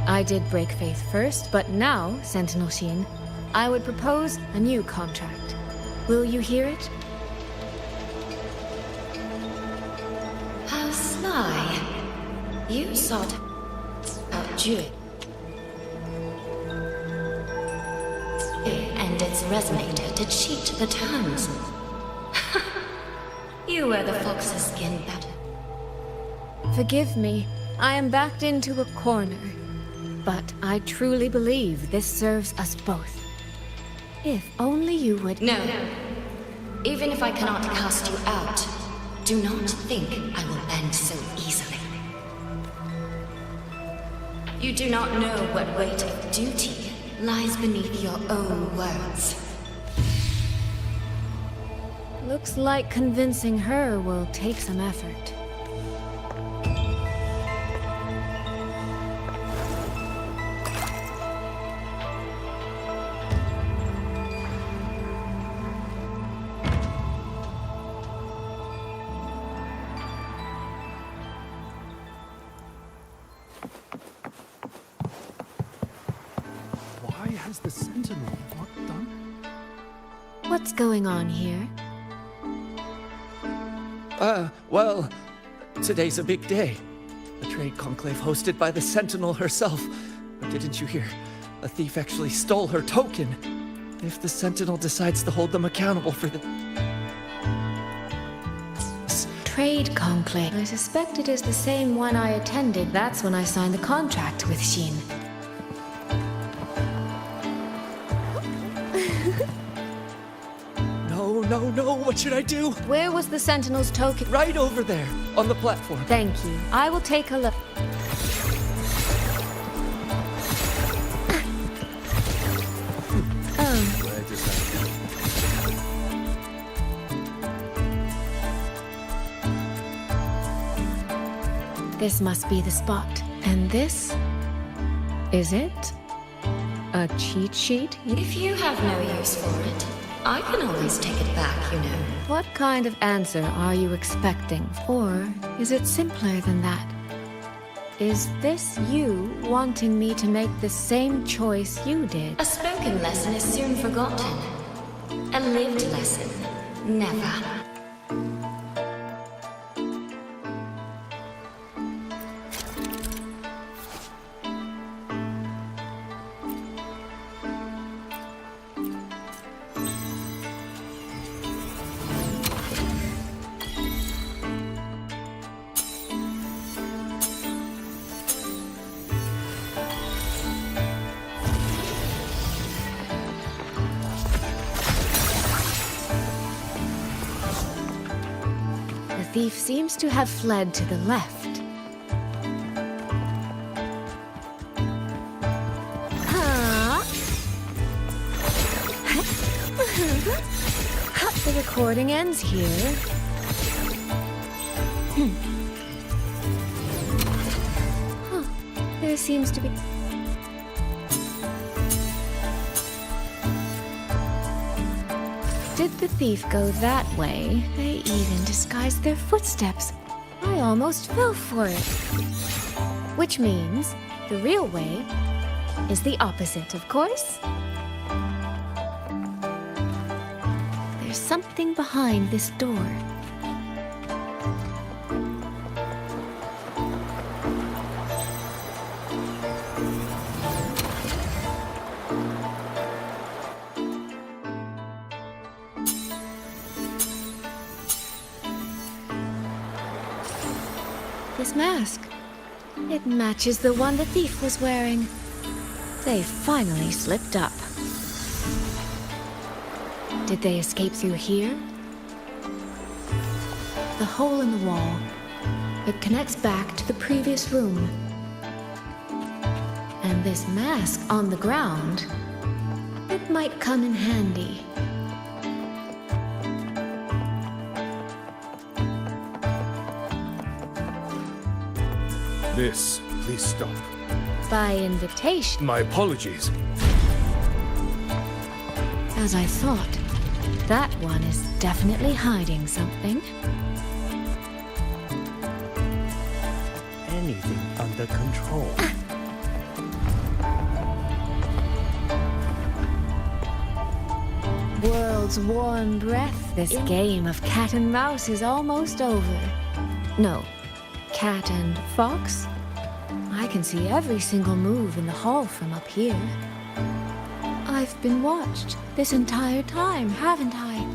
I did break faith first, but now, Sentinel Xin, I would propose a new contract. Will you hear it? How sly. You sought out Jue. And its resonator to cheat the terms. You wear the fox's skin better. Forgive me. I am backed into a corner. But I truly believe this serves us both. If only you would... No. Even if I cannot cast you out, do not think I will bend so easily. You do not know what weight of duty lies beneath your own words. Looks like convincing her will take some effort. Why has the Sentinel not done? What's going on here? Well, today's a big day. A trade conclave hosted by the Sentinel herself. But didn't you hear? A thief actually stole her token. If the Sentinel decides to hold them accountable for the... Trade conclave. I suspect it is the same one I attended. That's when I signed the contract with Xin. No, what should I do? Where was the Sentinel's token? Right over there, on the platform. Thank you. I will take a look. This must be the spot. And this? Is it? A cheat sheet? If you have no use for it, I can always take it back, you know. What kind of answer are you expecting? Or is it simpler than that? Is this you wanting me to make the same choice you did? A spoken lesson is soon forgotten. A lived lesson, never. The thief seems to have fled to the left. The recording ends here. There seems to be... Did the thief go that way? They even disguised their footsteps. I almost fell for it. Which means the real way is the opposite, of course. There's something behind this door. This mask. It matches the one the thief was wearing. They finally slipped up. Did they escape through here? The hole in the wall. It connects back to the previous room. And this mask on the ground, it might come in handy. Miss, please stop. By invitation. My apologies. As I thought, that one is definitely hiding something. Anything under control. World's warm breath. This game of cat and mouse is almost over. No, cat and fox? I can see every single move in the hall from up here. I've been watched this entire time, haven't I?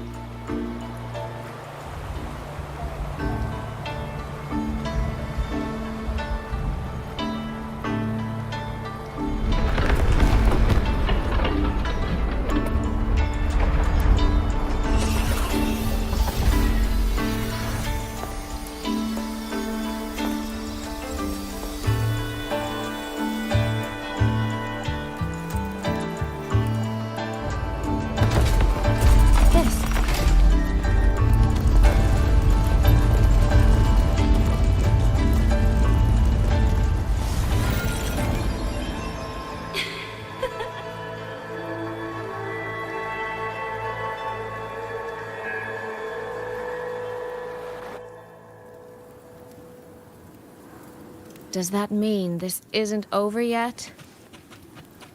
Does that mean this isn't over yet?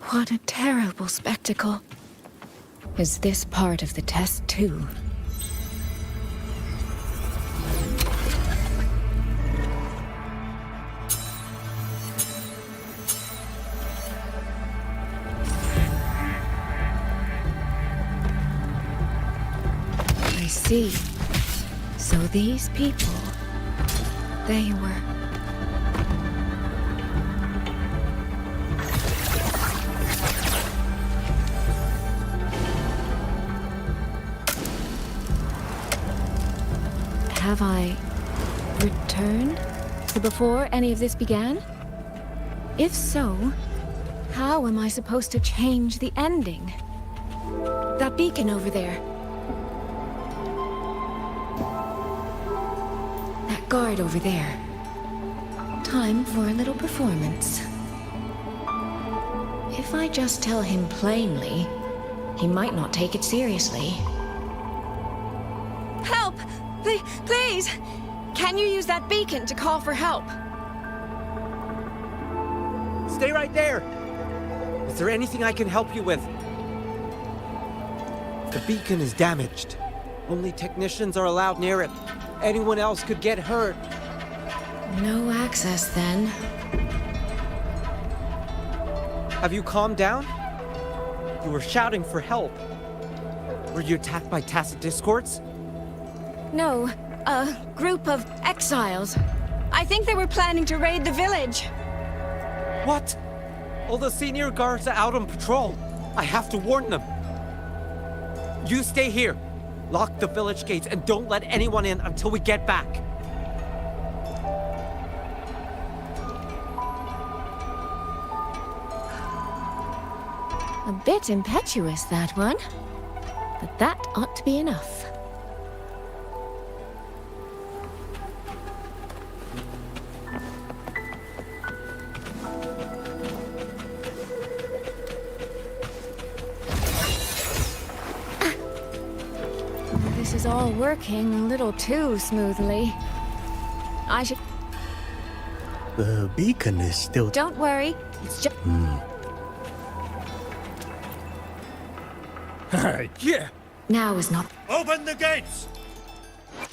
What a terrible spectacle. Is this part of the test too? I see. So these people, they were... Have I returned to before any of this began? If so, how am I supposed to change the ending? That beacon over there. That guard over there. Time for a little performance. If I just tell him plainly, he might not take it seriously. Help! Please! Can you use that beacon to call for help? Stay right there! Is there anything I can help you with? The beacon is damaged. Only technicians are allowed near it. Anyone else could get hurt. No access, then. Have you calmed down? You were shouting for help. Were you attacked by Tacet Discords? No, a group of exiles. I think they were planning to raid the village. What? All the senior guards are out on patrol. I have to warn them. You stay here. Lock the village gates and don't let anyone in until we get back. A bit impetuous, that one. But that ought to be enough. This is all working a little too smoothly. I should... The beacon is still... Don't worry, it's just... Yeah! Now is not... Open the gates!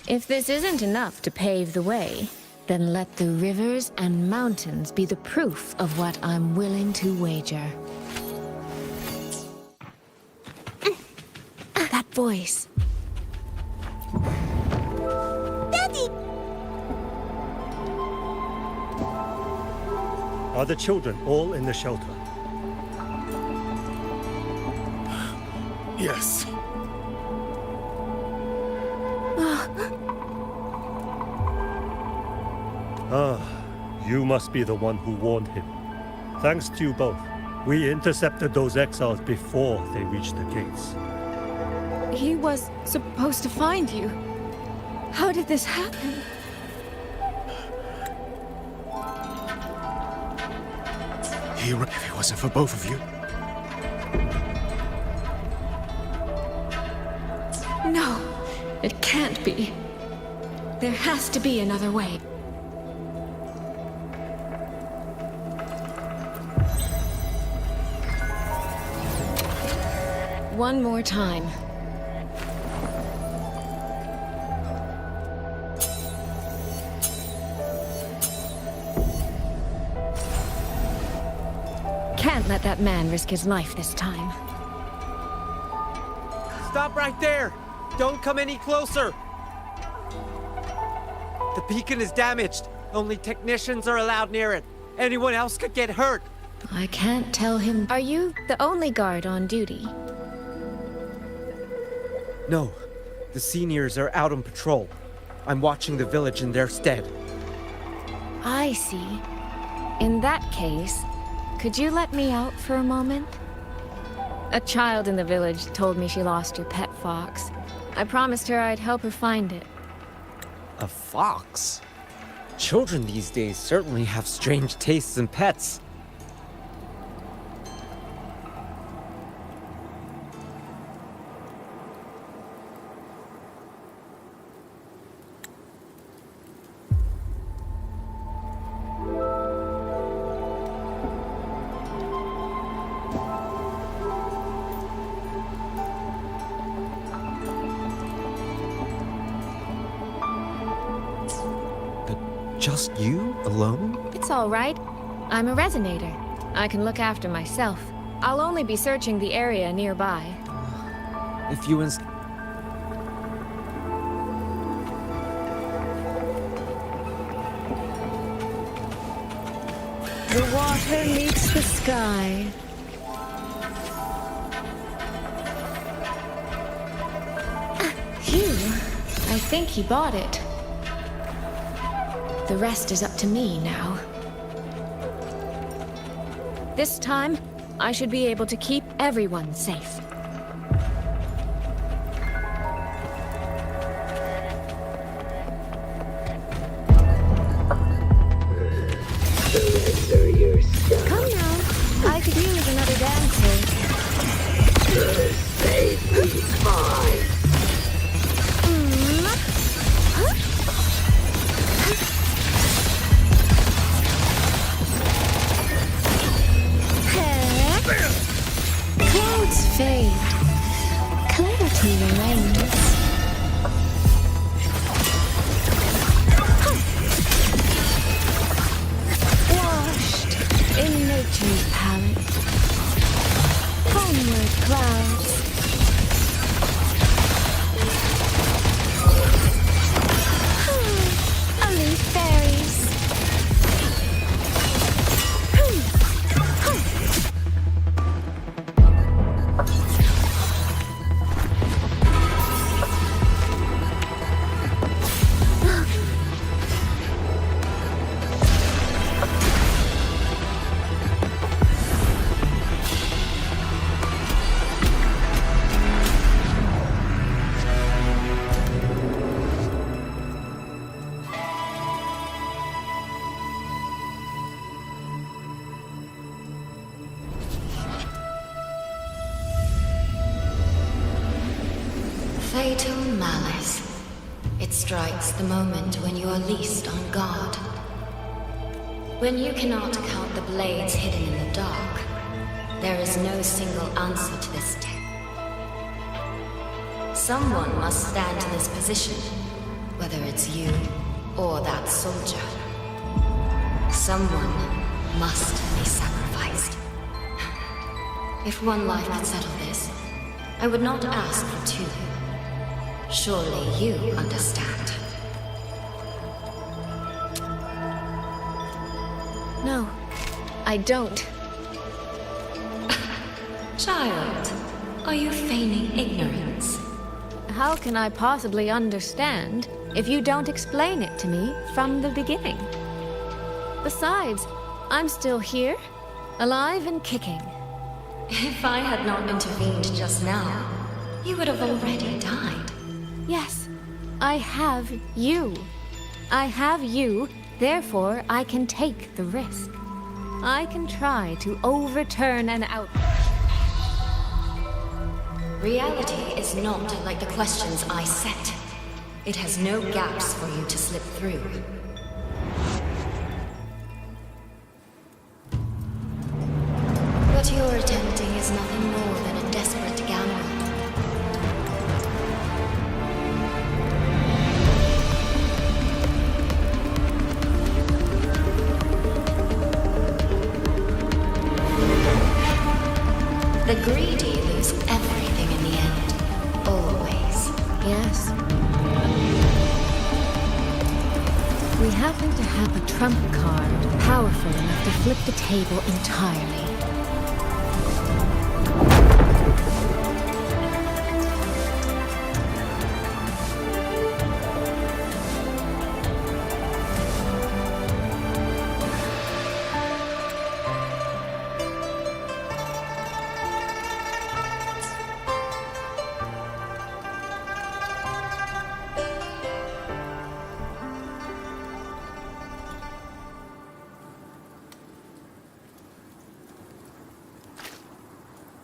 If this isn't enough to pave the way, then let the rivers and mountains be the proof of what I'm willing to wager. That voice. Daddy! Are the children all in the shelter? Yes. You must be the one who warned him. Thanks to you both, we intercepted those exiles before they reached the gates. He was supposed to find you. How did this happen? If it wasn't for both of you. No, it can't be. There has to be another way. One more time. Can't let that man risk his life this time. Stop right there! Don't come any closer! The beacon is damaged. Only technicians are allowed near it. Anyone else could get hurt. I can't tell him. Are you the only guard on duty? No, the seniors are out on patrol. I'm watching the village in their stead. I see. In that case, could you let me out for a moment? A child in the village told me she lost her pet fox. I promised her I'd help her find it. A fox? Children these days certainly have strange tastes in pets. Just you, alone? It's all right. I'm a resonator. I can look after myself. I'll only be searching the area nearby. If you The water meets the sky. Phew. I think he bought it. The rest is up to me now. This time, I should be able to keep everyone safe. Come now. I could use another dancer. Clouds fade. Clarity remains. Washed in nature's palette. Homeward clouds. Only fairies. Fatal malice. It strikes the moment when you are least on guard. When you cannot count the blades hidden in the dark, there is no single answer to this test. Someone must stand in this position, whether it's you or that soldier. Someone must be sacrificed. If one life could settle this, I would not ask for two. Surely you understand. No, I don't. Child, are you feigning ignorance? How can I possibly understand if you don't explain it to me from the beginning? Besides, I'm still here, alive and kicking. If I had not intervened just now, you would have already died. Yes, I have you. I have you, therefore I can take the risk. I can try to overturn an outrage. Reality is not like the questions I set. It has no gaps for you to slip through. What you're attempting is nothing more than a desperate gamble. The greedy lose everything in the end. Always. Yes. We happen to have a trump card powerful enough to flip the table entirely.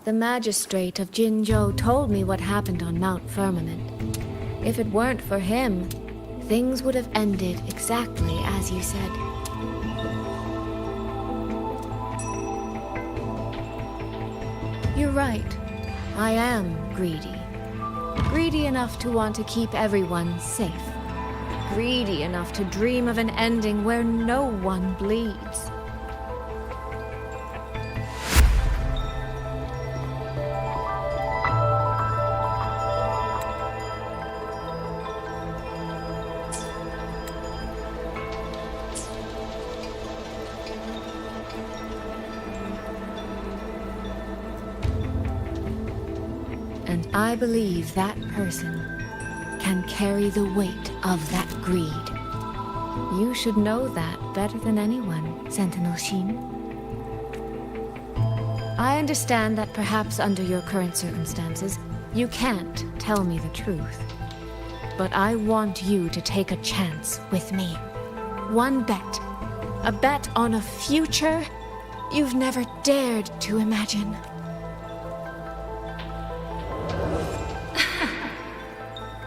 The magistrate of Jinzhou told me what happened on Mount Firmament. If it weren't for him, things would have ended exactly as you said. You're right. I am greedy. Greedy enough to want to keep everyone safe. greedy enough to dream of an ending where no one bleeds. And I believe that person can carry the weight of that greed. You should know that better than anyone, Sentinel Shin. I understand that perhaps under your current circumstances, you can't tell me the truth. But I want you to take a chance with me. One bet. A bet on a future you've never dared to imagine.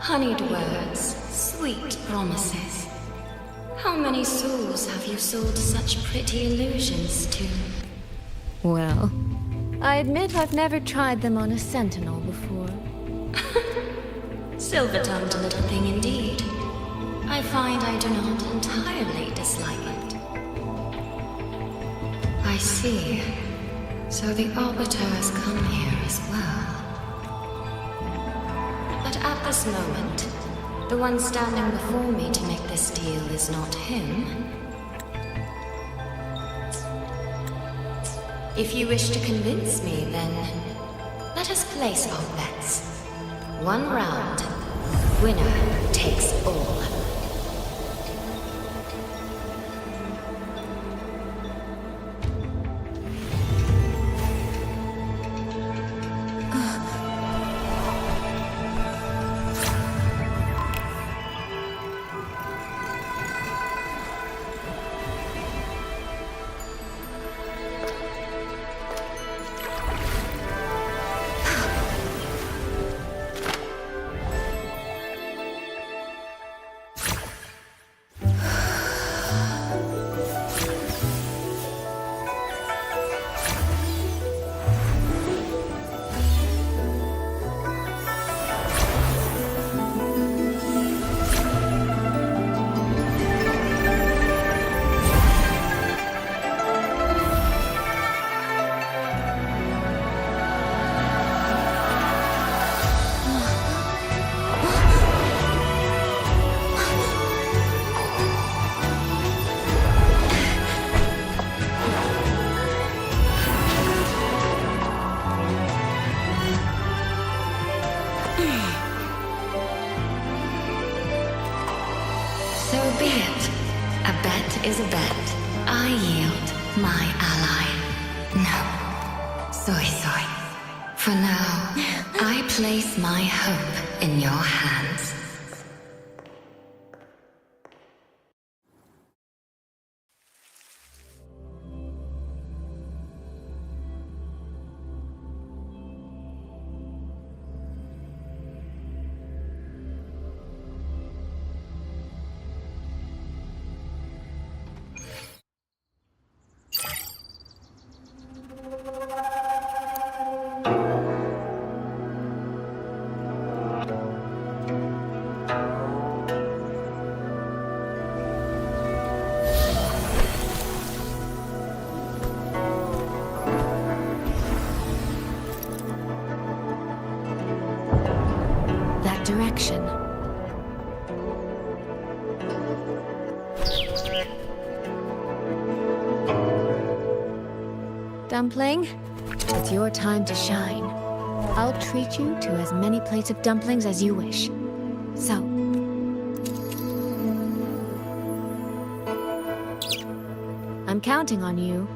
Honeyed words, sweet promises. How many souls have you sold such pretty illusions to? Well, I admit I've never tried them on a sentinel before. Silver-tongued little thing indeed. I find I do not entirely dislike it. I see. So the Arbiter has come here as well. But at this moment, the one standing before me to make this deal is not him. If you wish to convince me, then let us place our bets. One round, winner takes all. So be it. A bet is a bet. I yield my ally. No. Soy. For now, I place my hope in your hands. Direction. Dumpling, it's your time to shine. I'll treat you to as many plates of dumplings as you wish. So, I'm counting on you.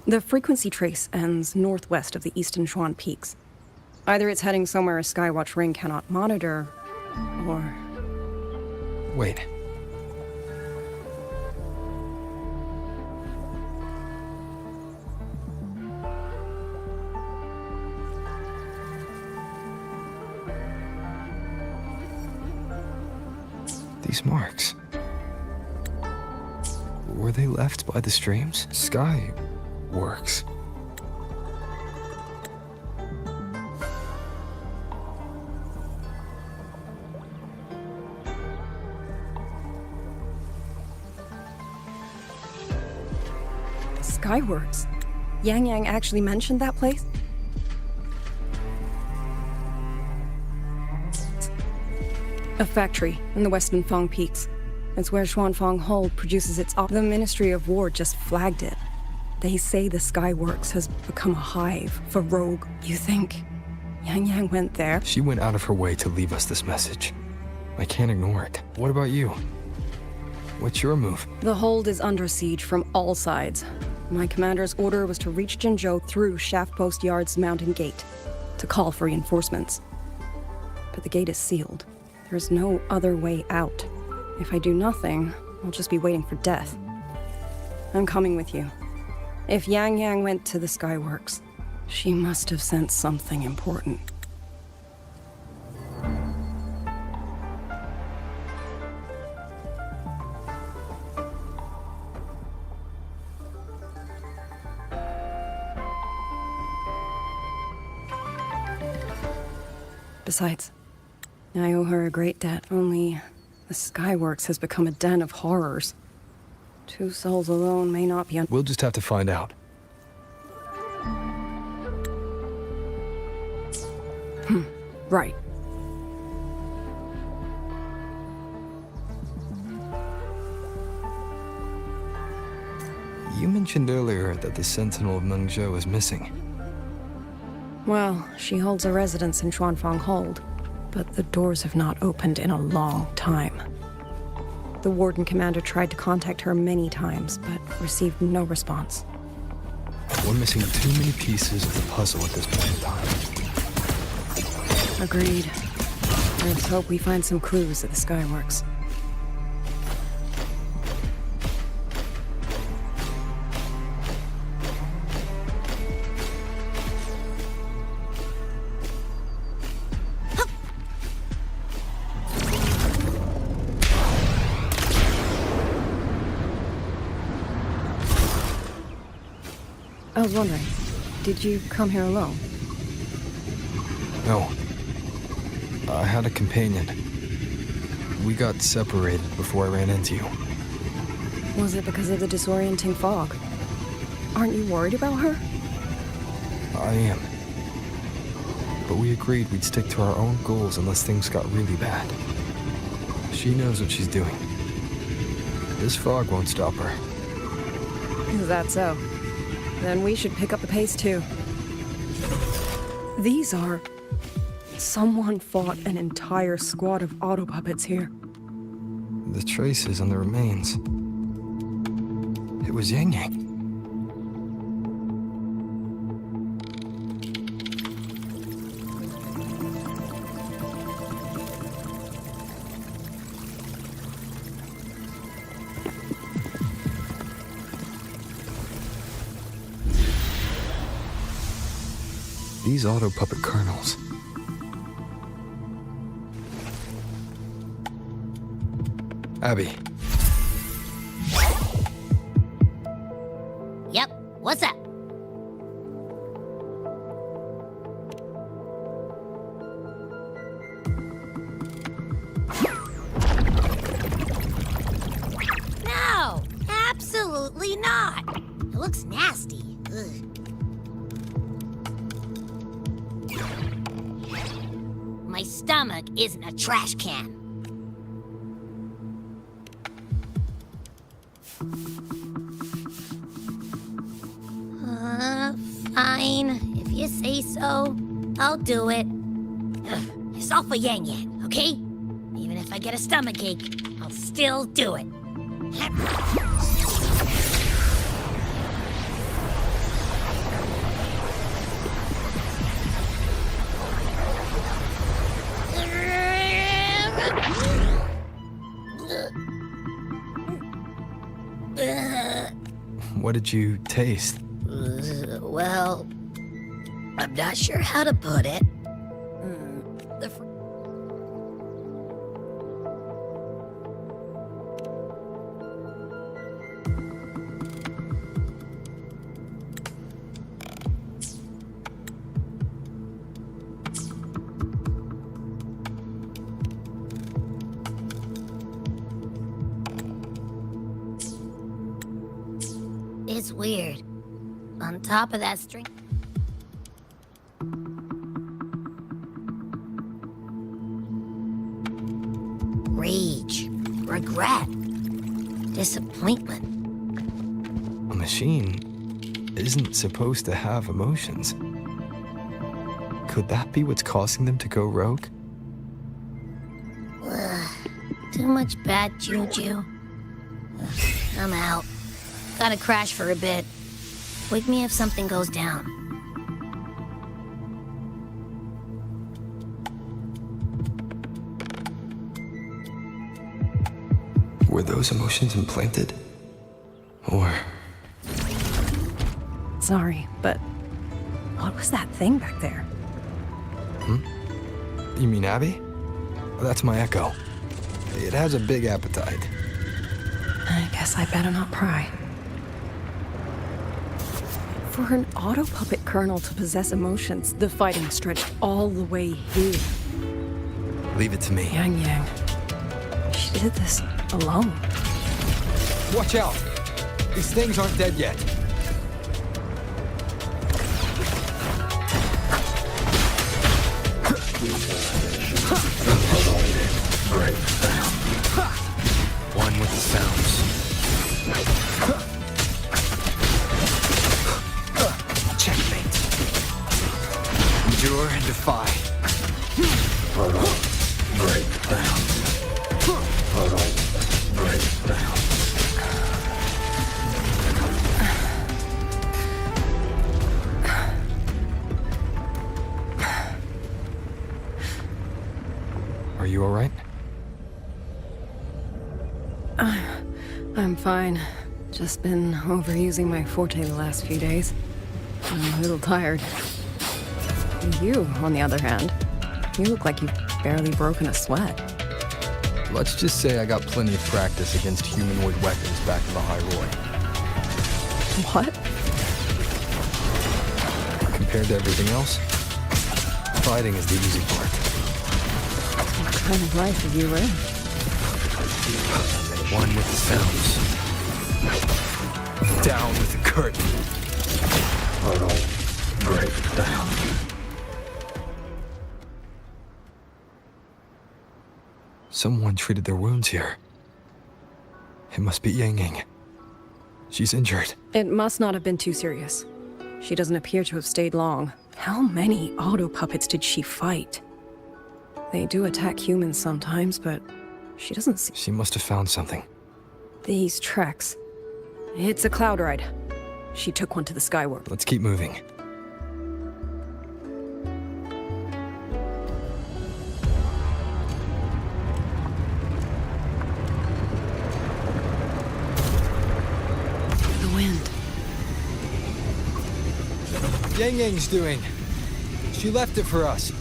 The frequency trace ends northwest of the Eastern Xuan Peaks. Either it's heading somewhere a Skywatch ring cannot monitor, or... Wait. These marks. Were they left by the streams? Sky works. Skyworks. Yang Yang actually mentioned that place? A factory in the Western Fang Peaks. It's where Xuanfang Hold produces its The Ministry of War just flagged it. They say the Skyworks has become a hive for rogue. You think Yang Yang went there? She went out of her way to leave us this message. I can't ignore it. What about you? What's your move? The Hold is under siege from all sides. My commander's order was to reach Jinzhou through Shaft Post Yard's mountain gate, to call for reinforcements. But the gate is sealed. There's no other way out. If I do nothing, I'll just be waiting for death. I'm coming with you. If Yang Yang went to the Skyworks, she must have sent something important. Besides, I owe her a great debt. Only the Skyworks has become a den of horrors. 2 souls alone may not be We'll just have to find out. Right. You mentioned earlier that the Sentinel of Mengzhou is missing. Well, she holds a residence in Xuanfang Hold, but the doors have not opened in a long time. The Warden Commander tried to contact her many times, but received no response. We're missing too many pieces of the puzzle at this point in time. Agreed. Let's hope we find some clues at the Skyworks. I was wondering, did you come here alone? No. I had a companion. We got separated before I ran into you. Was it because of the disorienting fog? Aren't you worried about her? I am. But we agreed we'd stick to our own goals unless things got really bad. She knows what she's doing. This fog won't stop her. Is that so? Then we should pick up the pace too. These are... Someone fought an entire squad of auto puppets here. The traces on the remains. It was Yang Yang. These auto puppet kernels. Abby. Yep, what's up? No, absolutely not. It looks nasty. Ugh. My stomach isn't a trash can. Fine. If you say so, I'll do it. Ugh, it's all for Yang Yang, okay? Even if I get a stomachache, I'll still do it. What did you taste? Well, I'm not sure how to put it. The It's weird. On top of that string. Rage, regret, disappointment. A machine isn't supposed to have emotions. Could that be what's causing them to go rogue? Ugh, too much bad juju. I'm out. Gotta crash for a bit. Wake me if something goes down. Were those emotions implanted? Or... Sorry, but what was that thing back there? You mean Abby? That's my Echo. It has a big appetite. I guess I better not pry. For an auto puppet colonel to possess emotions, the fighting stretched all the way here. Leave it to me. Yang Yang. She did this alone. Watch out! These things aren't dead yet. One with the sounds. Checkmate. Endure and defy. Break down. Break down. Are you alright? I'm fine. Just been overusing my forte the last few days. I'm a little tired. You, on the other hand, you look like you've barely broken a sweat. Let's just say I got plenty of practice against humanoid weapons back in the High Roy. What? Compared to everything else, fighting is the easy part. What kind of life have you lived? One with the sounds. Down with the curtain. Break down. Someone treated their wounds here. It must be Yang Yang. She's injured. It must not have been too serious. She doesn't appear to have stayed long. How many auto puppets did she fight? They do attack humans sometimes, but she doesn't see... She must have found something. These treks. It's a cloud ride. She took one to the Skywarp. Let's keep moving. The wind. Yang Yang's doing. She left it for us.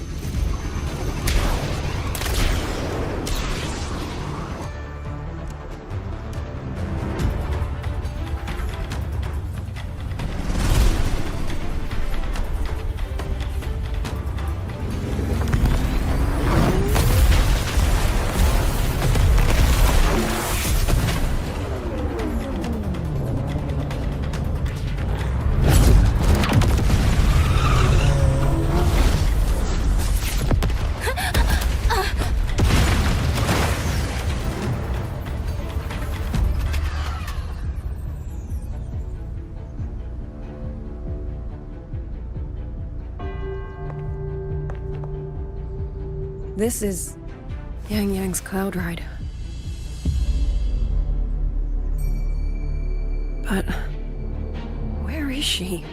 This is Yang Yang's cloud ride. But where is she?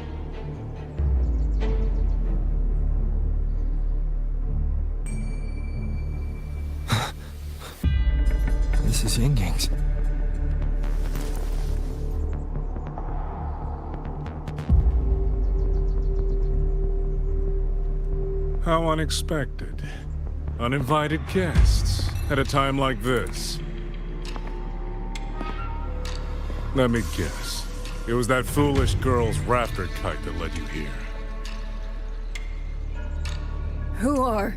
This is Yang Yang's. How unexpected. Uninvited guests at a time like this. Let me guess. It was that foolish girl's raptor kite that led you here. Who are?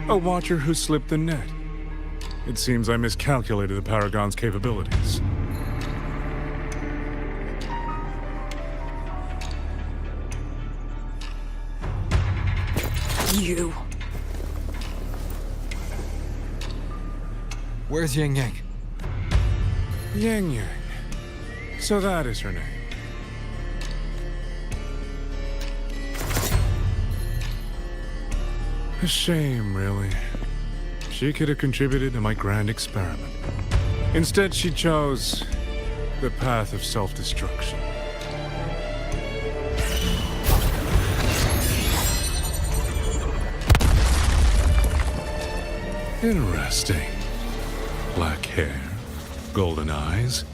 A watcher who slipped the net. It seems I miscalculated the Paragon's capabilities. You. Where's Yang Yang? Yang Yang. So that is her name. A shame, really. She could have contributed to my grand experiment. Instead, she chose the path of self-destruction. Interesting. Black hair, golden eyes.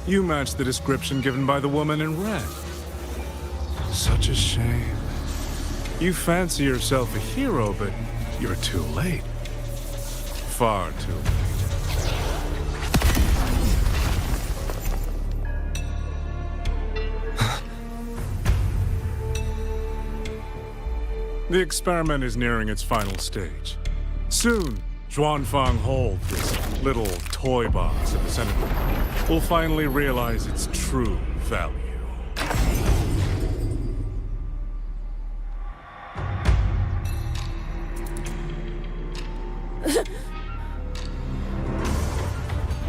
You match the description given by the woman in red. Such a shame. You fancy yourself a hero, but you're too late. Far too late. The experiment is nearing its final stage. Soon, Xuanfang Hold, this little toy box at the center, will finally realize its true value.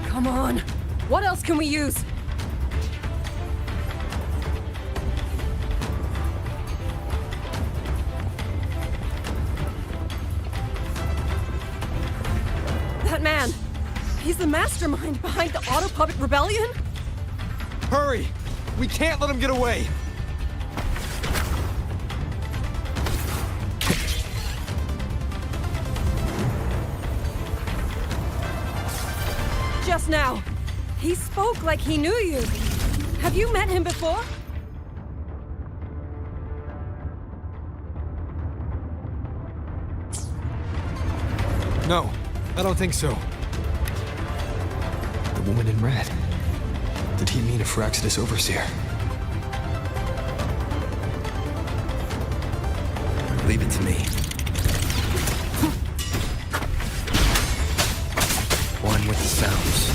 Come on. What else can we use? That man! He's the mastermind behind the Auto Puppet Rebellion? Hurry! We can't let him get away! Just now, he spoke like he knew you. Have you met him before? No, I don't think so. The woman in red. Did he mean a Firaxidus Overseer? Leave it to me. One with the sounds.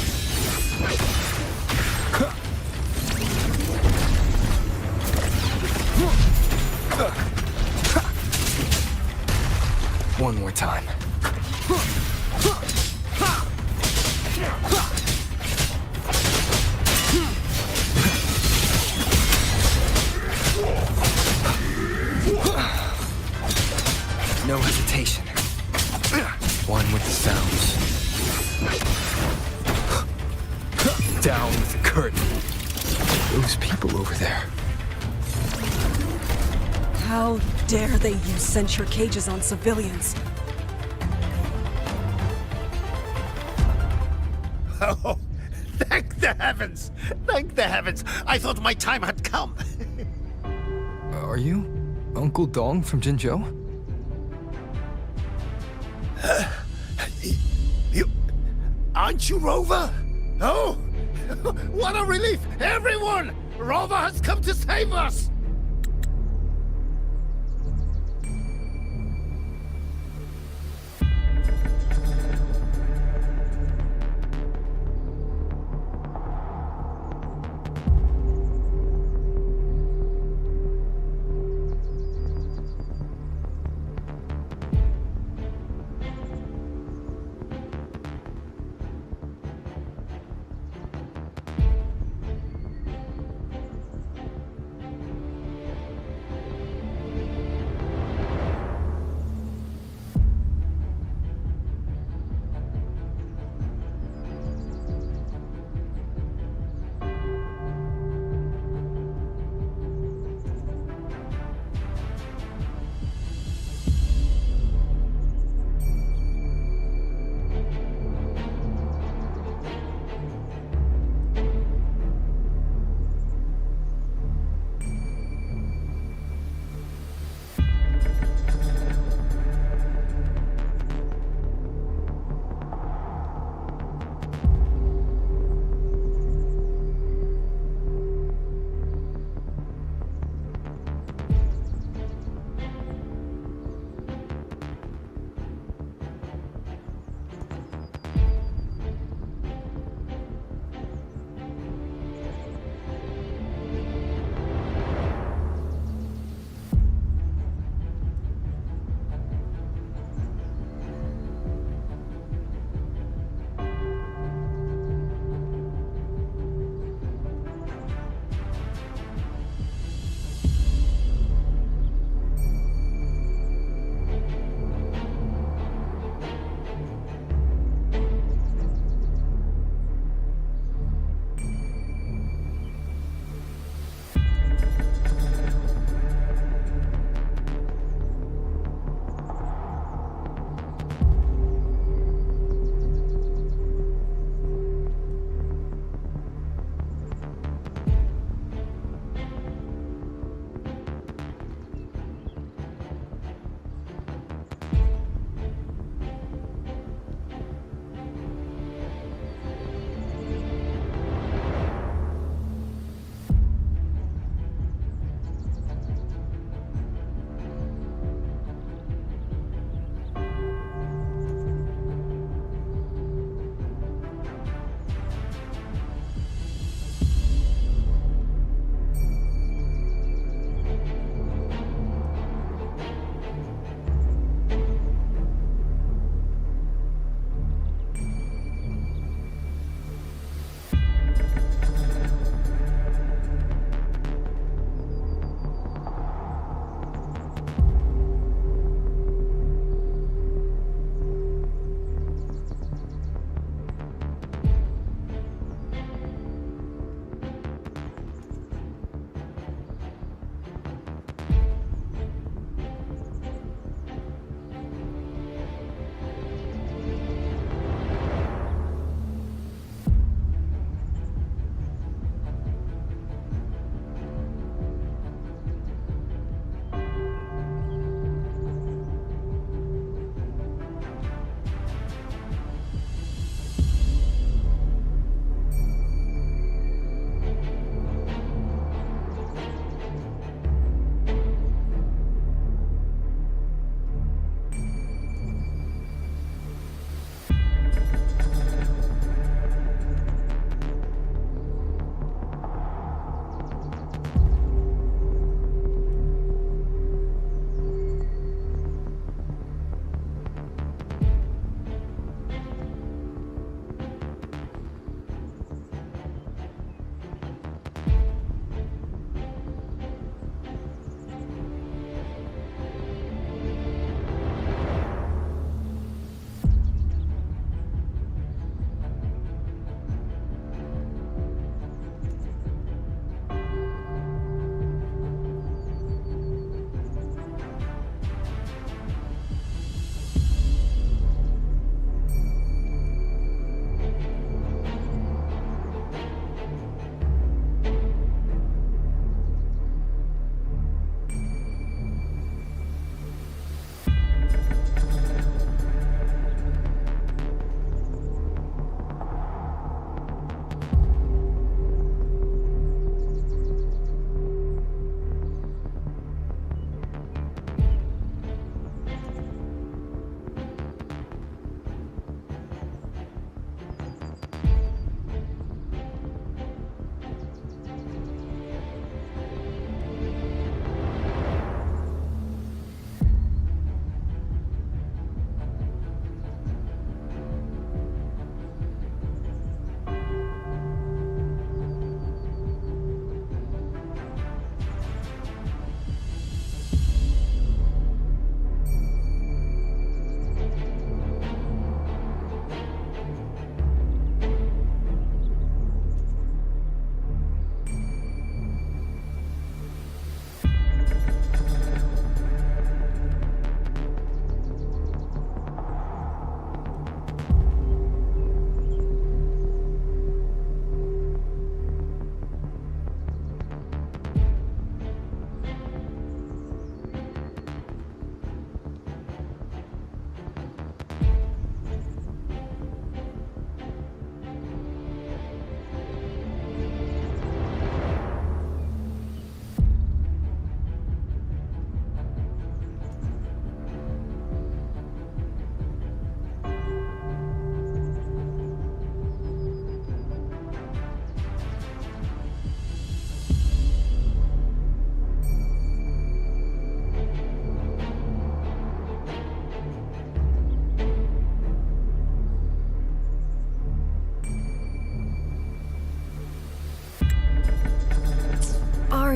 One more time. No hesitation. One with the sounds. Down with the curtain. Those people over there. How dare they use censure cages on civilians? Oh, thank the heavens! Thank the heavens! I thought my time had come. Are you Uncle Dong from Jinzhou? You... Aren't you Rover? Oh! What a relief! Everyone! Rover has come to save us!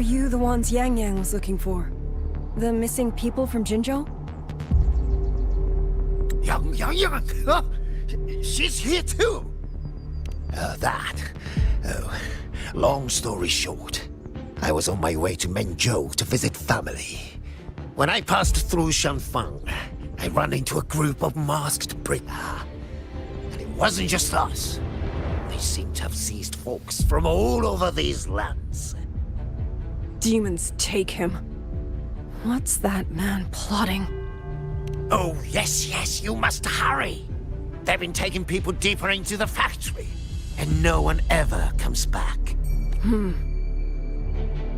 Are you the ones Yang Yang was looking for? The missing people from Jinzhou? Yang! Huh? She's here too! Long story short, I was on my way to Mengzhou to visit family. When I passed through Shanfang, I ran into a group of masked Britta. And it wasn't just us. They seem to have seized folks from all over these lands. Demons take him. What's that man plotting? Oh, yes, you must hurry. They've been taking people deeper into the factory, and no one ever comes back.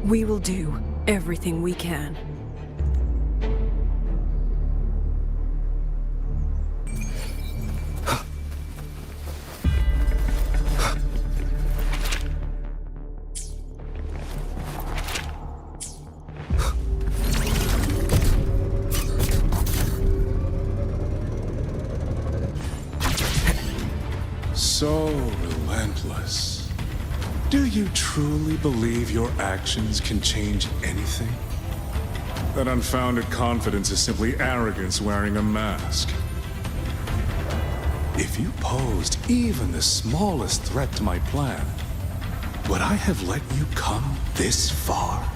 We will do everything we can. So relentless. Do you truly believe your actions can change anything? That unfounded confidence is simply arrogance wearing a mask. If you posed even the smallest threat to my plan, would I have let you come this far?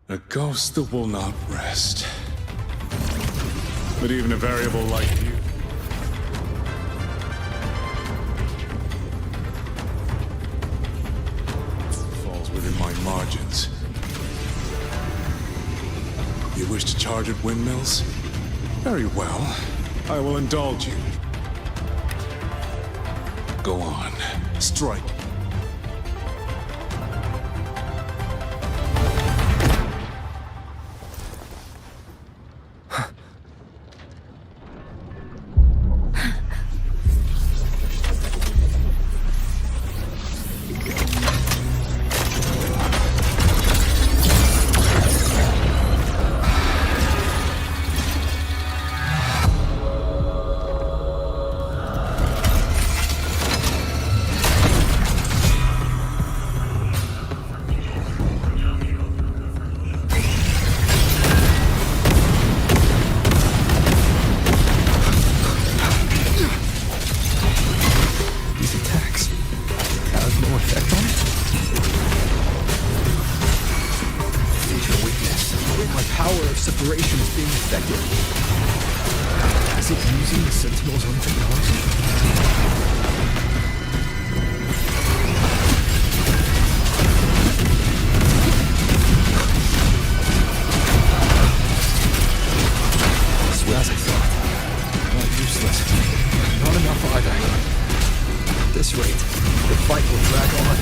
A ghost that will not rest. But even a variable like you falls within my margins. You wish to charge at windmills? Very well. I will indulge you. Go on. Strike. Separation is being effective. Is it using the Sentinel's own technology? As well as I thought. Not useless. Not enough either. At this rate, the fight will drag on.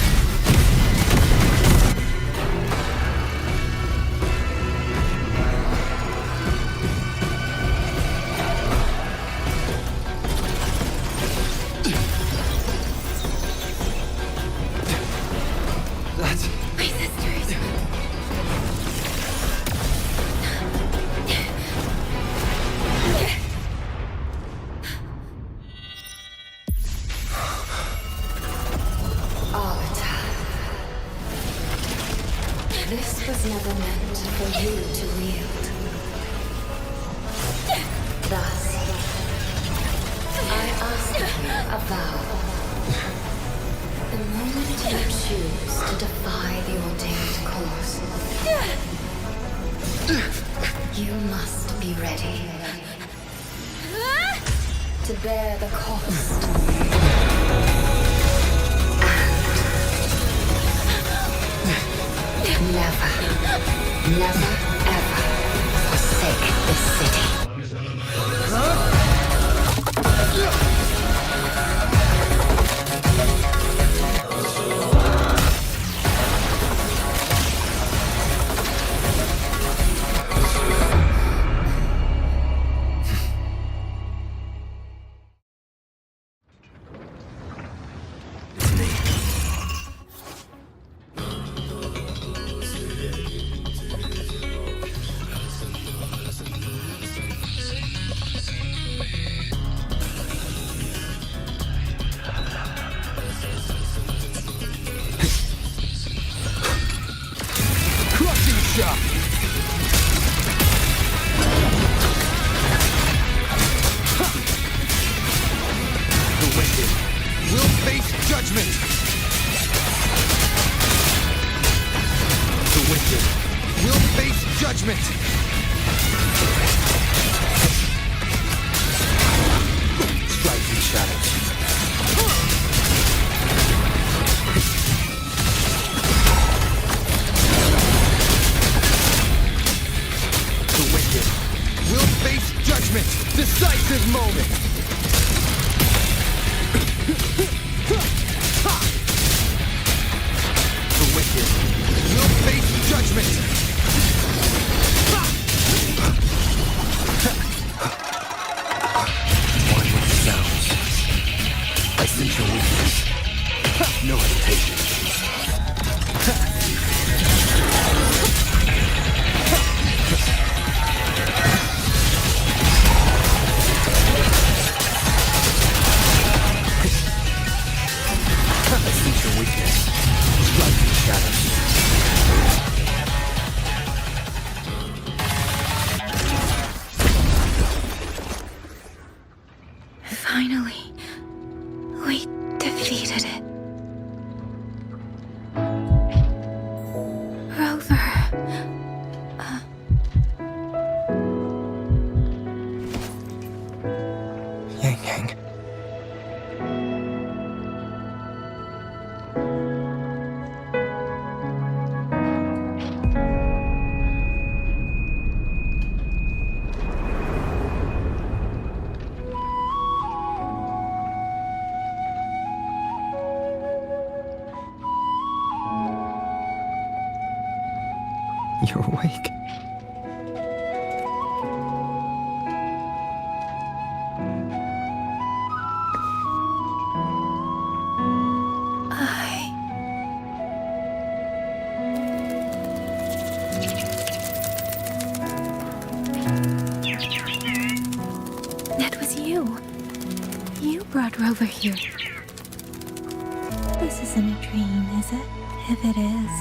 This was never meant for you to wield. Thus, I ask of you a vow. The moment you choose to defy the ordained course, you must be ready. to bear the cost. And never, ever forsake this city. Decisive moment! The wicked will face judgment! One with the sounds. I sense your weakness. No hesitation. Finally, we defeated it. Rover. Yang Yang. You're awake. That was you. You brought Rover here. This isn't a dream, is it? If it is,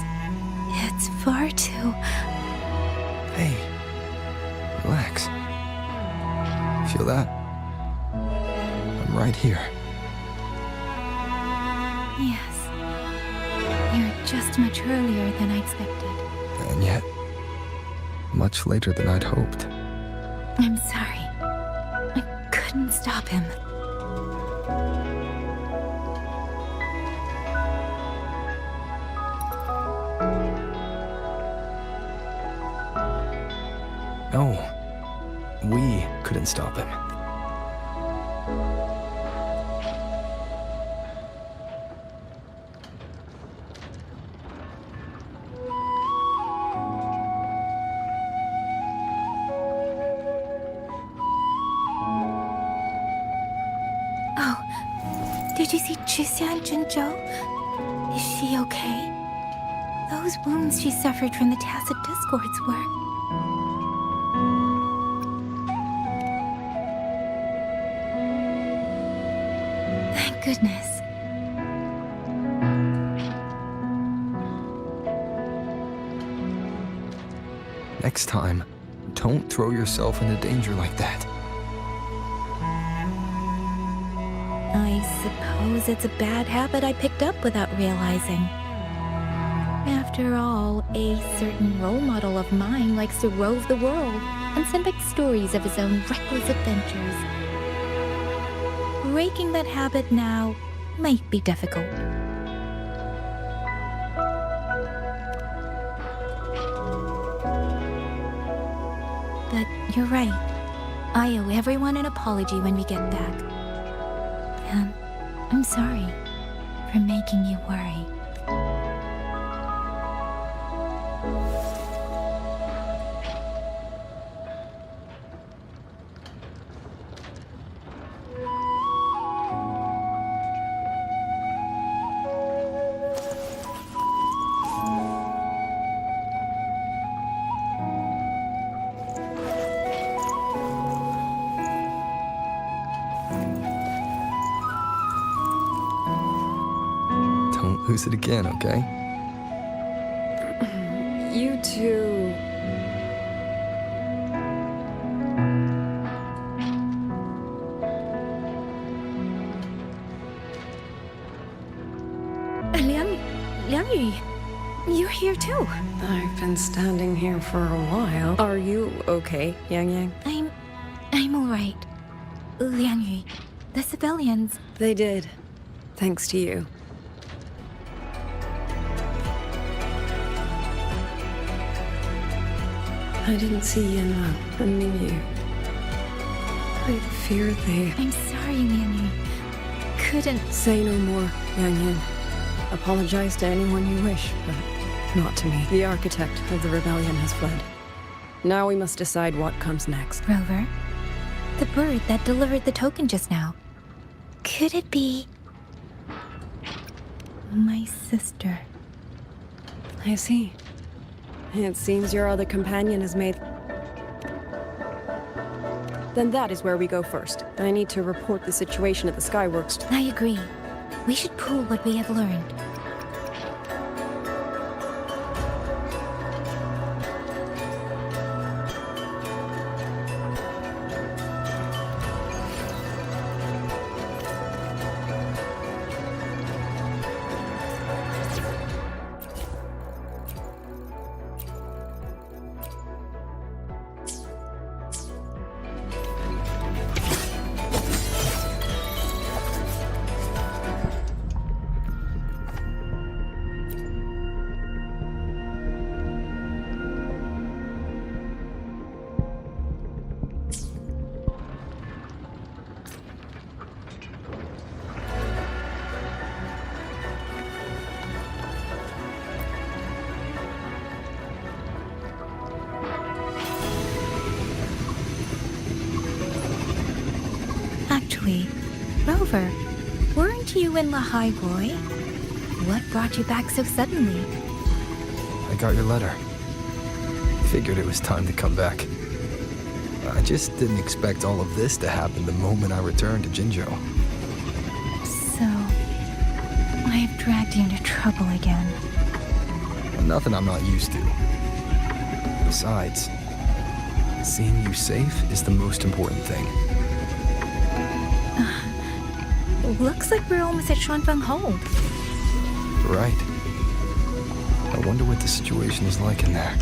it's far too... Hey, relax. Feel that? I'm right here. Yes. You're just much earlier than I expected. And yet, much later than I'd hoped. I'm sorry. I couldn't stop him. No, we couldn't stop him. Oh, did you see Chixia and Jinzhou? Is she okay? Those wounds she suffered from the Tacet Discords were... Goodness. Next time, don't throw yourself into danger like that. I suppose it's a bad habit I picked up without realizing. After all, a certain role model of mine likes to rove the world and send back stories of his own reckless adventures. breaking that habit now might be difficult. But you're right. I owe everyone an apology when we get back. And I'm sorry for making you worry. Don't lose it again, okay? You two... Liang Yu, you're here too. I've been standing here for a while. Are you okay, Yang Yang? I'm all right. Liang Yu, the civilians... They did. Thanks to you. I didn't see Yanma and Mingyu. I fear they... I'm sorry, Liang Yu. Couldn't... Say no more, Yang Yang. Apologize to anyone you wish, but not to me. The architect of the rebellion has fled. Now we must decide what comes next. Rover, the bird that delivered the token just now. Could it be... my sister? I see. It seems your other companion has made... Then that is where we go first. I need to report the situation at the Skyworks. I agree. We should pool what we have learned. Actually, Rover, weren't you in Lahai Roi? What brought you back so suddenly? I got your letter. Figured it was time to come back. I just didn't expect all of this to happen the moment I returned to Jinzhou. So, I have dragged you into trouble again. Nothing I'm not used to. Besides, seeing you safe is the most important thing. Looks like we're almost at Xuanfeng Hold. Right. I wonder what the situation is like in there.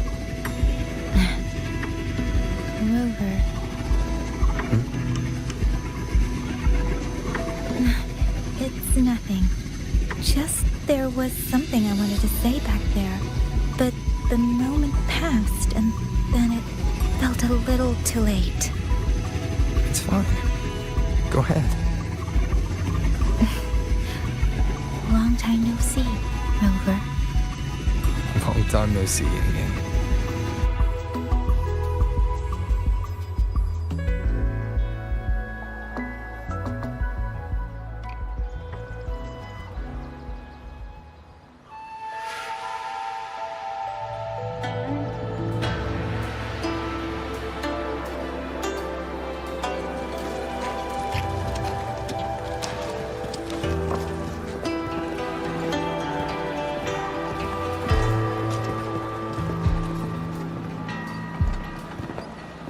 Rover. It's nothing. Just there was something I wanted to say back there. But the moment passed and then it felt a little too late. It's fine. Go ahead. Long time no see, Rover. Long time no see, Yang.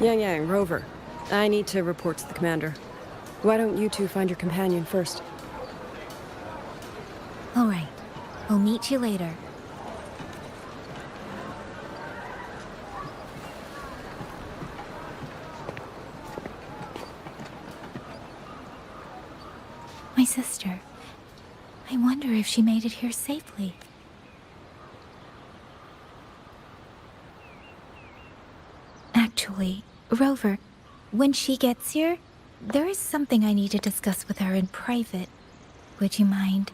Yang Yang, Rover. I need to report to the commander. Why don't you two find your companion first? All right. I'll meet you later. My sister. I wonder if she made it here safely. Actually, Rover, when she gets here, there is something I need to discuss with her in private. Would you mind?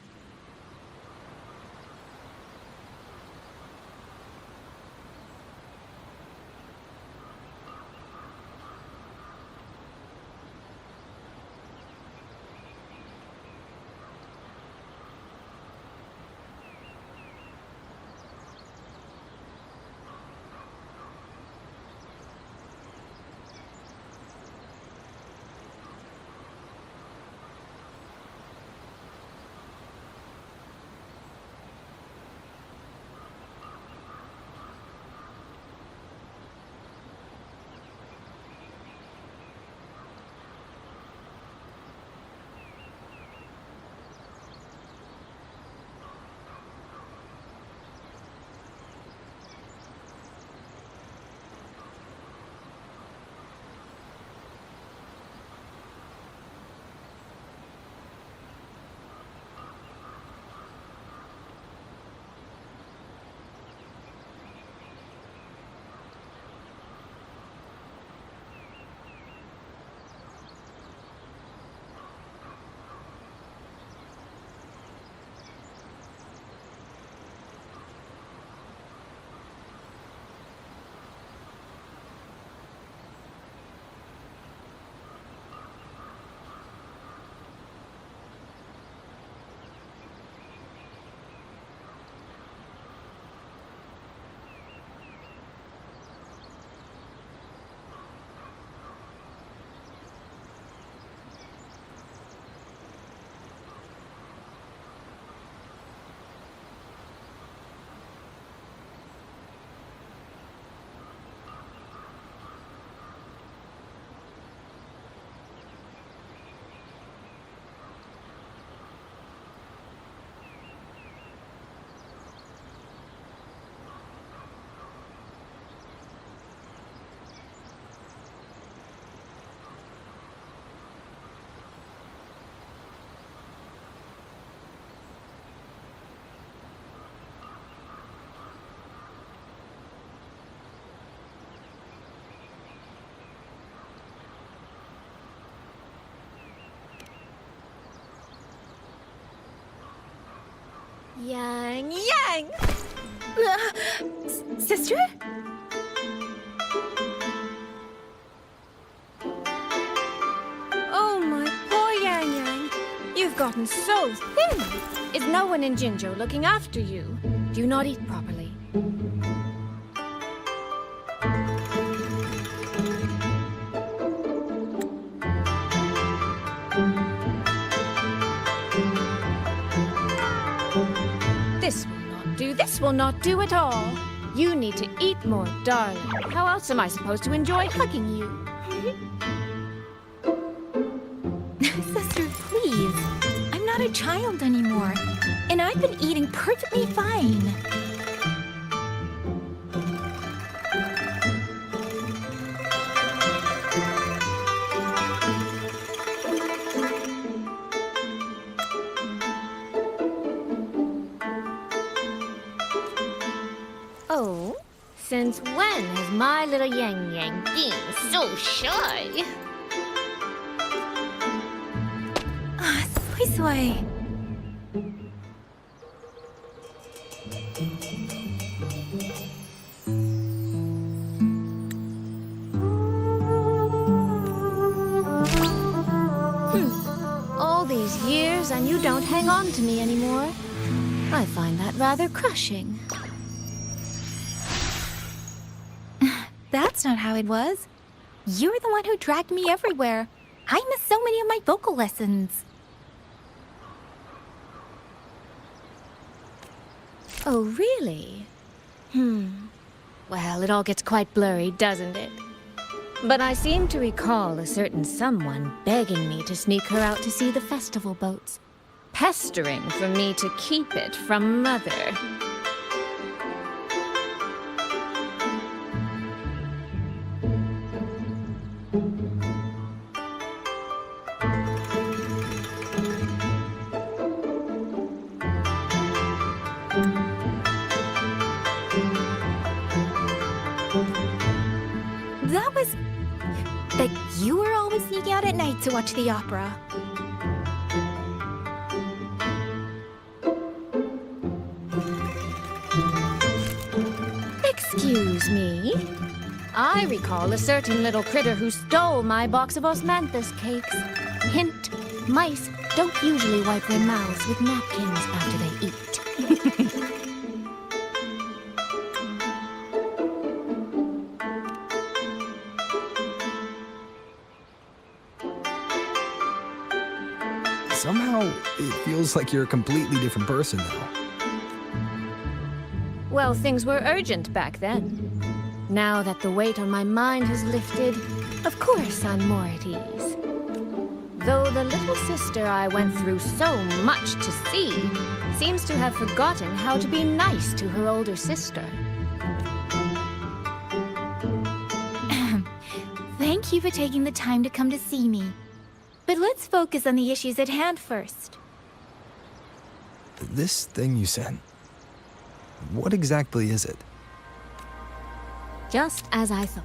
Yang! Yang! Sister? Oh, my poor Yang Yang. You've gotten so thin. Is no one in Jinzhou looking after you? Do you not eat properly? This will not do at all. You need to eat more, darling. How else am I supposed to enjoy hugging you? Sister, please. I'm not a child anymore. And I've been eating perfectly fine. Oh, since when has my little Yang Yang been so shy? Soy Soy. All these years and you don't hang on to me anymore. I find that rather crushing. That's not how it was. You were the one who dragged me everywhere. I missed so many of my vocal lessons. Oh, really? Well, it all gets quite blurry, doesn't it? But I seem to recall a certain someone begging me to sneak her out to see the festival boats, pestering for me to keep it from Mother. That you were always sneaking out at night to watch the opera. Excuse me. I recall a certain little critter who stole my box of osmanthus cakes. Hint, mice don't usually wipe their mouths with napkins after they eat. Somehow, it feels like you're a completely different person now. Well, things were urgent back then. Now that the weight on my mind has lifted, of course I'm more at ease. Though the little sister I went through so much to see seems to have forgotten how to be nice to her older sister. Thank you for taking the time to come to see me. But let's focus on the issues at hand first. This thing you said, what exactly is it? Just as I thought.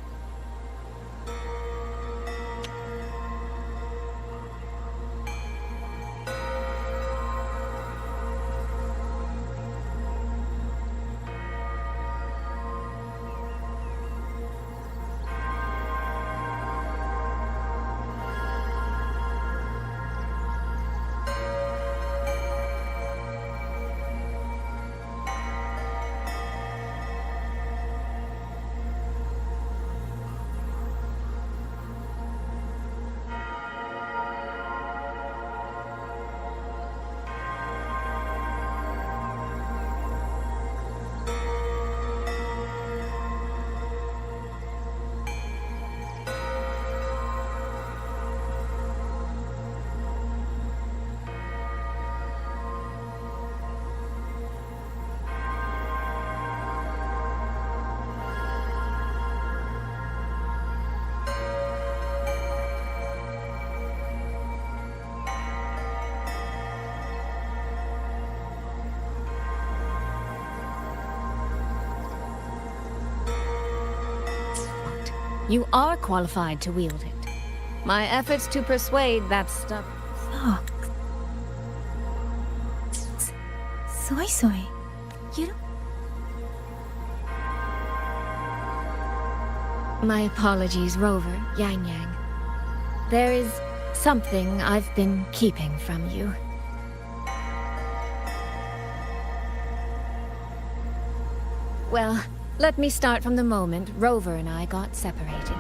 You are qualified to wield it. My efforts to persuade that stuff. Fuck. Soy Soy, you don't... My apologies, Rover, Yang Yang. There is something I've been keeping from you. Well, let me start from the moment Rover and I got separated.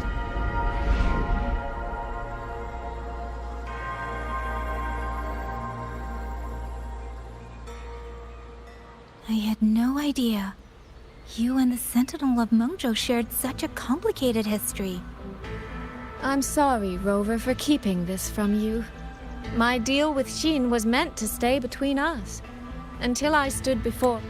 I had no idea. You and the Sentinel of Mengzhou shared such a complicated history. I'm sorry, Rover, for keeping this from you. My deal with Xin was meant to stay between us, until I stood before...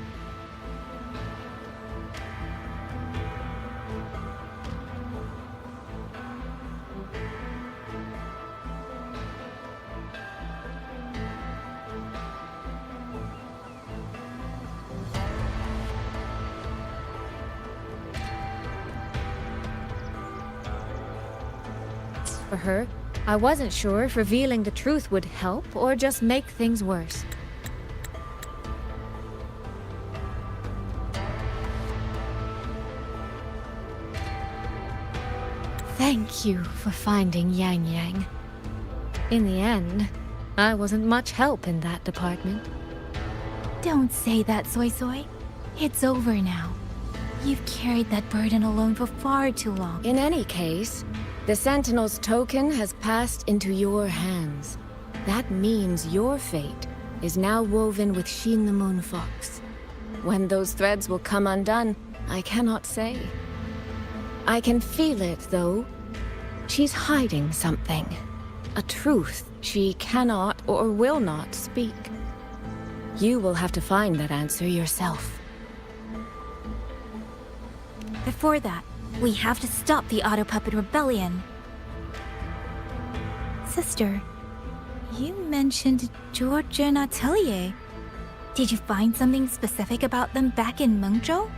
For her, I wasn't sure if revealing the truth would help or just make things worse. Thank you for finding Yang Yang. In the end, I wasn't much help in that department. Don't say that, Soy Soy. It's over now. You've carried that burden alone for far too long. In any case, the Sentinel's token has passed into your hands. That means your fate is now woven with Xin the Moon Fox. When those threads will come undone, I cannot say. I can feel it, though. She's hiding something. A truth she cannot or will not speak. You will have to find that answer yourself. Before that, we have to stop the Auto Puppet Rebellion. Sister, you mentioned George and Atelier. Did you find something specific about them back in Mengzhou?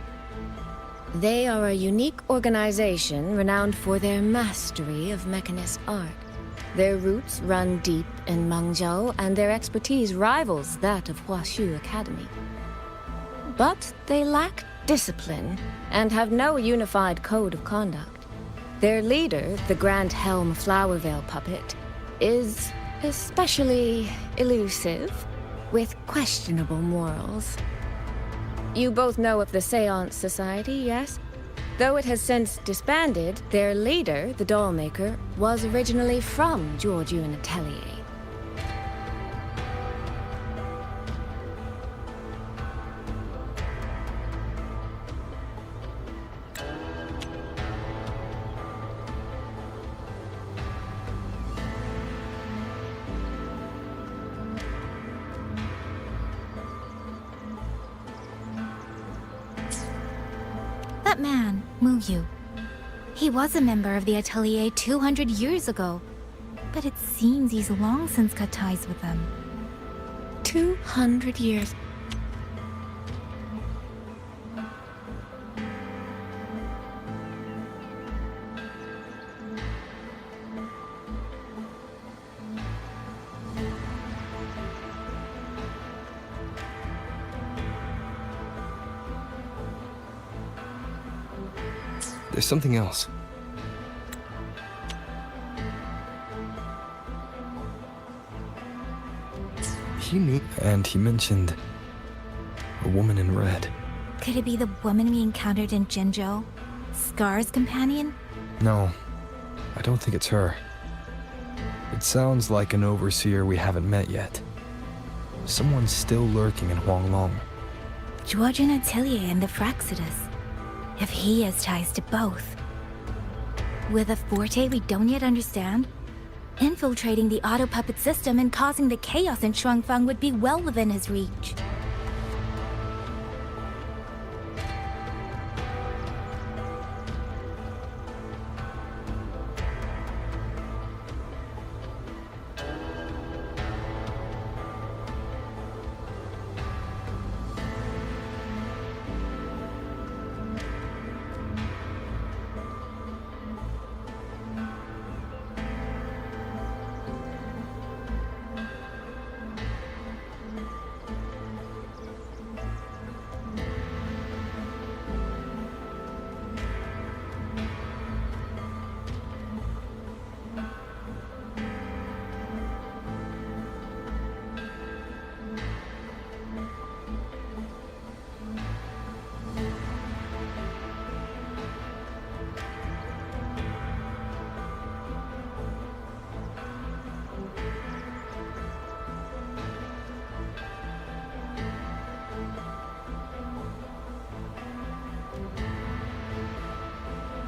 They are a unique organization renowned for their mastery of mechanist art. Their roots run deep in Mengzhou, and their expertise rivals that of Huashu Academy. But they lack discipline and have no unified code of conduct. Their leader, the Grand Helm Flowervale puppet, is especially elusive, with questionable morals. You both know of the Seance Society, yes? Though it has since disbanded, their leader, the Dollmaker, was originally from Jiujiun Atelier. That man, Mu Yu. He was a member of the Atelier 200 years ago, but it seems he's long since cut ties with them. 200 years. There's something else. He knew, and he mentioned a woman in red. Could it be the woman we encountered in Jinzhou? Scar's companion? No, I don't think it's her. It sounds like an overseer we haven't met yet. Someone's still lurking in Huanglong. Jiujiun Atelier and the Fraxidus. If he has ties to both. With a forte we don't yet understand, infiltrating the auto puppet system and causing the chaos in Shuangfang would be well within his reach.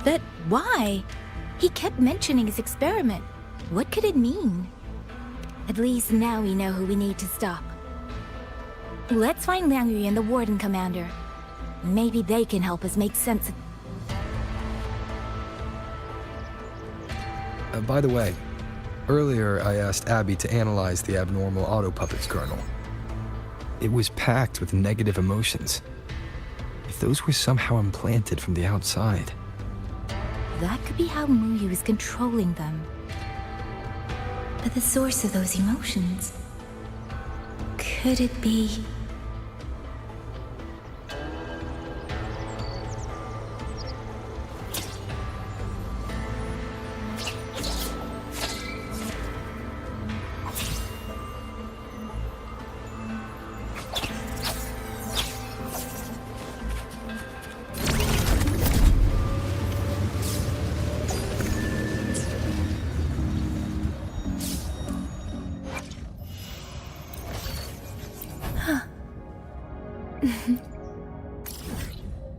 But why? He kept mentioning his experiment. What could it mean? At least now we know who we need to stop. Let's find Liang Yu and the Warden Commander. Maybe they can help us make sense of... By the way, earlier I asked Abby to analyze the abnormal auto puppet's kernel. It was packed with negative emotions. If those were somehow implanted from the outside... That could be how Mu Yu is controlling them. But the source of those emotions... Could it be...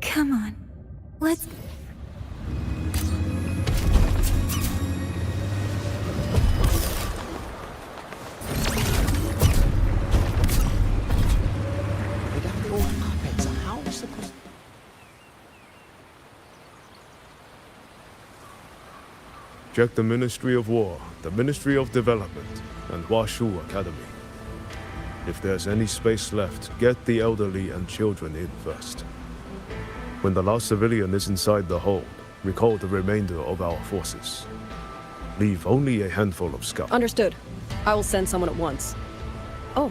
Come on, let's... Without all puppets, how are we supposed... Check the Ministry of War, the Ministry of Development, and Huashu Academy. If there's any space left, get the elderly and children in first. When the last civilian is inside the hold, recall the remainder of our forces. Leave only a handful of scouts. Understood. I will send someone at once. Oh,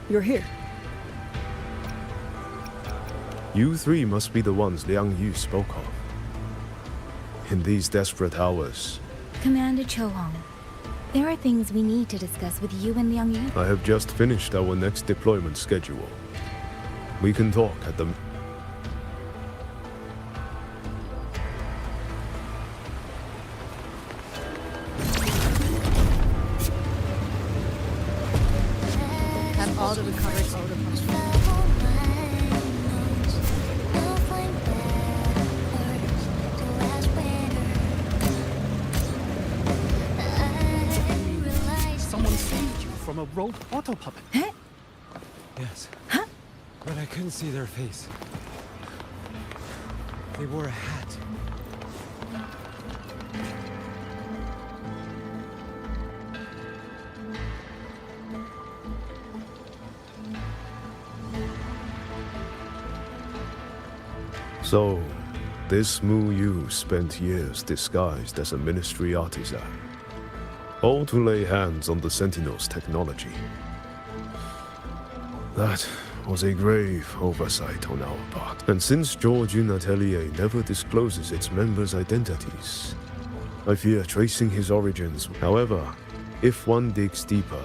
you're here. You three must be the ones Liang Yu spoke of. In these desperate hours, Commander Cho Hong, there are things we need to discuss with you and Liang Yu. I have just finished our next deployment schedule. We can talk at the... Have all the recovered photo. Someone saved you from a rogue auto puppet. Yes. But I couldn't see their face. They wore a hat. So, this Mu Yu spent years disguised as a ministry artisan, all to lay hands on the Sentinel's technology. That was a grave oversight on our part. And since Georgian Atelier never discloses its members' identities, I fear tracing his origins. However, if one digs deeper,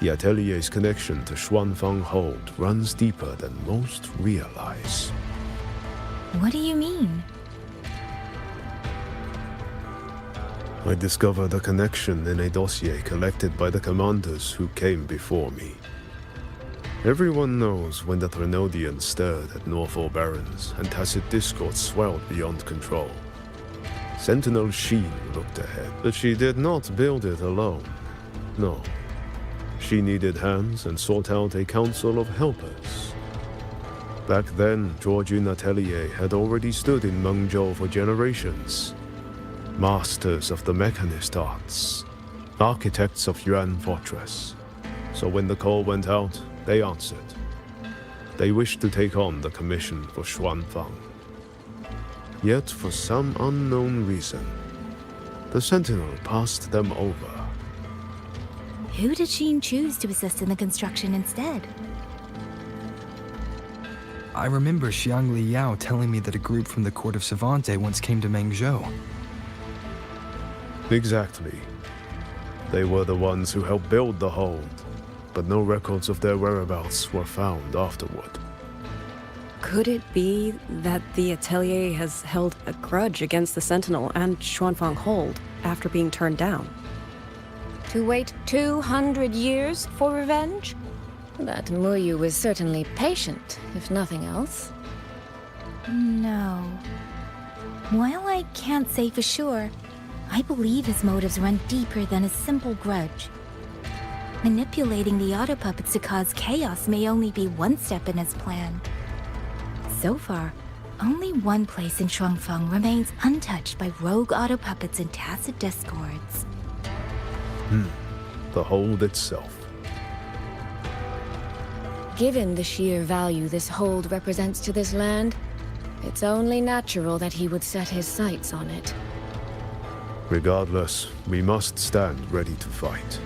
the Atelier's connection to Xuanfang Hold runs deeper than most realize. What do you mean? I discovered a connection in a dossier collected by the commanders who came before me. Everyone knows when the Threnodians stirred at Northall Barrens and tacit discord swelled beyond control. Sentinel Sheen looked ahead, but she did not build it alone. No. She needed hands and sought out a council of helpers. Back then, Georgian Atelier had already stood in Mengzhou for generations. Masters of the mechanist arts, architects of Yuan Fortress. So when the call went out, they answered. They wished to take on the commission for Xuanfang. Yet, for some unknown reason, the Sentinel passed them over. Who did Sheen choose to assist in the construction instead? I remember Xiang Li Yao telling me that a group from the court of Savante once came to Mengzhou. Exactly. They were the ones who helped build the hold, but no records of their whereabouts were found afterward. Could it be that the Atelier has held a grudge against the Sentinel and Xuanfang Hold after being turned down? To wait 200 years for revenge? That Mu Yu was certainly patient, if nothing else. No. While I can't say for sure, I believe his motives run deeper than a simple grudge. Manipulating the auto puppets to cause chaos may only be one step in his plan. So far, only one place in Xuanfang remains untouched by rogue auto puppets and tacit discords. The hold itself. Given the sheer value this hold represents to this land, it's only natural that he would set his sights on it. Regardless, we must stand ready to fight.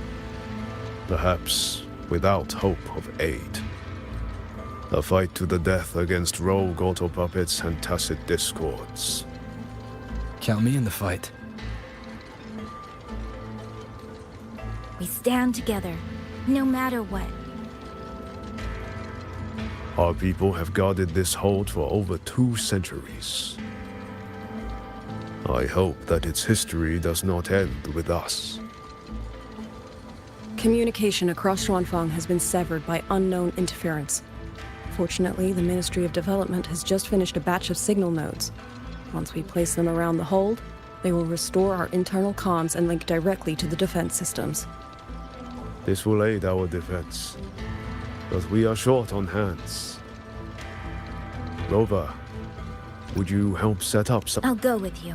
Perhaps without hope of aid. A fight to the death against rogue auto puppets and tacit discords. Count me in the fight. We stand together, no matter what. Our people have guarded this hold for over 2 centuries. I hope that its history does not end with us. Communication across Xuanfang has been severed by unknown interference. Fortunately, the Ministry of Development has just finished a batch of signal nodes. Once we place them around the hold, they will restore our internal comms and link directly to the defense systems. This will aid our defense, but we are short on hands. Rover, would you help set up some... I'll go with you.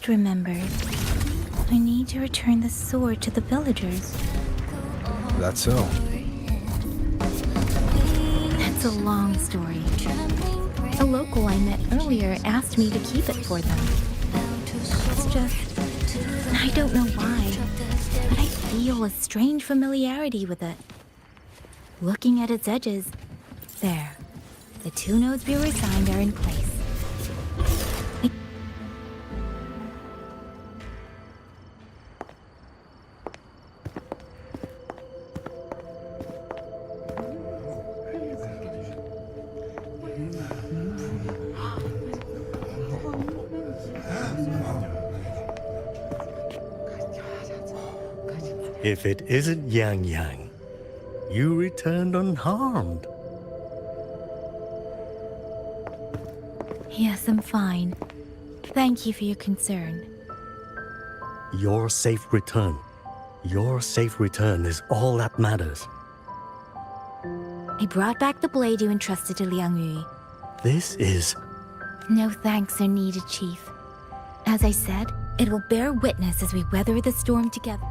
just remembered. I need to return the sword to the villagers. That's so. That's a long story. A local I met earlier asked me to keep it for them. It's just... I don't know why, but I feel a strange familiarity with it. Looking at its edges, there. The 2 nodes we were assigned are in place. If it isn't Yang Yang, you returned unharmed. Yes, I'm fine. Thank you for your concern. Your safe return. Your safe return is all that matters. I brought back the blade you entrusted to Liang Yu. This is... No thanks are needed, Chief. As I said, it will bear witness as we weather the storm together.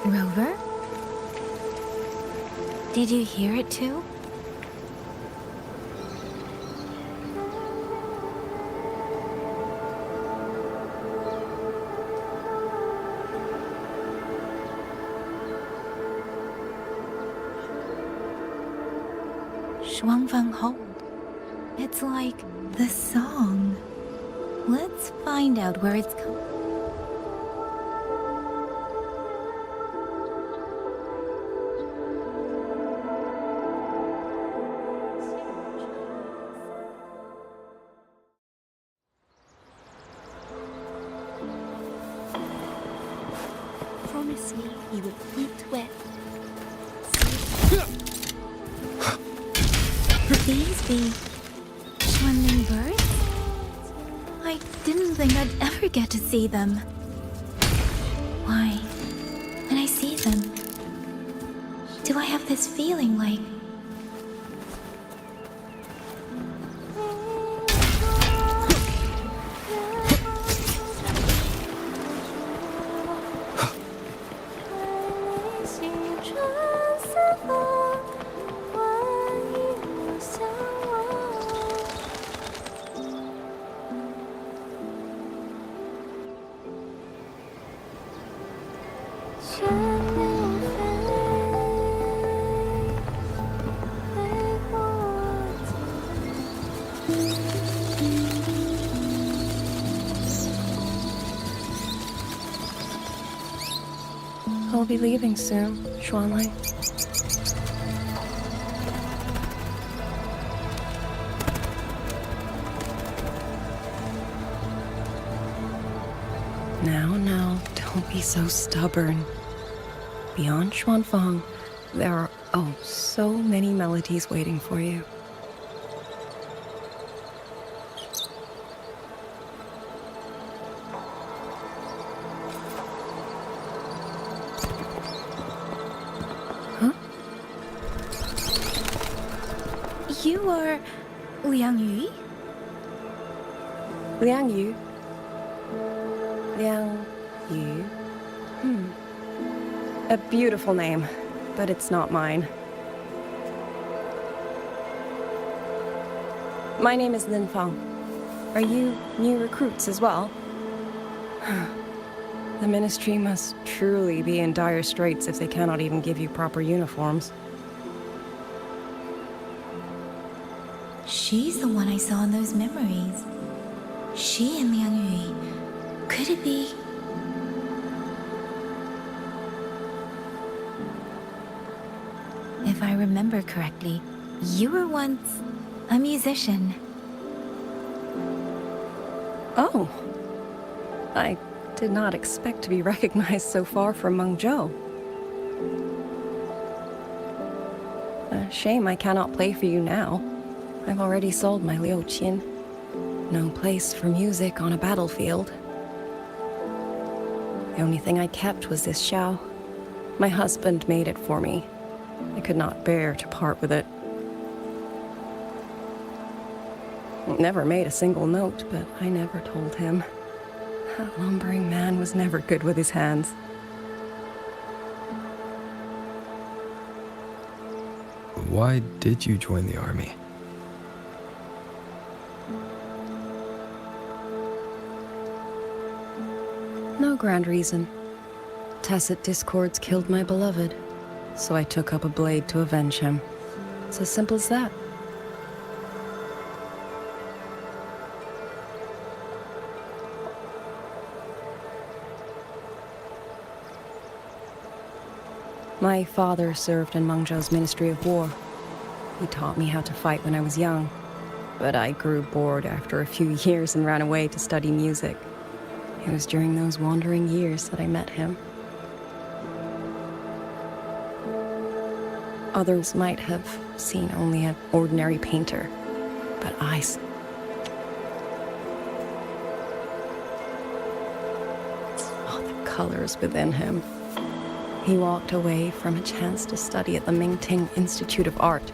Rover? Did you hear it too? Shuangfang Hold. It's like the song. Let's find out where it's coming. Promise me you will eat well. Could these be swimming birds? I didn't think I'd ever get to see them. Why, when I see them, do I have this feeling like... I'll be leaving soon, Xuanling. Now, don't be so stubborn. Beyond Xuanfang, there are, so many melodies waiting for you. You are Liang Yu? Liang Yu? Liang Yu? A beautiful name, but it's not mine. My name is Lin Feng. Are you new recruits as well? The Ministry must truly be in dire straits if they cannot even give you proper uniforms. She's the one I saw in those memories. She and Liang Yu. Could it be? If I remember correctly, you were once a musician. Oh. I did not expect to be recognized so far from Mengzhou. A shame I cannot play for you now. I've already sold my Liuqin. No place for music on a battlefield. The only thing I kept was this Xiao. My husband made it for me. I could not bear to part with it. Never made a single note, but I never told him. That lumbering man was never good with his hands. Why did you join the army? No grand reason. Tacit discords killed my beloved, so I took up a blade to avenge him. It's as simple as that. My father served in Mengzhou's Ministry of War. He taught me how to fight when I was young, but I grew bored after a few years and ran away to study music. It was during those wandering years that I met him. Others might have seen only an ordinary painter, but I saw the colors within him. He walked away from a chance to study at the Mingting Institute of Art,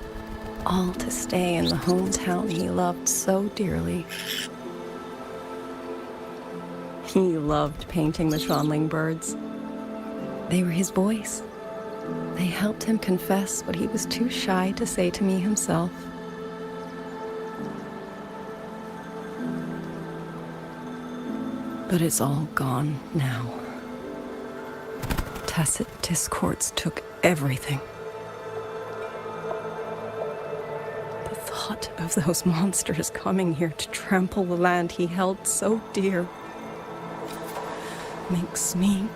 all to stay in the hometown he loved so dearly. He loved painting the Shanling birds. They were his voice. They helped him confess what he was too shy to say to me himself. But it's all gone now. Tacit discords took everything. The thought of those monsters coming here to trample the land he held so dear makes me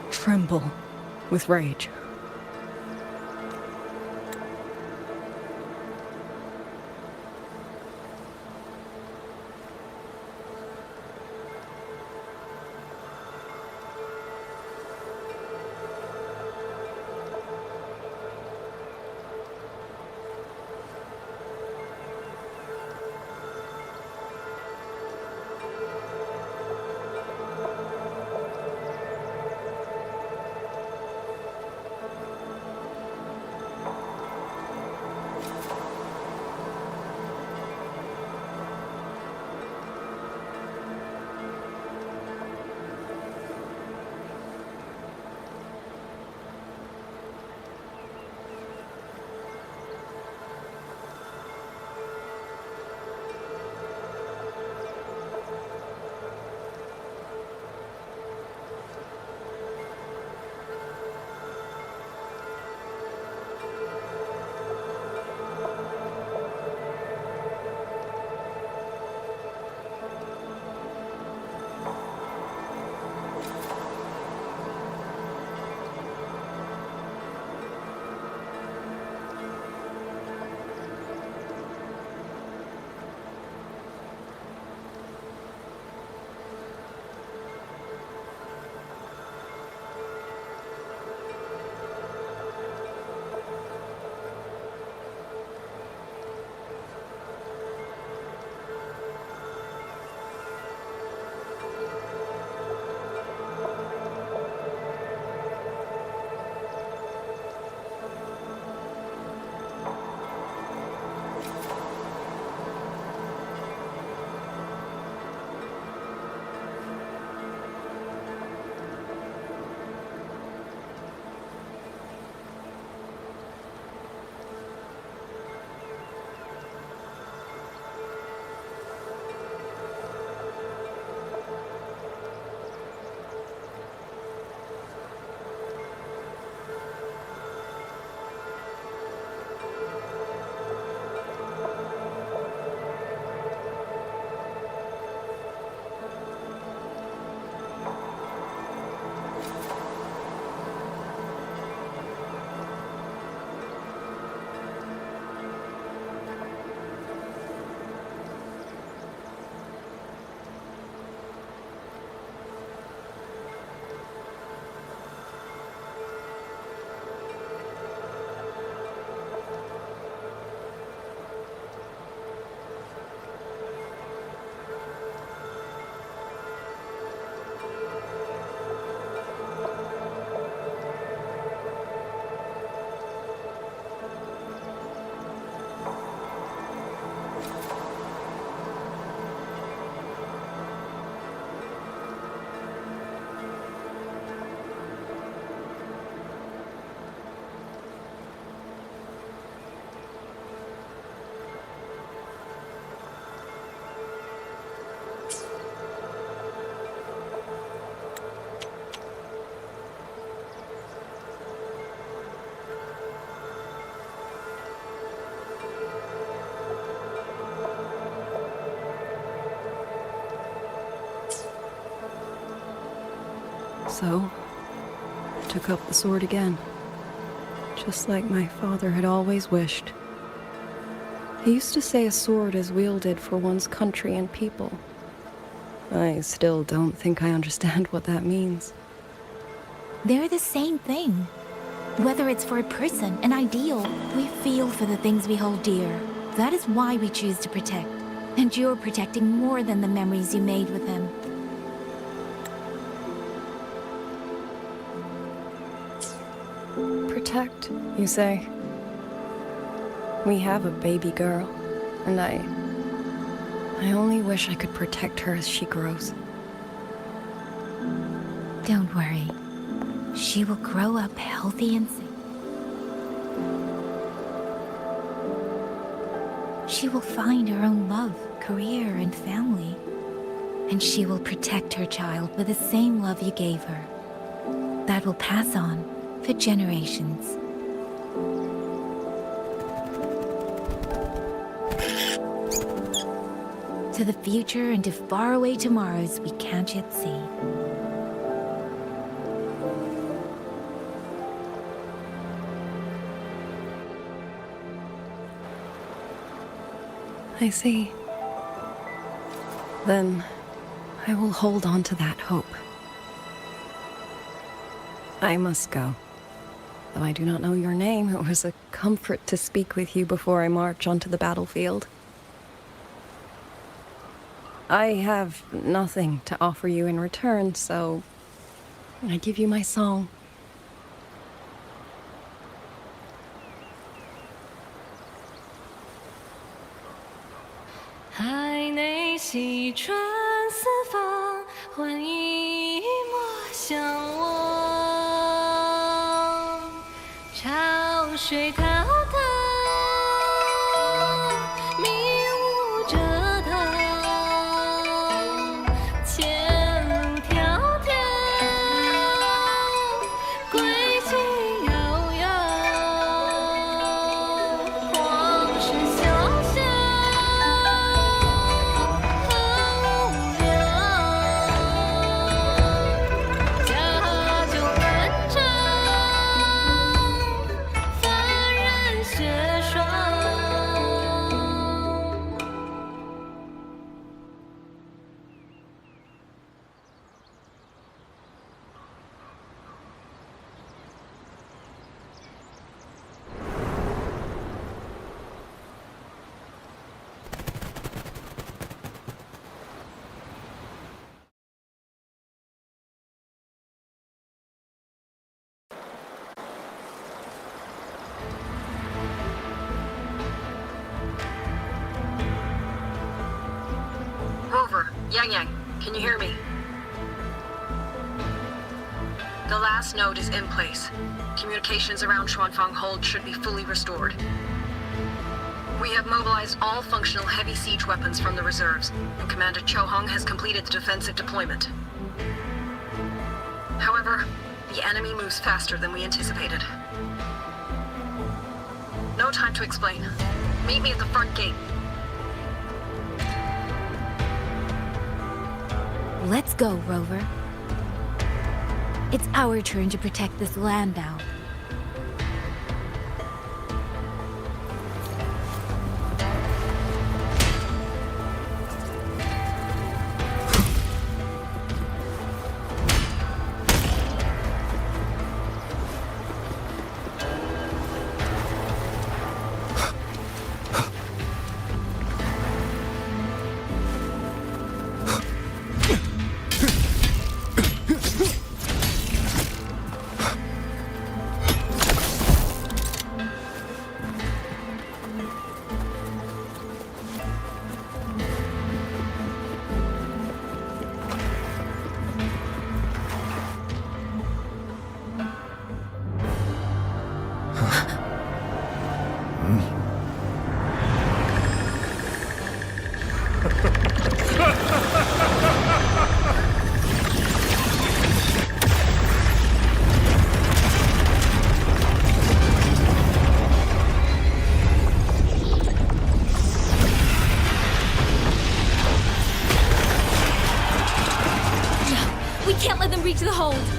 tremble with rage. So, I took up the sword again. Just like my father had always wished. He used to say a sword is wielded for one's country and people. I still don't think I understand what that means. They're the same thing. Whether it's for a person, an ideal, we feel for the things we hold dear. That is why we choose to protect. And you're protecting more than the memories you made with him. Protect, you say? We have a baby girl, and I only wish I could protect her as she grows. Don't worry. She will grow up healthy and safe. She will find her own love, career, and family. And she will protect her child with the same love you gave her. That will pass on for generations. To the future and to faraway tomorrows we can't yet see. I see. Then I will hold on to that hope. I must go. Though I do not know your name, it was a comfort to speak with you before I march onto the battlefield. I have nothing to offer you in return, so I give you my song.海内西川四方，换一抹相望。潮水滔滔，迷雾遮挡，前路迢迢，归期遥遥，往事潇潇。Rover, Yang Yang, can you hear me? The last node is in place. Communications around Xuanfang Hold should be fully restored. We have mobilized all functional heavy siege weapons from the reserves, and Commander Cho Hong has completed the defensive deployment. However, the enemy moves faster than we anticipated. No time to explain. Meet me at the front gate. Let's go, Rover. It's our turn to protect this land now.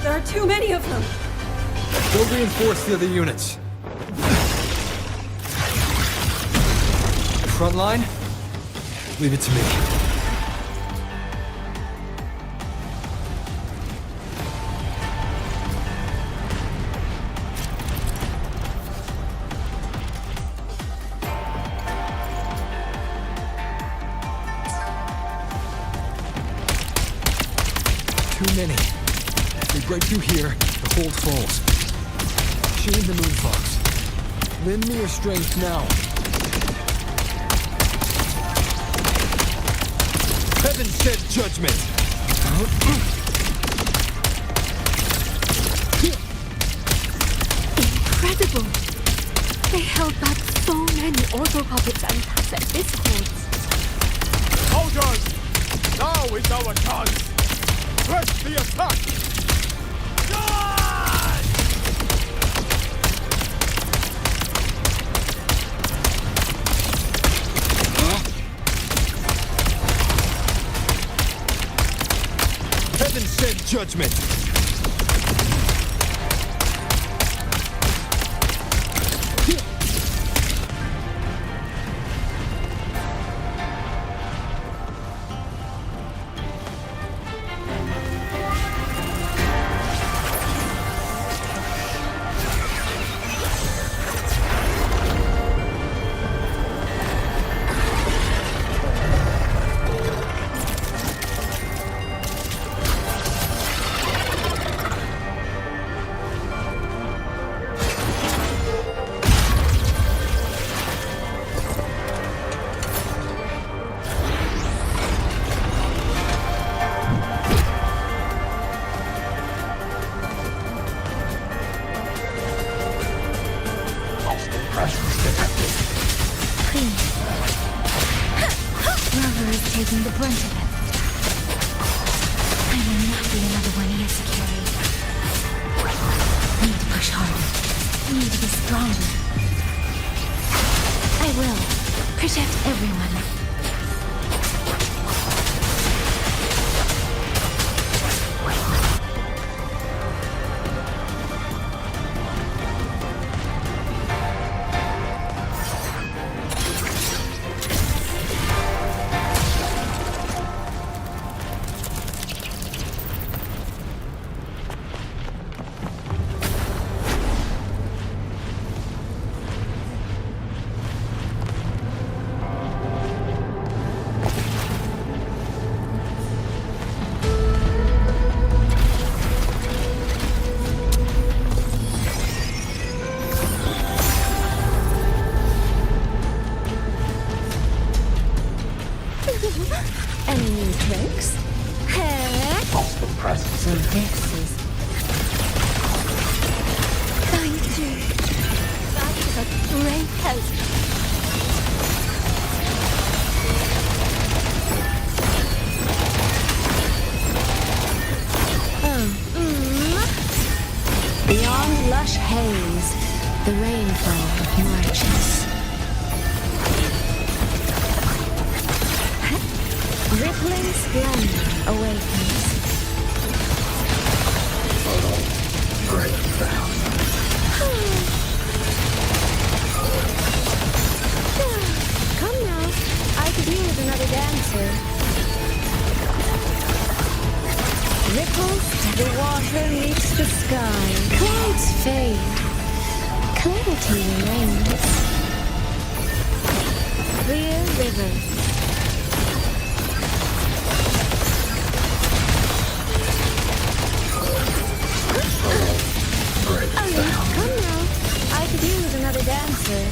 There are too many of them. Go reinforce the other units. Front line? Leave it to me. Too many. If we break through here, the hold falls. Sheen the Moonfox. Lend me your strength now. Heaven sent judgment! Incredible! They held back so many auto puppets and Tacet Discords. Soldiers! Now is our chance! Press the attack! Heaven sent judgment! Lover is taking the brunt of it. I will not be another one he has to carry. Need to push harder. Need to be stronger. I will protect everyone. Any new tricks? Awesome presence. So this is... Thank you. That is a great help. Beyond lush haze, the rainfall marches. Rippling splendor awakens. Great sound. Come now, I could use another dancer. Ripples, the water meets the sky. Clouds fade. Clarity reigns. Clear rivers. Come now, I could use another dancer.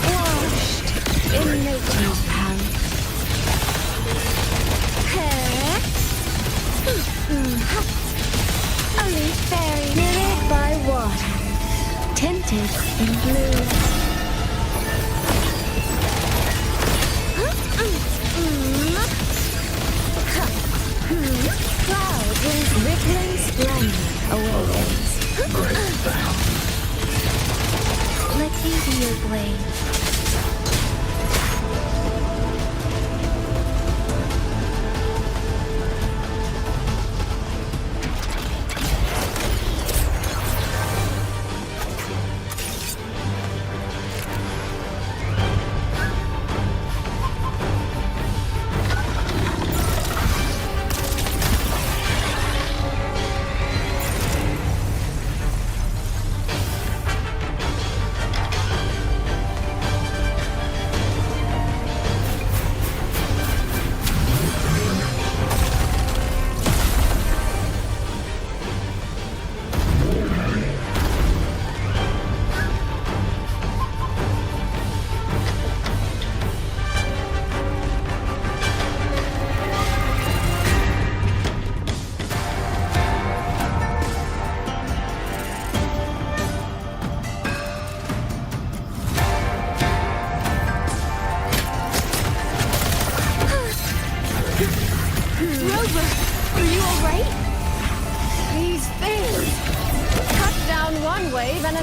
Washed in nature's palace. A leaf fairy mirrored by water, tinted in blue. Clouds in rippling splendor awakens. Great sound. Let me be your blade.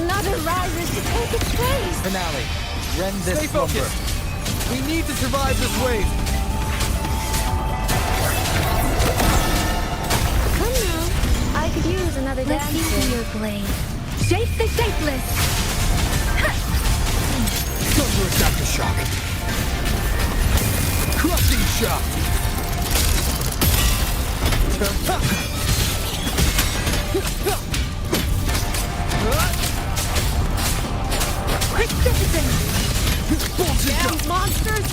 Another rises to take its place. Finale. Rend this Stay slumber. focused. We need to survive this wave. Come now. I could use another Let's dance. see your blade. Shape the shapeless. Thunderous aftershock. Crushing shock. Quick citizen. Damn monsters!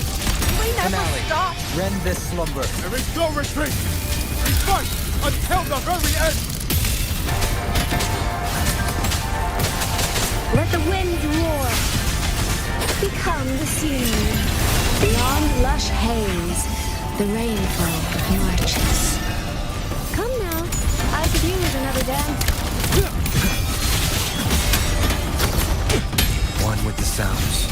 We never Finale. stop. Rend this slumber. There is no retreat! We fight until the very end! Let the winds roar. Become the scene. Beyond lush haze, the rainfall marches. Come now. I could use another dance. One with the sounds.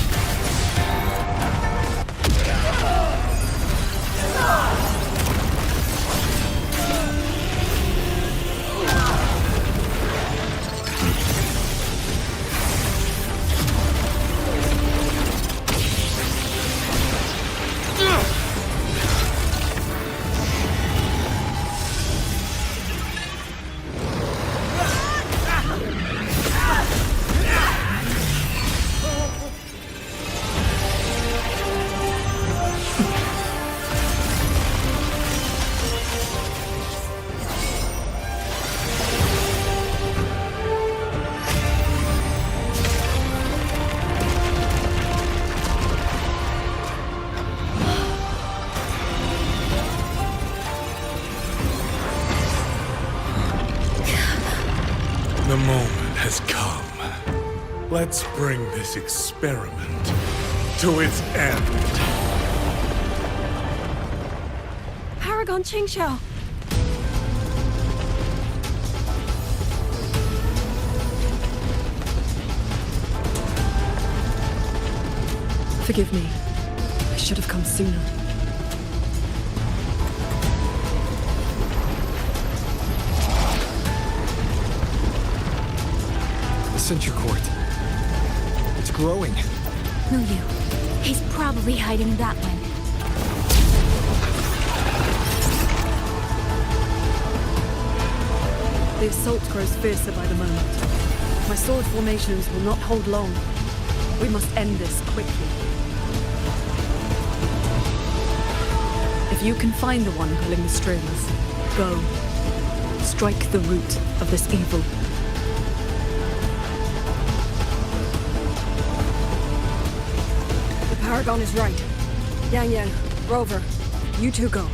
The moment has come. Let's bring this experiment to its end. Paragon Qingxiao. Forgive me. I should have come sooner. The Censure Court. It's growing. Muyu. He's probably hiding that one. The assault grows fiercer by the moment. My sword formations will not hold long. We must end this quickly. If you can find the one pulling the strings, go. Strike the root of this evil. The Paragon is right. Yang Yang, Rover, you two go.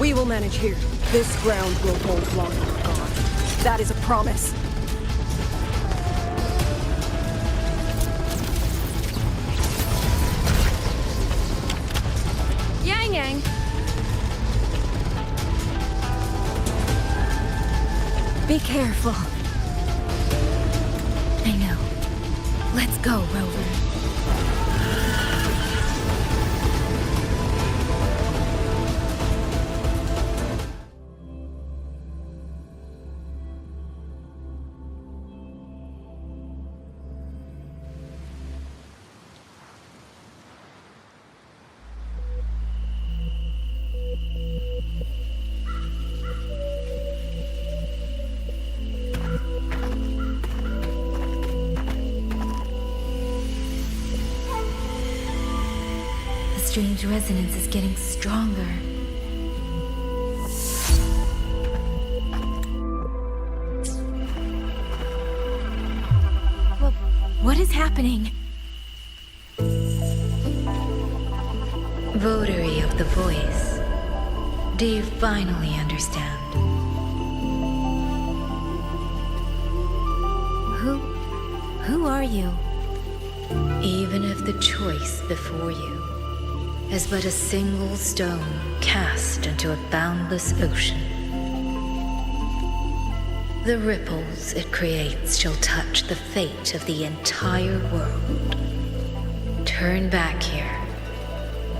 We will manage here. This ground will hold long enough, God. That is a promise. Yang Yang. Be careful. I know. Let's go, Rover. The strange resonance is getting stronger. What is happening? Votary of the Voice, do you finally understand? Who are you? Even if the choice before you is but a single stone cast into a boundless ocean, the ripples it creates shall touch the fate of the entire world. Turn back here,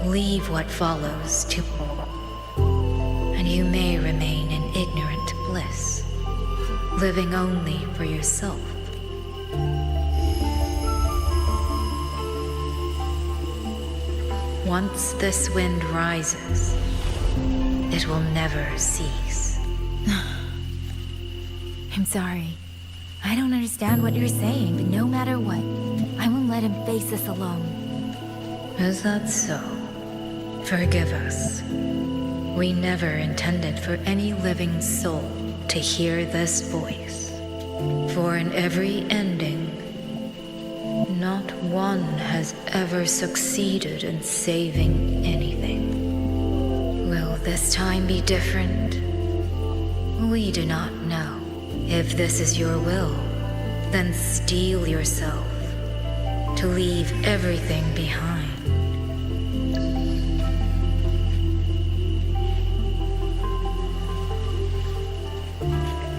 leave what follows to, and you may remain in ignorant bliss, living only for yourself. once this wind rises, it will never cease. I'm sorry. I don't understand what you're saying, but no matter what, I won't let him face us alone. Is that so? Forgive us. We never intended for any living soul to hear this voice. For in every ending, not one has ever succeeded in saving anything. Will this time be different? We do not know. If this is your will, then steel yourself to leave everything behind.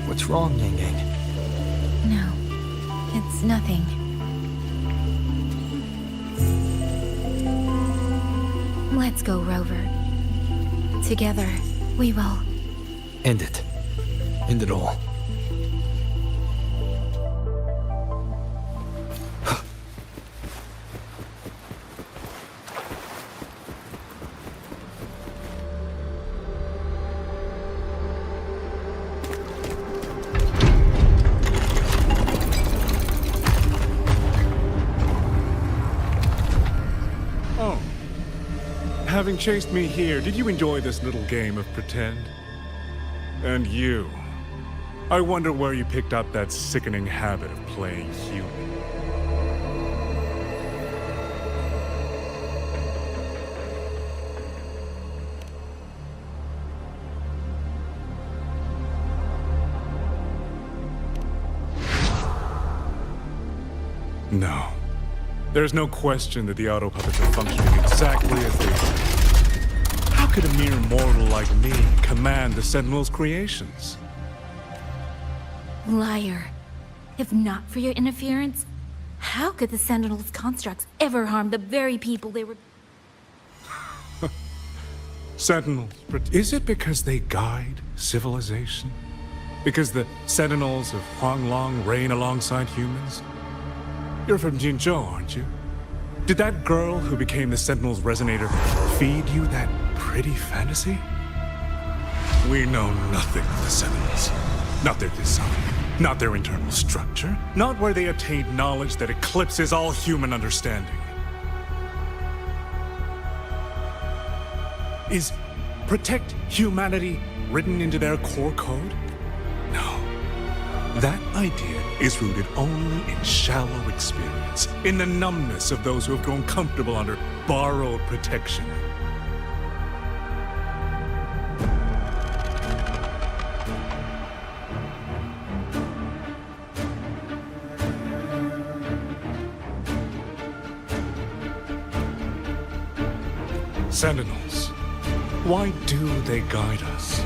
What's wrong, Yang Yang? No, it's nothing. Let's go, Rover. Together, we will. End it. End it all. Having chased me here, did you enjoy this little game of pretend? And you? I wonder where you picked up that sickening habit of playing human. No. There's no question that the auto puppets are functioning exactly as they are. How could a mere mortal like me command the Sentinel's creations? Liar. If not for your interference, how could the Sentinel's constructs ever harm the very people they were... Sentinels. Is it because they guide civilization? Because the Sentinels of Huanglong reign alongside humans? You're from Jinzhou, aren't you? Did that girl who became the Sentinel's resonator feed you that pretty fantasy? We know nothing of the Sentinels. Not their design, not their internal structure, not where they attained knowledge that eclipses all human understanding. Is protect humanity written into their core code? No. That idea is rooted only in shallow experience, in the numbness of those who have grown comfortable under borrowed protection. Sentinels, why do they guide us?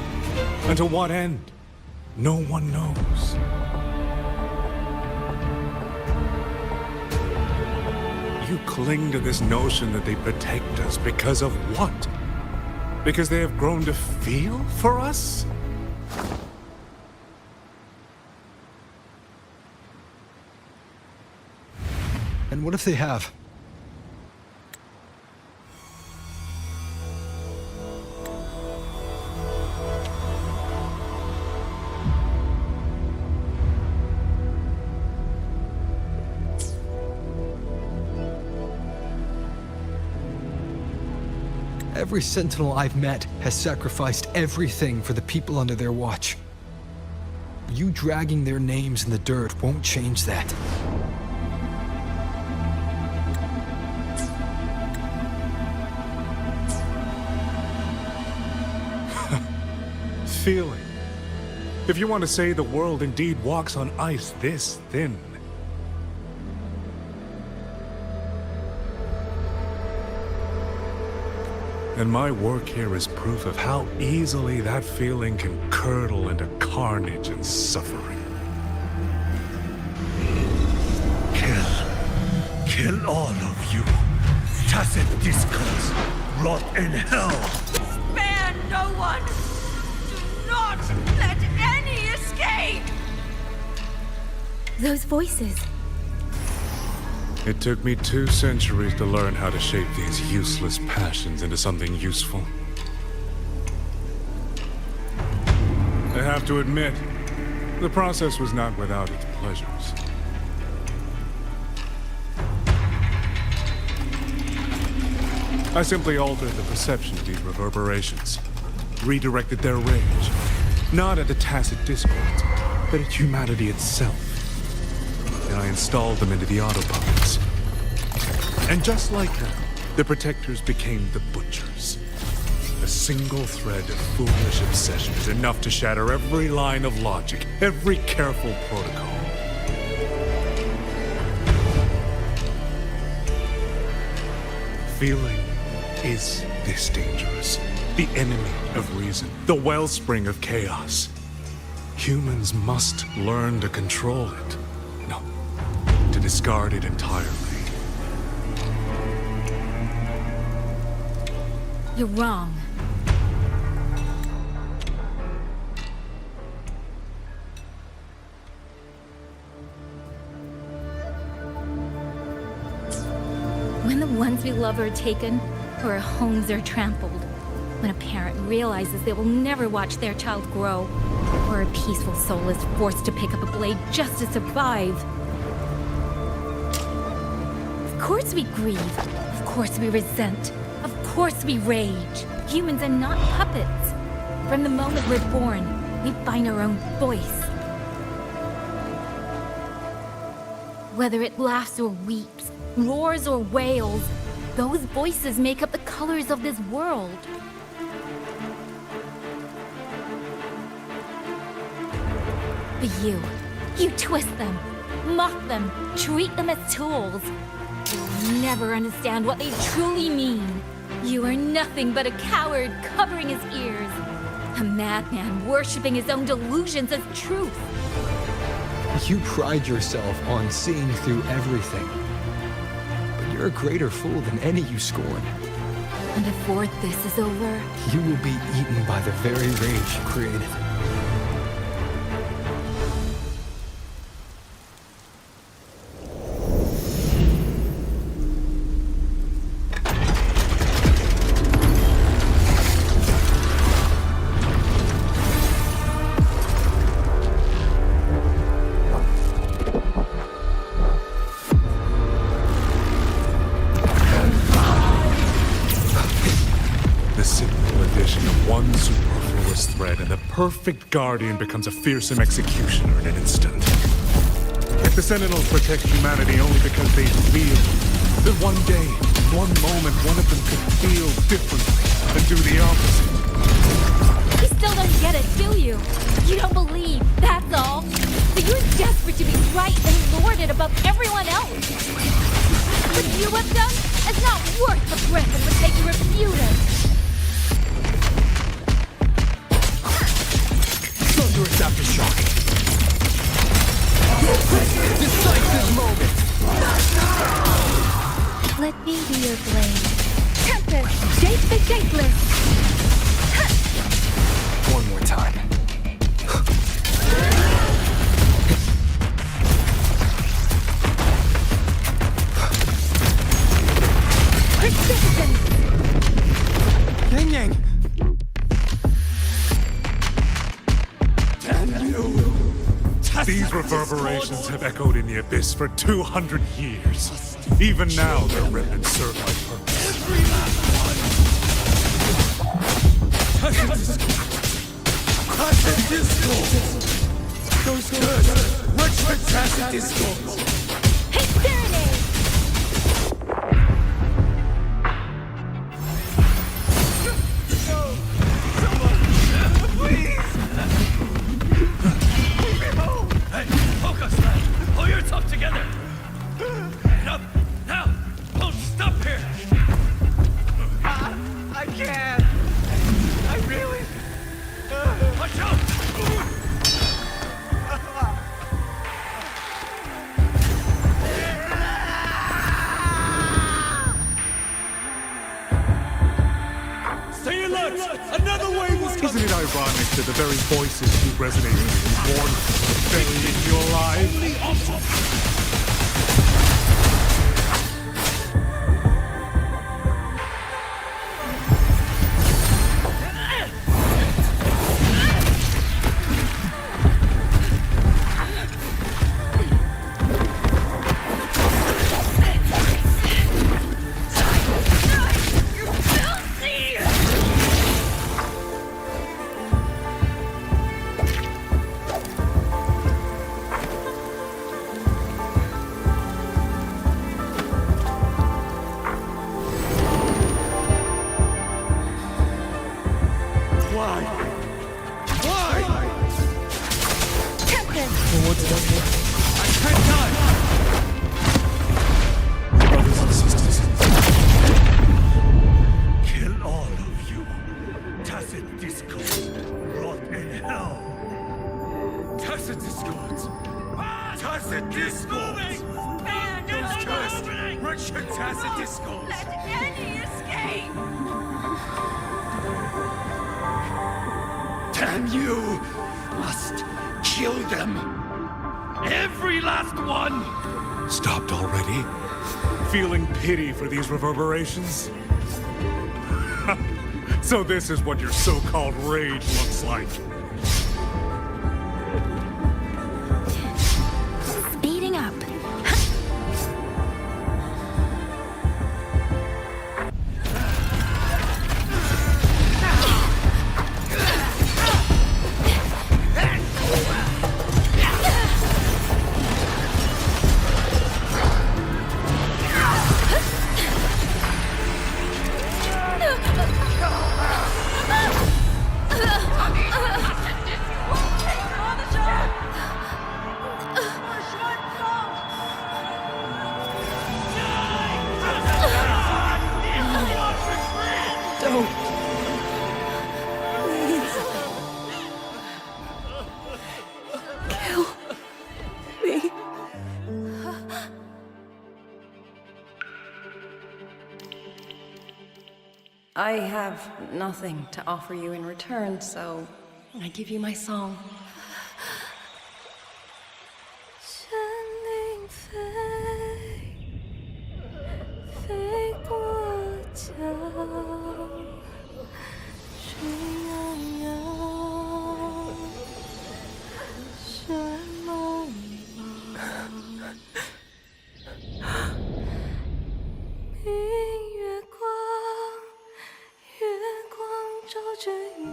And to what end? No one knows. You cling to this notion that they protect us because of what? Because they have grown to feel for us? And what if they have? Every Sentinel I've met has sacrificed everything for the people under their watch. You dragging their names in the dirt won't change that. Feeling. If you want to say the world indeed walks on ice this thin. And my work here is proof of how easily that feeling can curdle into carnage and suffering. Kill all of you. Tacit discords, rot in hell. Spare no one! Do not let any escape! Those voices. It took me 2 centuries to learn how to shape these useless passions into something useful. I have to admit, the process was not without its pleasures. I simply altered the perception of these reverberations, redirected their rage, not at the Tacit Discords, but at humanity itself. And I installed them into the autopuppets. And just like them, the Protectors became the Butchers. A single thread of foolish obsession is enough to shatter every line of logic, every careful protocol. Feeling is this dangerous. The enemy of reason, the wellspring of chaos. Humans must learn to control it. No, to discard it entirely. You're wrong. When the ones we love are taken, or our homes are trampled, when a parent realizes they will never watch their child grow, or a peaceful soul is forced to pick up a blade just to survive. Of course we grieve. Of course we resent. Of course we rage. Humans are not puppets. From the moment we're born, we find our own voice. Whether it laughs or weeps, roars or wails, those voices make up the colors of this world. But you twist them, mock them, treat them as tools. You'll never understand what they truly mean. You are nothing but a coward covering his ears. A madman worshipping his own delusions as truth. You pride yourself on seeing through everything. But you're a greater fool than any you scorn. And before this is over, you will be eaten by the very rage you created. Perfect guardian becomes a fearsome executioner in an instant. If the Sentinels protect humanity only because they feel, then one day, one moment, one of them could feel differently and do the opposite. You still don't get it, do you? You don't believe, that's all. So you're desperate to be right and lord it above everyone else. What you have done is not worth the breath it would take to refute it. Thunderous aftershock. Decisive moment. Let me be your blade. Tempest, shape the shapeless. One more time. Persistence. Yang Yang. These reverberations have echoed in the abyss for 200 years. Even now, their remnants serve my purpose. Every last one! Tacit Discord! Those good! Watch the Tacit Discord! Hey, Serenade! Together! Get up! Now! Don't stop here! I can't! I really... Watch out! Stay alert! Another wave is coming! Isn't it ironic that the very voices you resonate with were born buried in your lives? Tacit discourse. Let any escape! Damn you! Must kill them. Every last one! Stopped already? Feeling pity for these reverberations? So this is what your so-called rage looks like. Speeding up. I have nothing to offer you in return, so I give you my song. 生灵飞，飞过江，水洋洋，雪茫茫，明月光。月光照着影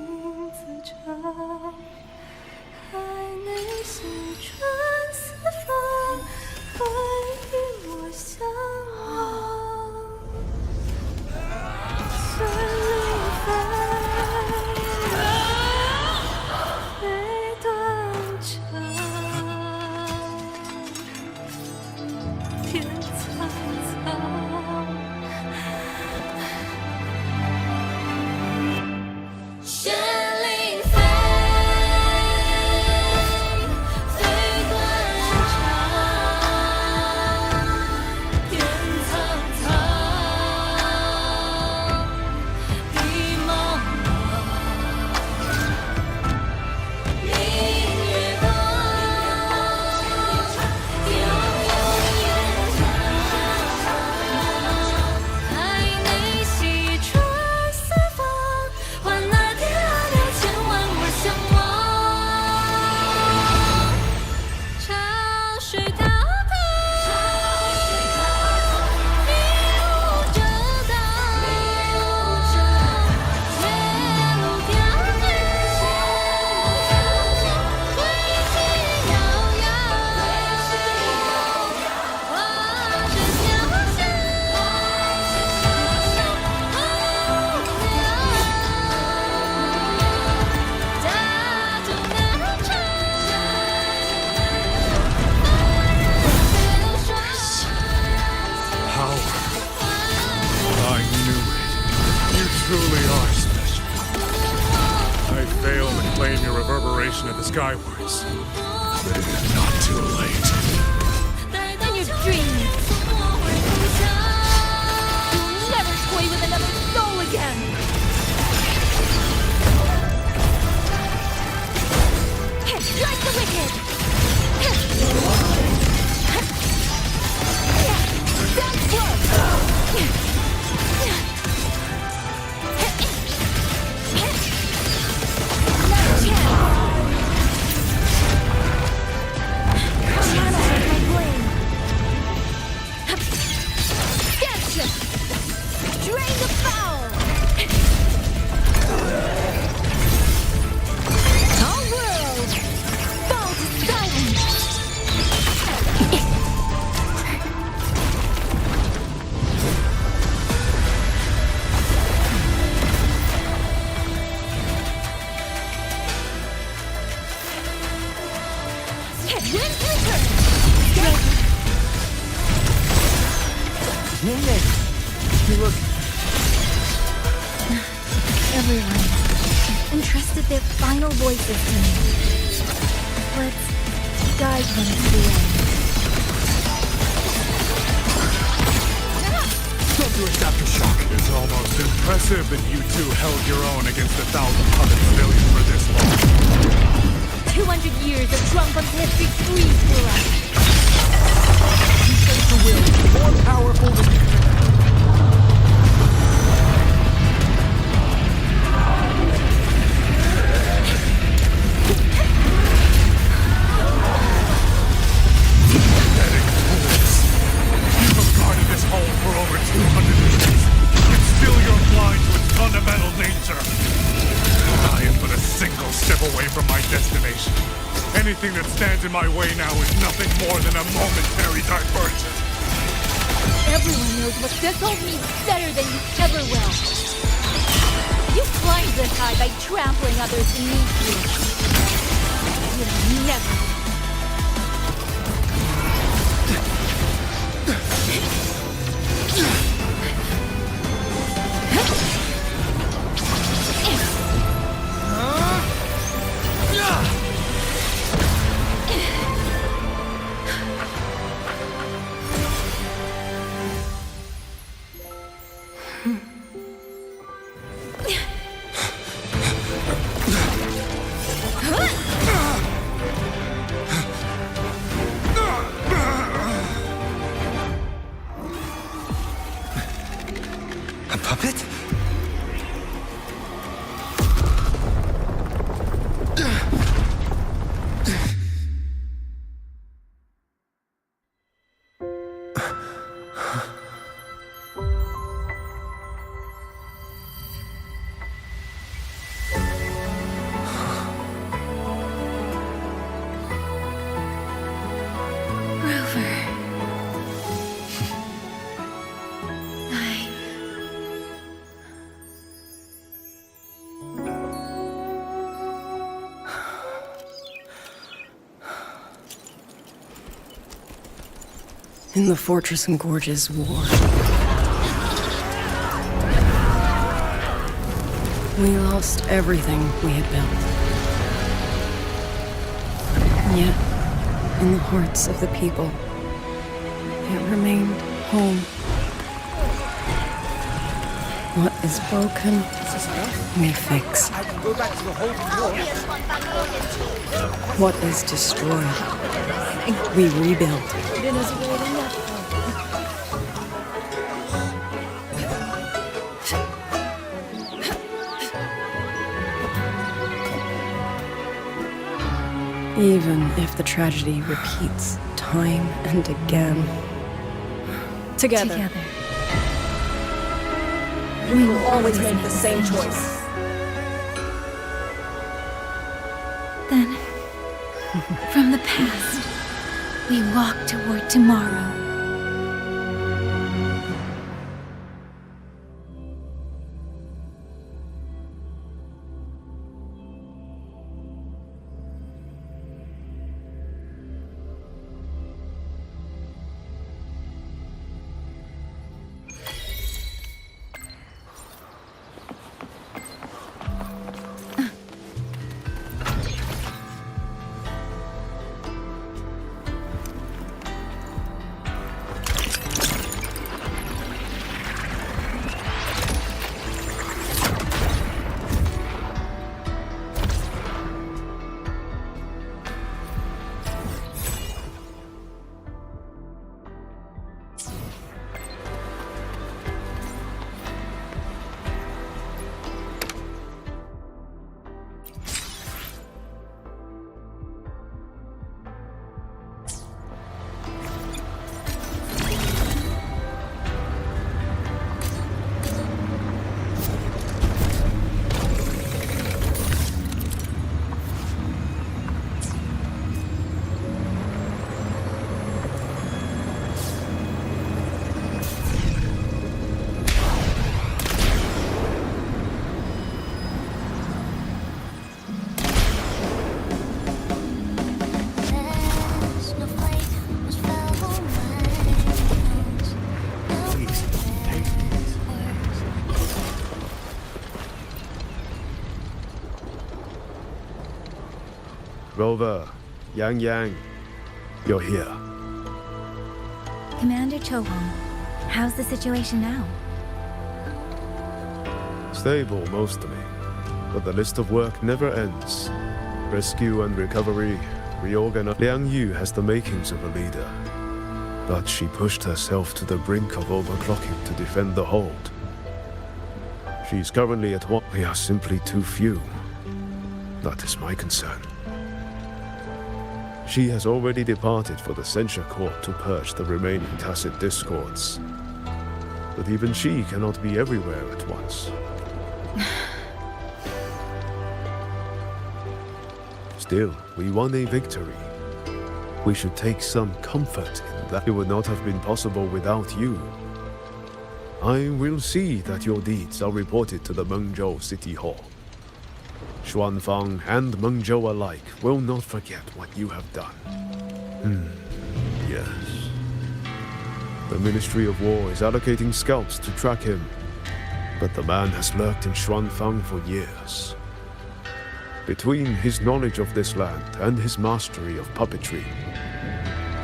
子长，海内西传四方，会与我相望。随灵飞，飞断肠，天苍苍。神灵飞，飞断肠，天苍苍，地茫茫，明月光，悠悠延长，海内西传四方，患难天涯的千万我相望，潮水滔滔，迷雾遮挡，铁路迢迢，归期遥遥，化身潇湘。Power. I knew it. You truly are special. I failed to claim your reverberation of the Skywards. Not too late. In your dreams. You'll never toy with another soul again. Like the wicked. Sounds close. Another chance. Come on, my blade. Gotcha. Drain the foul. All world, fall to silence. Headwinds return. Nene, you look... Everyone entrusted their final voices to me. Let's guide them to the end. to its aftershock. It's almost impressive that you two held your own against 1,000 puppet civilians for this long. 200 years of Shuangfeng's history freeze for us. You face the will more powerful than you can imagine. For over 200 years, and still you're blind to its fundamental nature. I am but a single step away from my destination. Anything that stands in my way now is nothing more than a momentary diversion. Everyone knows what this all means better than you ever will. You climbed this high by trampling others beneath you. You'll never. A puppet? In the Fortress and Gorges War, we lost everything we had built. And yet, in the hearts of the people, it remained home. What is broken, we fix. What is destroyed, we rebuild. Even if the tragedy repeats time and again. Together. We will always make the same choice. Then, from the past, we walk toward tomorrow. Rover, Yang, you're here. Commander Cho Hong, how's the situation now? Stable, mostly. But the list of work never ends. Rescue and recovery, reorganize. Liang Yu has the makings of a leader. But she pushed herself to the brink of overclocking to defend the hold. She's currently at what we are simply too few. That is my concern. She has already departed for the Censure Court to purge the remaining tacit discords. But even she cannot be everywhere at once. Still, we won a victory. We should take some comfort in that. It would not have been possible without you. I will see that your deeds are reported to the Mengzhou City Hall. Xuanfang and Mengzhou alike will not forget what you have done. Yes. The Ministry of War is allocating scouts to track him, but the man has lurked in Xuanfang for years. Between his knowledge of this land and his mastery of puppetry,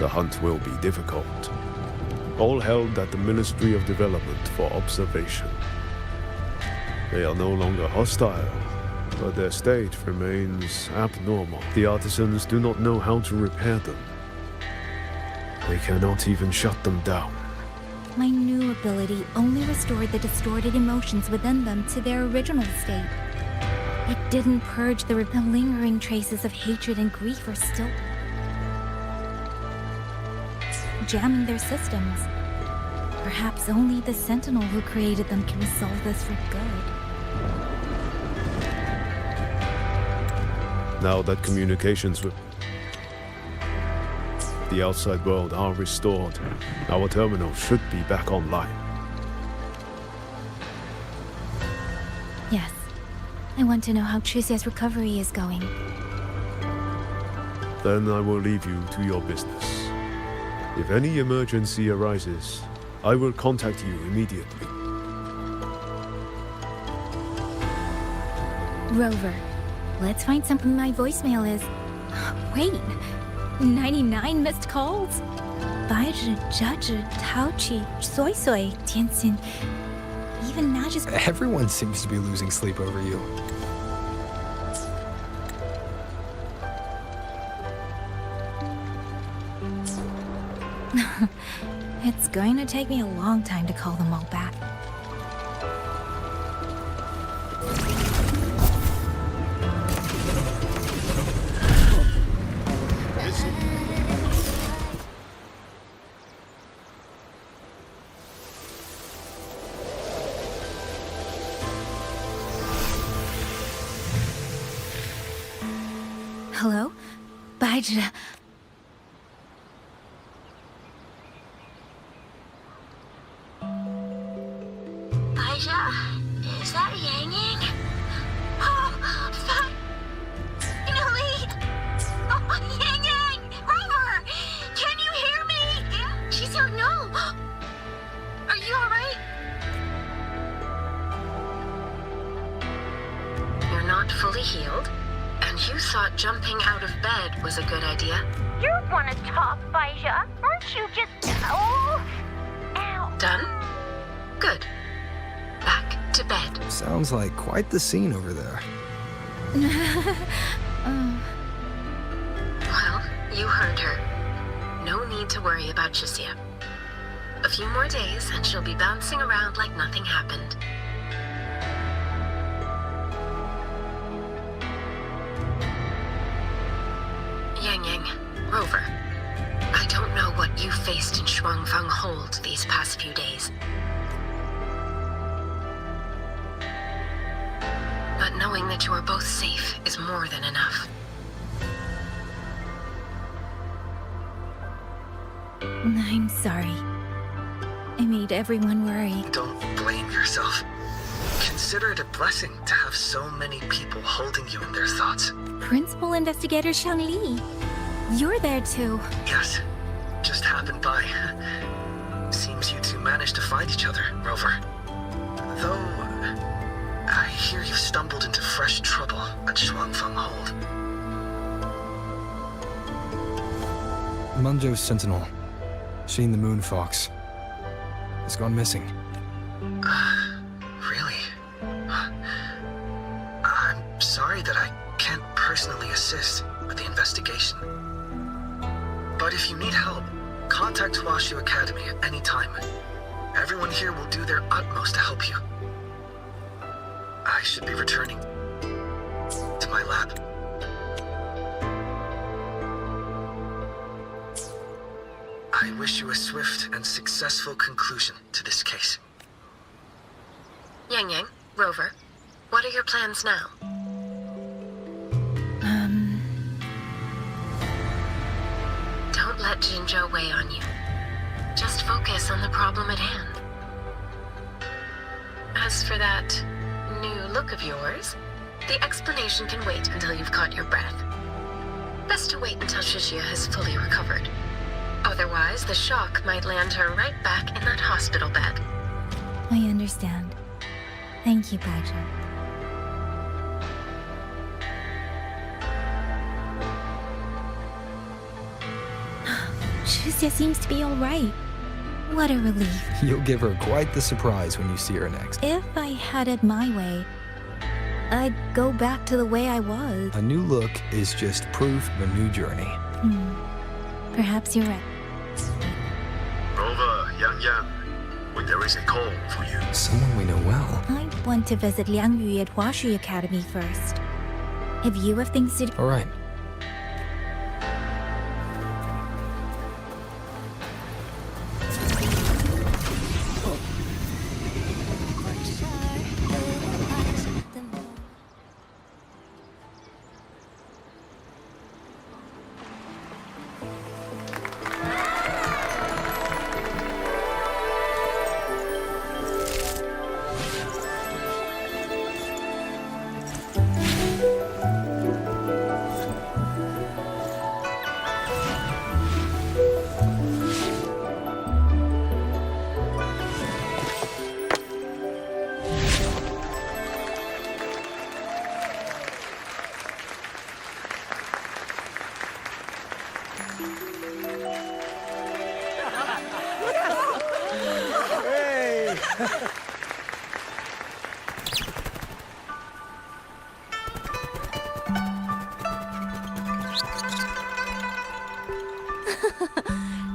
the hunt will be difficult. All held at the Ministry of Development for observation. They are no longer hostile, but their state remains abnormal. The artisans do not know how to repair them. They cannot even shut them down. My new ability only restored the distorted emotions within them to their original state. It didn't purge the lingering traces of hatred and grief are still jamming their systems. Perhaps only the Sentinel who created them can resolve this for good. Now that communications with the outside world are restored, our terminal should be back online. Yes. I want to know how Chuxia's recovery is going. Then I will leave you to your business. If any emergency arises, I will contact you immediately. Rover, let's find something my voicemail is. Wait, 99 missed calls? 白日、杂志、淘气、soy soy、天心. Even now just... Everyone seems to be losing sleep over you. It's going to take me a long time to call them all back. Hello? 白纸. Is that Yang Yang? Oh, finally! Oh, Yang Yang! Rover! Can you hear me? Yeah. She's here. No! Are you alright? You're not fully healed, and you thought jumping out of bed was a good idea. You want to talk, Baija? Aren't you just... Oh! Ow! Done? Good. Back to bed. Sounds like quite the scene over there. Well, you heard her. No need to worry about Chuxia. A few more days and she'll be bouncing around like nothing happened. Yang Yang, Rover, I don't know what you faced in Xuanfang Hold these past few days. But knowing that you are both safe is more than enough. I'm sorry. I made everyone worry. Don't blame yourself. Consider it a blessing to have so many people holding you in their thoughts. Principal Investigator Xiangli, you're there too. Yes, just happened by. Seems you two managed to find each other, Rover. Though, I hear you've stumbled into fresh trouble at Xuanfang Hold. Mengzhou's Sentinel, Sheen the Moon Fox, has gone missing. Really? personally assist with the investigation. But if you need help, contact Hwashu Academy at any time. Everyone here will do their utmost to help you. I should be returning to my lab. I wish you a swift and successful conclusion to this case. Yang Yang, Rover, what are your plans now? Don't let Jinzhou weigh on you. Just focus on the problem at hand. As for that new look of yours, the explanation can wait until you've caught your breath. Best to wait until Shishia has fully recovered. Otherwise, the shock might land her right back in that hospital bed. I understand. Thank you, Baizhi. Shuzia seems to be all right. What a relief. You'll give her quite the surprise when you see her next. If I had it my way, I'd go back to the way I was. A new look is just proof of a new journey. Perhaps you're right. Rover, Yang Yang, there is a call for you. Someone we know well. I want to visit Liang Yu at Hwashu Academy first. If you have things to do... All right.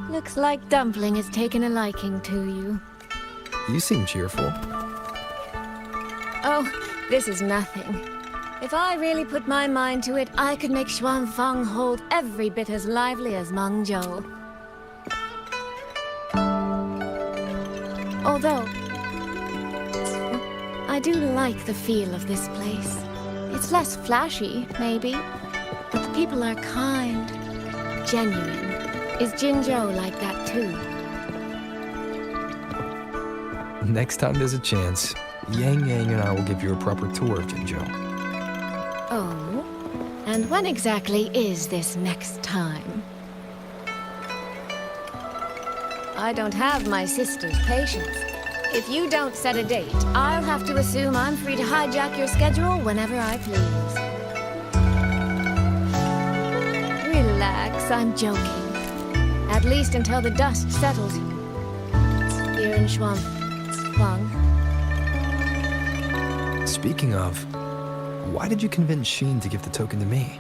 Looks like Dumpling has taken a liking to you. You seem cheerful. Oh, this is nothing. If I really put my mind to it, I could make Xuanfang hold every bit as lively as Mengzhou. Although, I do like the feel of this place. It's less flashy, maybe, but the people are kind, genuine. Is Jinzhou like that too? Next time there's a chance, Yang Yang and I will give you a proper tour of Jinzhou. Oh? And when exactly is this next time? I don't have my sister's patience. If you don't set a date, I'll have to assume I'm free to hijack your schedule whenever I please. Relax, I'm joking. At least until the dust settles here in Xuanfang. Speaking of, why did you convince Xin to give the token to me?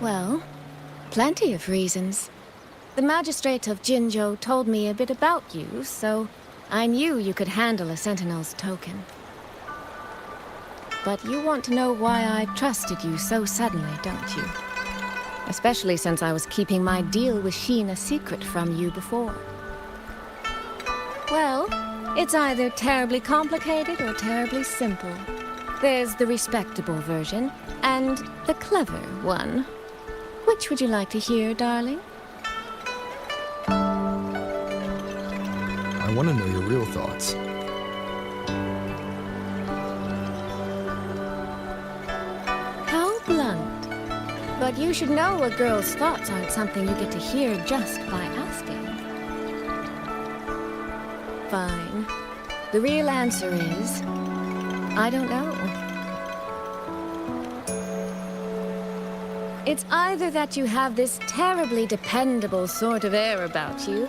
Well, plenty of reasons. The magistrate of Jinzhou told me a bit about you, so I knew you could handle a Sentinel's token. But you want to know why I trusted you so suddenly, don't you? Especially since I was keeping my deal with Xin a secret from you before. Well, it's either terribly complicated or terribly simple. There's the respectable version, and the clever one. Which would you like to hear, darling? I want to know your real thoughts. How blunt. But you should know a girl's thoughts aren't something you get to hear just by asking. Fine. The real answer is, I don't know. It's either that you have this terribly dependable sort of air about you,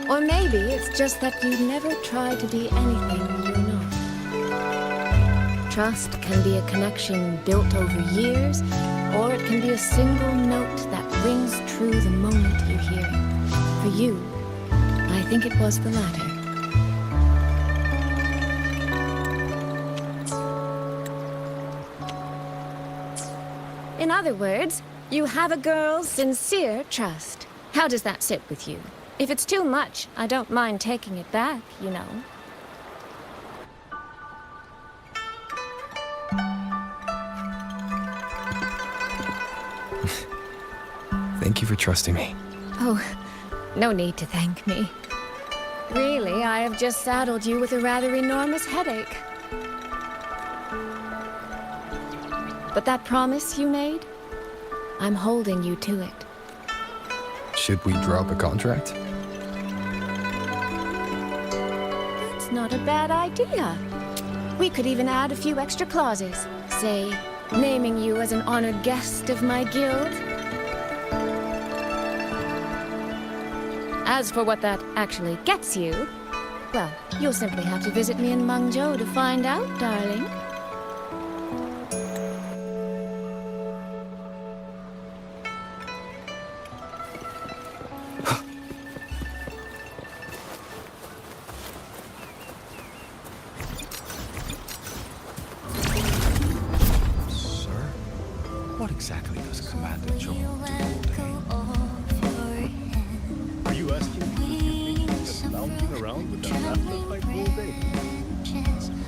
or maybe it's just that you never try to be anything you're not. Trust can be a connection built over years, or it can be a single note that rings true the moment you hear it. For you, I think it was the latter. In other words, you have a girl's sincere trust. How does that sit with you? If it's too much, I don't mind taking it back, you know. Thank you for trusting me. Oh, no need to thank me. Really, I have just saddled you with a rather enormous headache. But that promise you made, I'm holding you to it. Should we drop a contract? That's not a bad idea. We could even add a few extra clauses. Say, naming you as an honored guest of my guild. As for what that actually gets you, well, you'll simply have to visit me in Mengzhou to find out, darling. What exactly does Commander Zhou do all day? Are you asking me if you think he's just lounging around with that laptop like all day?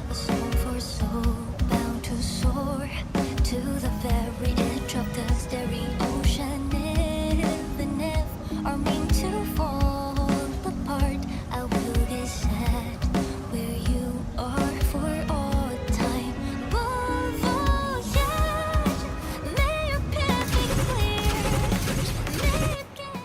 A soul for soul, bound to soar to the very edge of the starry ocean. Even if our mean to fall apart, I will be sad where you are for all time. Above all, yet, may your path be clear. May it get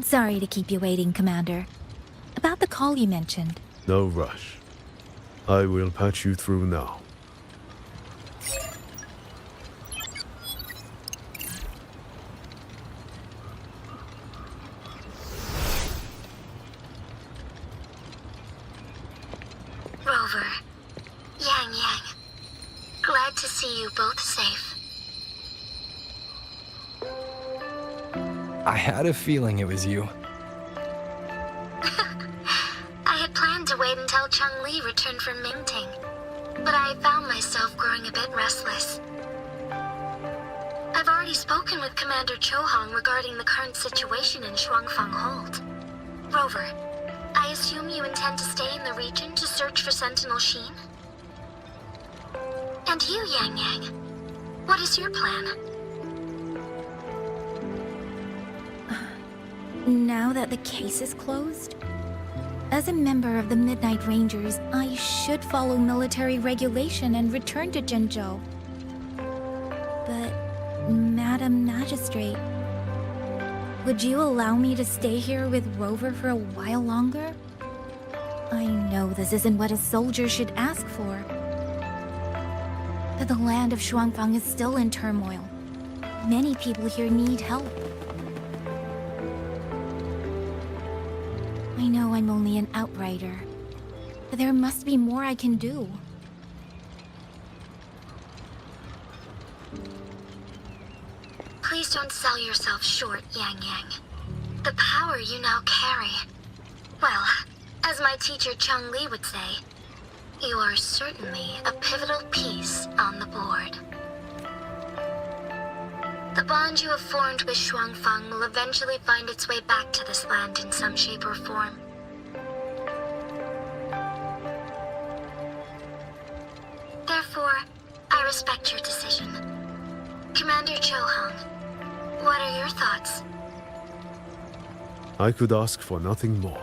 Sorry to keep you waiting, Commander. About the call you mentioned. No rush. I will patch you through now. Rover, Yang Yang, glad to see you both safe. I had a feeling it was you. I had planned to wait until Changli returned from Mingting, but I found myself growing a bit restless. I've already spoken with Commander Chohong regarding the current situation in Shuangfang Hold. Rover, I assume you intend to stay in the region to search for Sentinel Sheen? And you, Yang Yang, what is your plan? Now that the case is closed, as a member of the Midnight Rangers, I should follow military regulation and return to Zhenzhou. But, Madam Magistrate, would you allow me to stay here with Rover for a while longer? I know this isn't what a soldier should ask for, but the land of Shuangfang is still in turmoil. Many people here need help. I know I'm only an outrider, but there must be more I can do. Please don't sell yourself short, Yang Yang. The power you now carry. Well, as my teacher Changli would say, you are certainly a pivotal piece on the board. The bond you have formed with Shuangfang will eventually find its way back to this land in some shape or form. Therefore, I respect your decision. Commander Chohong, what are your thoughts? I could ask for nothing more.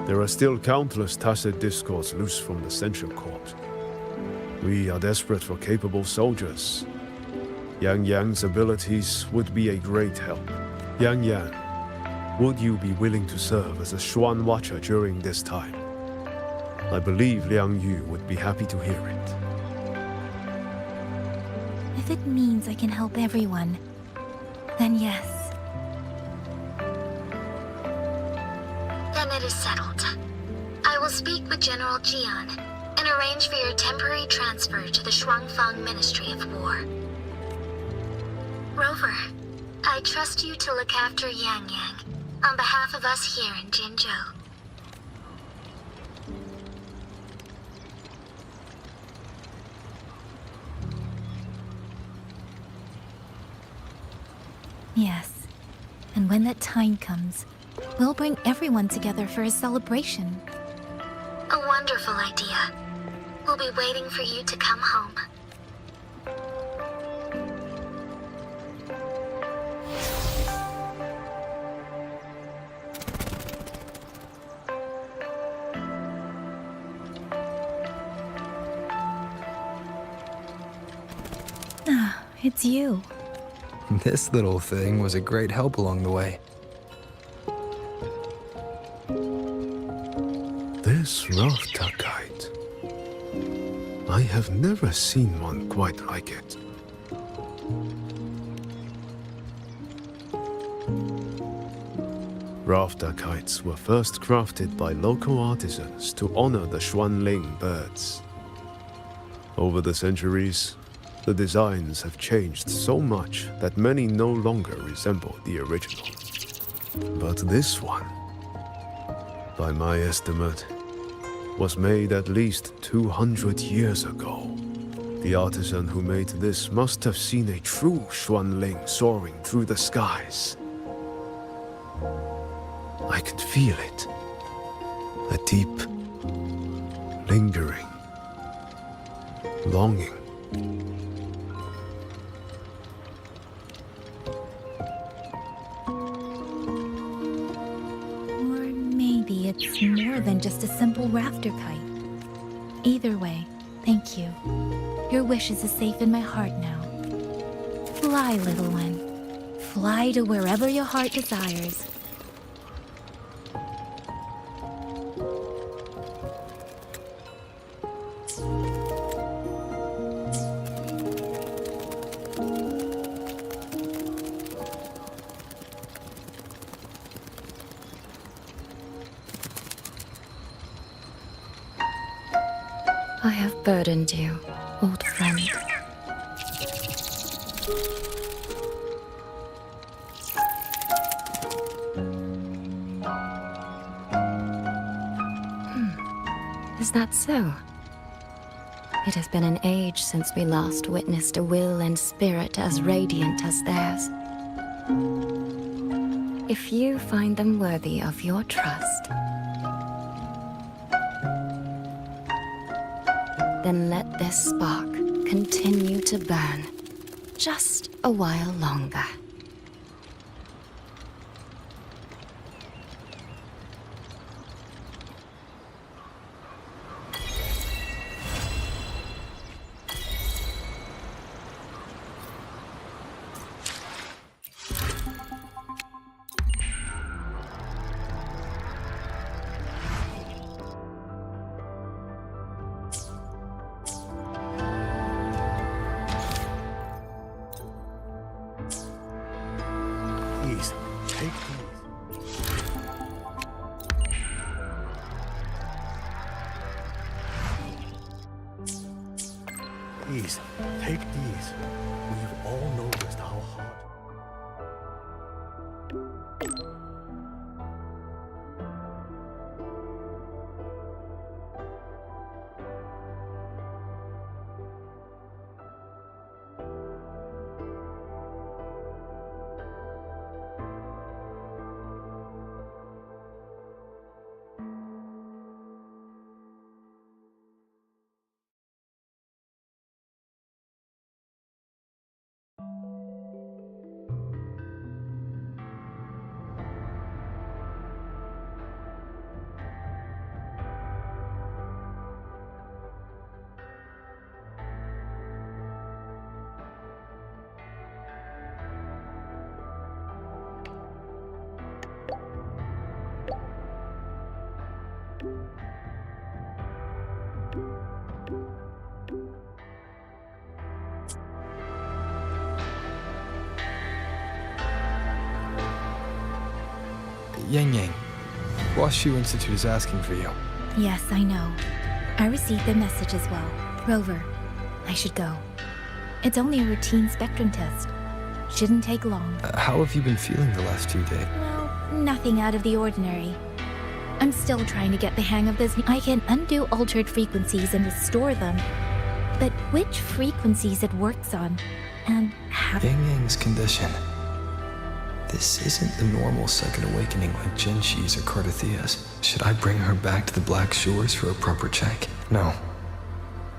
There are still countless tacit discords loose from the Central Corps. We are desperate for capable soldiers. Yang Yang's abilities would be a great help. Yang Yang, would you be willing to serve as a Xuan Watcher during this time? I believe Liang Yu would be happy to hear it. If it means I can help everyone, Then yes. Then it is settled. I will speak with General Jian and arrange for your temporary transfer to the Shuangfang Ministry of War. Rover, I trust you to look after Yang Yang on behalf of us here in Jinzhou. Yes. And when that time comes, we'll bring everyone together for a celebration. A wonderful idea. We'll be waiting for you to come home. Ah, it's you. This little thing was a great help along the way. This Rafta kite. I have never seen one quite like it. Rafta kites were first crafted by local artisans to honor the Xuanling birds. Over the centuries, the designs have changed so much that many no longer resemble the original. But this one, by my estimate, was made at least 200 years ago. The artisan who made this must have seen a true Xuanling soaring through the skies. I can feel it. A deep, lingering longing. Or maybe it's more than just a simple rafter kite. Either way, thank you. Your wishes are safe in my heart now. Fly, little one. Fly to wherever your heart desires. I have burdened you, old friend. Is that so? It has been an age since we last witnessed a will and spirit as radiant as theirs. If you find them worthy of your trust, then let this spark continue to burn just a while longer. Please, take these. Please, take these. We've all noticed how hot. Yang Yang. Huashu Institute is asking for you. Yes, I know. I received the message as well. Rover, I should go. It's only a routine spectrum test. Shouldn't take long. How have you been feeling the last 2 days? Well, nothing out of the ordinary. I'm still trying to get the hang of this. I can undo altered frequencies and restore them. But which frequencies it works on, and how... Yang Yang's condition. This isn't the normal second awakening like Genshi's or Cardathea's. Should I bring her back to the Black Shores for a proper check? No.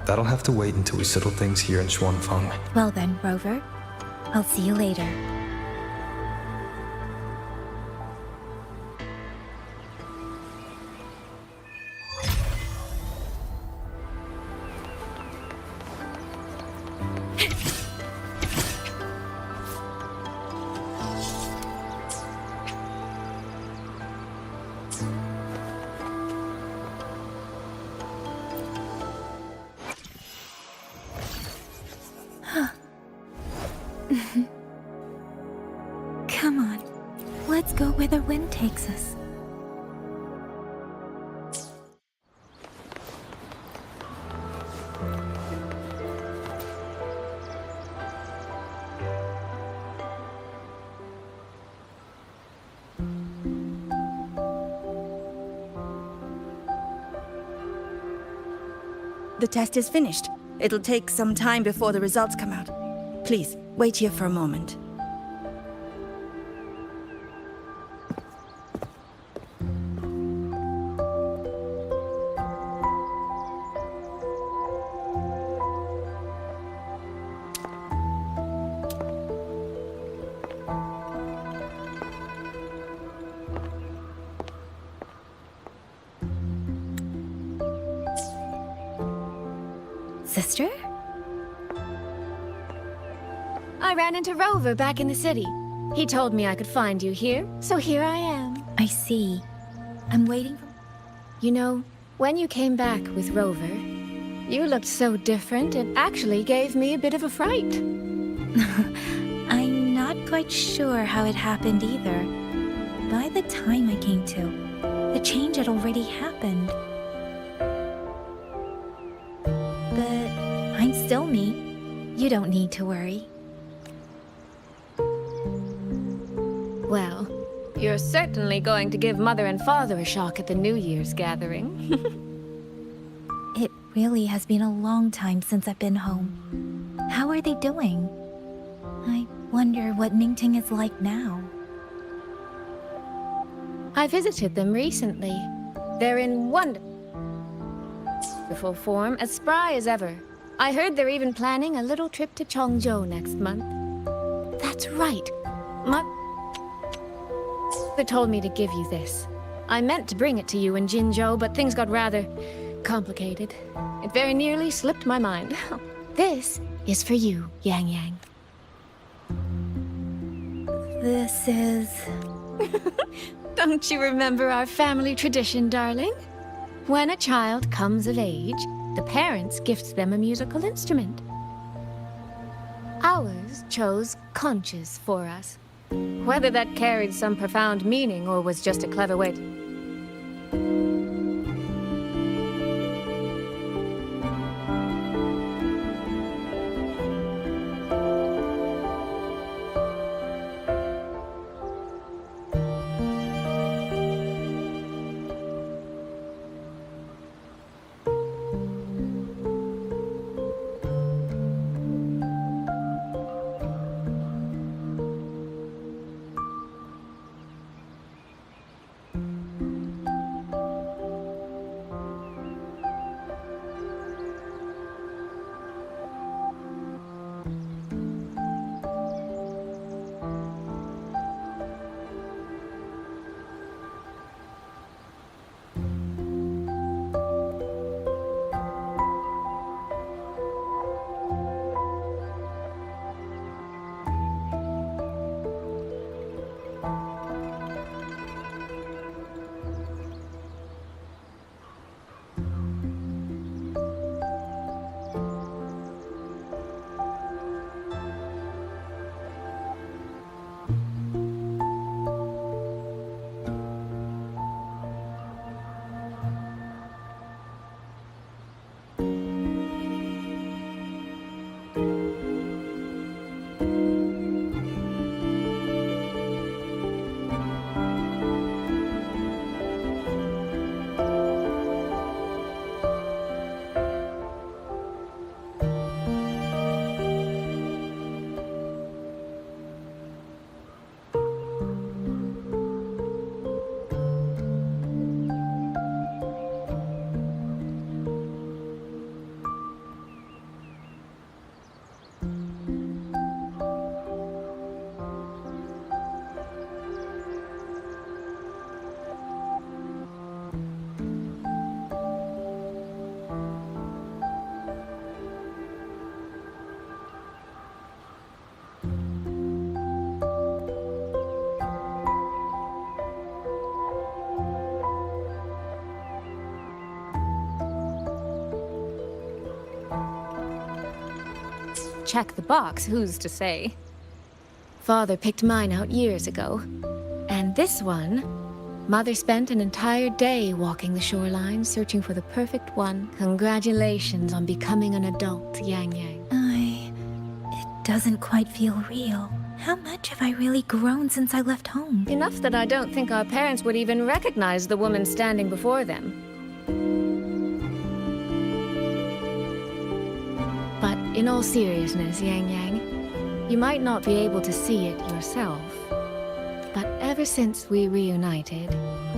That'll have to wait until we settle things here in Xuanfang. Well then, Rover. I'll see you later. Come on. Let's go where the wind takes us. The test is finished. It'll take some time before the results come out. Please, wait here for a moment. Sister? I ran into Rover back in the city. He told me I could find you here, so here I am. I see. I'm waiting for... You know, when you came back with Rover, you looked so different, it actually gave me a bit of a fright. I'm not quite sure how it happened either. By the time I came to, the change had already happened. But I'm still me. You don't need to worry. Well, you're certainly going to give Mother and Father a shock at the New Year's gathering. It really has been a long time since I've been home. How are they doing? I wonder what Mingting is like now. I visited them recently. They're in wonderful form, as spry as ever. I heard they're even planning a little trip to Chongzhou next month. That's right. Mother told me to give you this. I meant to bring it to you in Jinzhou, but things got rather complicated. It very nearly slipped my mind. This is for you, Yang Yang. This is... Don't you remember our family tradition, darling? When a child comes of age, the parents gift them a musical instrument. Ours chose conches for us. Whether that carried some profound meaning or was just a clever way to... check the box, who's to say? Father picked mine out years ago. And this one, Mother spent an entire day walking the shoreline, searching for the perfect one. Congratulations on becoming an adult, Yang Yang. It doesn't quite feel real. How much have I really grown since I left home? Enough that I don't think our parents would even recognize the woman standing before them. But in all seriousness, Yang Yang, you might not be able to see it yourself. But ever since we reunited,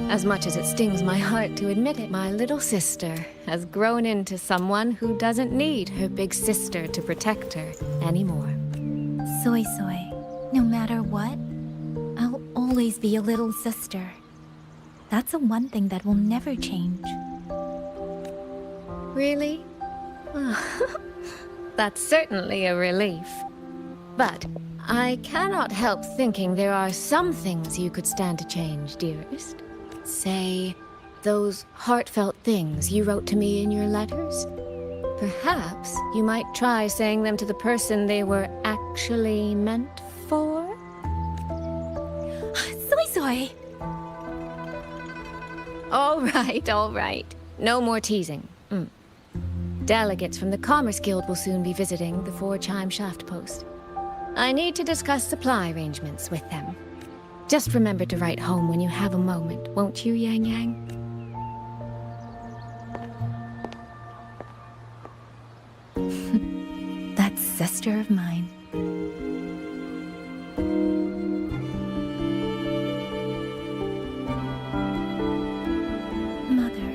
as much as it stings my heart to admit it, my little sister has grown into someone who doesn't need her big sister to protect her anymore. Soy Soy, no matter what, I'll always be a little sister. That's the one thing that will never change. Really? That's certainly a relief. But I cannot help thinking there are some things you could stand to change, dearest. Say, those heartfelt things you wrote to me in your letters. Perhaps you might try saying them to the person they were actually meant for? Soy Soy! All right. No more teasing. Delegates from the Commerce Guild will soon be visiting the Four-Chime Shaft Post. I need to discuss supply arrangements with them. Just remember to write home when you have a moment, won't you, Yang Yang? That sister of mine. Mother.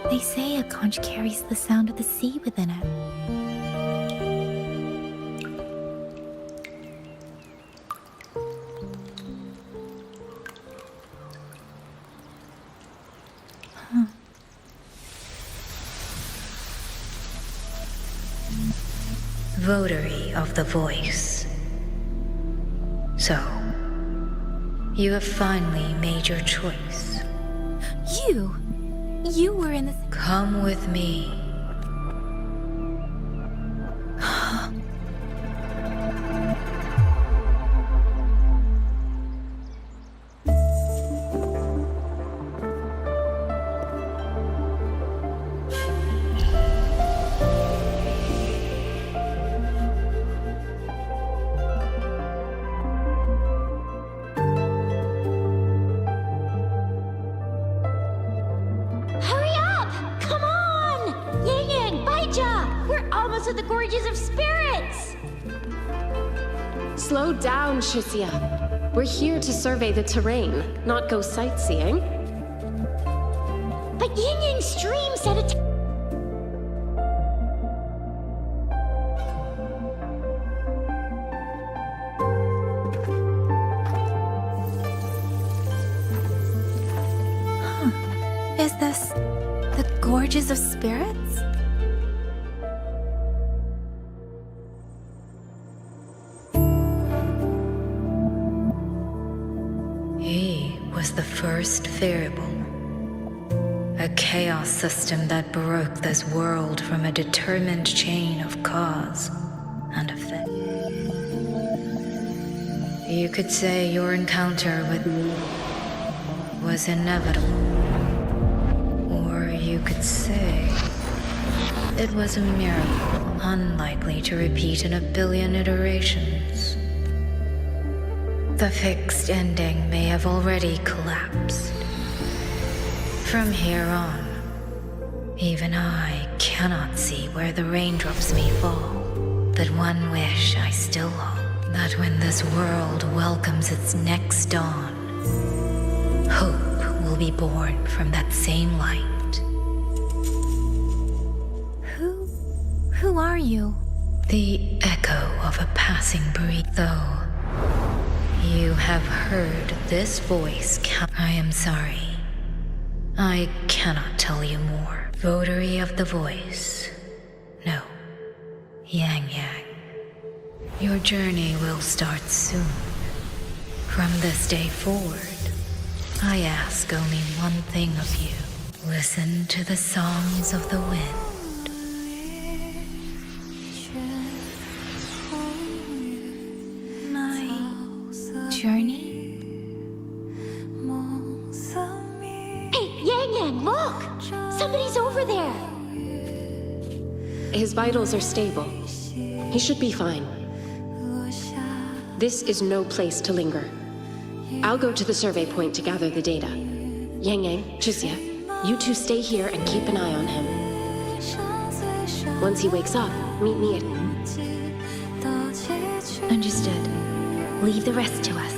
They say a conch carries the sound of the sea within it. Votary of the Voice. So, you have finally made your choice. You were in the... Come with me. Slow down, Shisia. We're here to survey the terrain, not go sightseeing. But Yin Yang's stream said it. Is this the Gorges of Spirits? He was the first variable. A chaos system that broke this world from a determined chain of cause and effect. You could say your encounter with was inevitable. Or you could say it was a miracle unlikely to repeat in a billion iterations. The fixed ending may have already collapsed. From here on, even I cannot see where the raindrops may fall. That one wish I still hold, that when this world welcomes its next dawn, hope will be born from that same light. Who are you? The echo of a passing breeze. Though you have heard this voice, I am sorry. I cannot tell you more. Votary of the Voice. No. Yang Yang. Your journey will start soon. From this day forward, I ask only one thing of you. Listen to the songs of the wind. Somebody's over there! His vitals are stable. He should be fine. This is no place to linger. I'll go to the survey point to gather the data. Yang Yang, Chixia, you two stay here and keep an eye on him. Once he wakes up, meet me at... Understood. Leave the rest to us.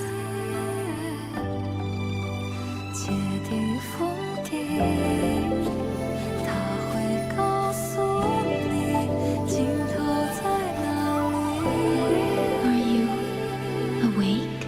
Are you awake?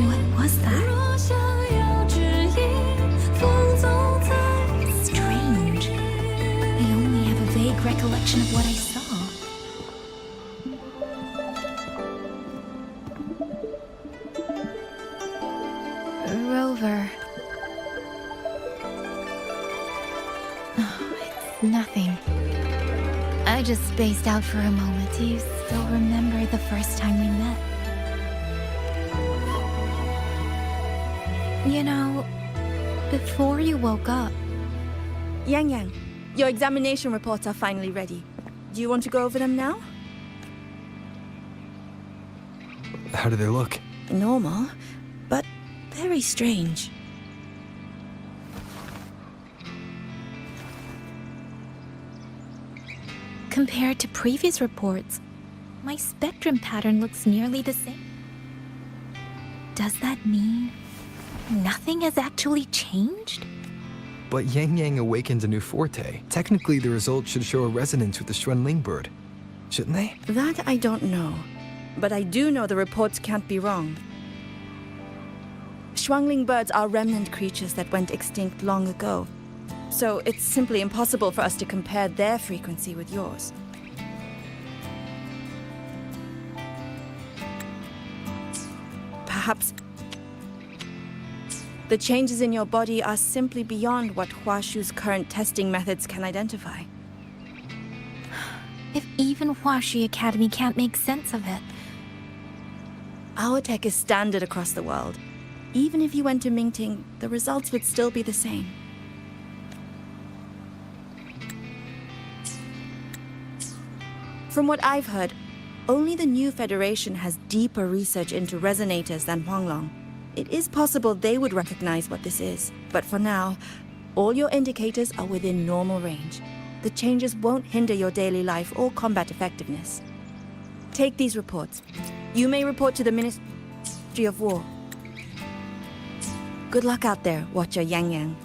What was that? Strange. I only have a vague recollection of what I saw. Rover. Oh, it's nothing. I just spaced out for a moment. Do you still remember the first time we met? You know, before you woke up... Yang Yang, your examination reports are finally ready. Do you want to go over them now? How do they look? Normal, but very strange. Compared to previous reports, my spectrum pattern looks nearly the same. Does that mean nothing has actually changed? But Yang Yang awakened a new forte. Technically, the results should show a resonance with the Xuanling bird. Shouldn't they? That I don't know. But I do know the reports can't be wrong. Xuanling birds are remnant creatures that went extinct long ago. So it's simply impossible for us to compare their frequency with yours. Perhaps the changes in your body are simply beyond what Huashu's current testing methods can identify. If even Huashi Academy can't make sense of it. Our tech is standard across the world. Even if you went to Mingting, the results would still be the same. From what I've heard, only the new Federation has deeper research into resonators than Huanglong. It is possible they would recognize what this is, but for now, all your indicators are within normal range. The changes won't hinder your daily life or combat effectiveness. Take these reports. You may report to the Ministry of War. Good luck out there, Watcher Yang Yang.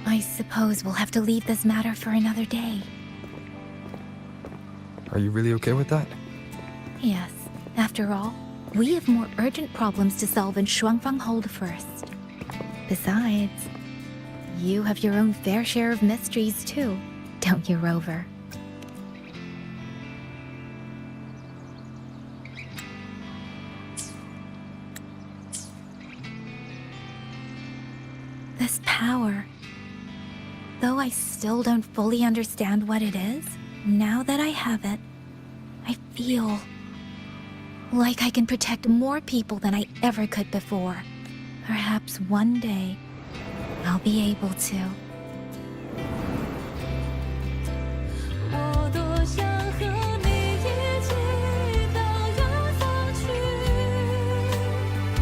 I suppose we'll have to leave this matter for another day. Are you really okay with that? Yes. After all, we have more urgent problems to solve in Shuangfang Hold first. Besides, you have your own fair share of mysteries too, don't you, Rover? This power... Though I still don't fully understand what it is, now that I have it, I feel like I can protect more people than I ever could before. Perhaps one day, I'll be able to.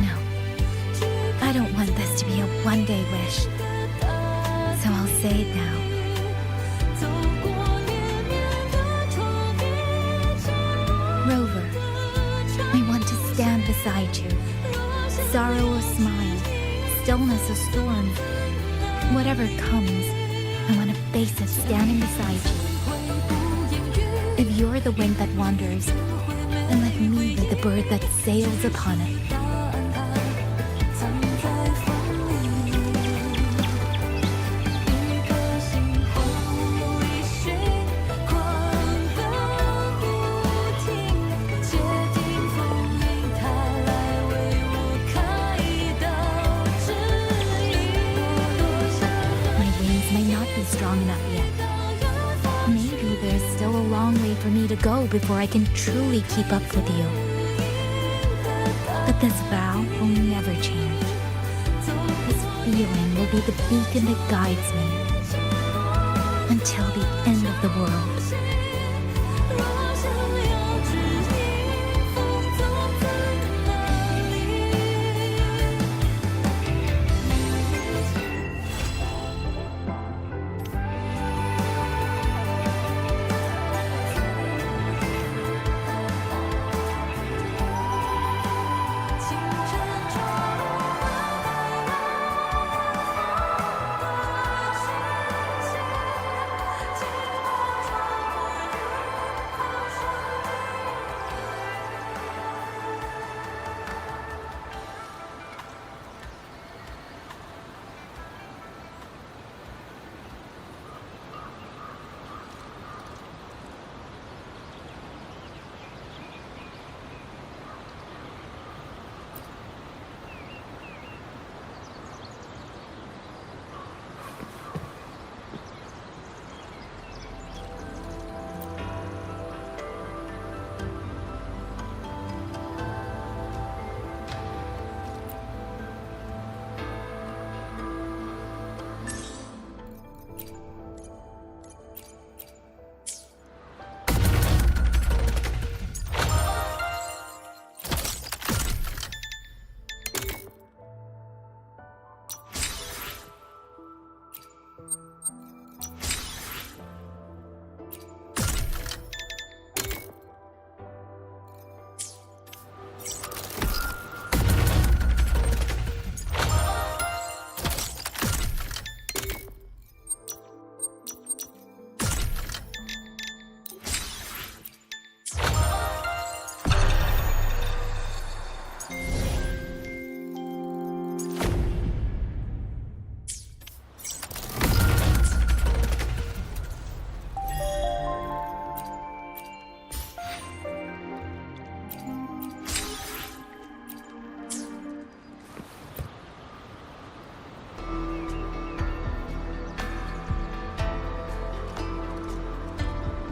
No, I don't want this to be a one-day wish, so I'll say it now. Rover, I want to stand beside you. Sorrow or smile, stillness or storm. Whatever comes, I want to face it standing beside you. If you're the wind that wanders, then let me be the bird that sails upon it. Strong enough yet. Maybe there's still a long way for me to go before I can truly keep up with you. But this vow will never change. This feeling will be the beacon that guides me until the end of the world.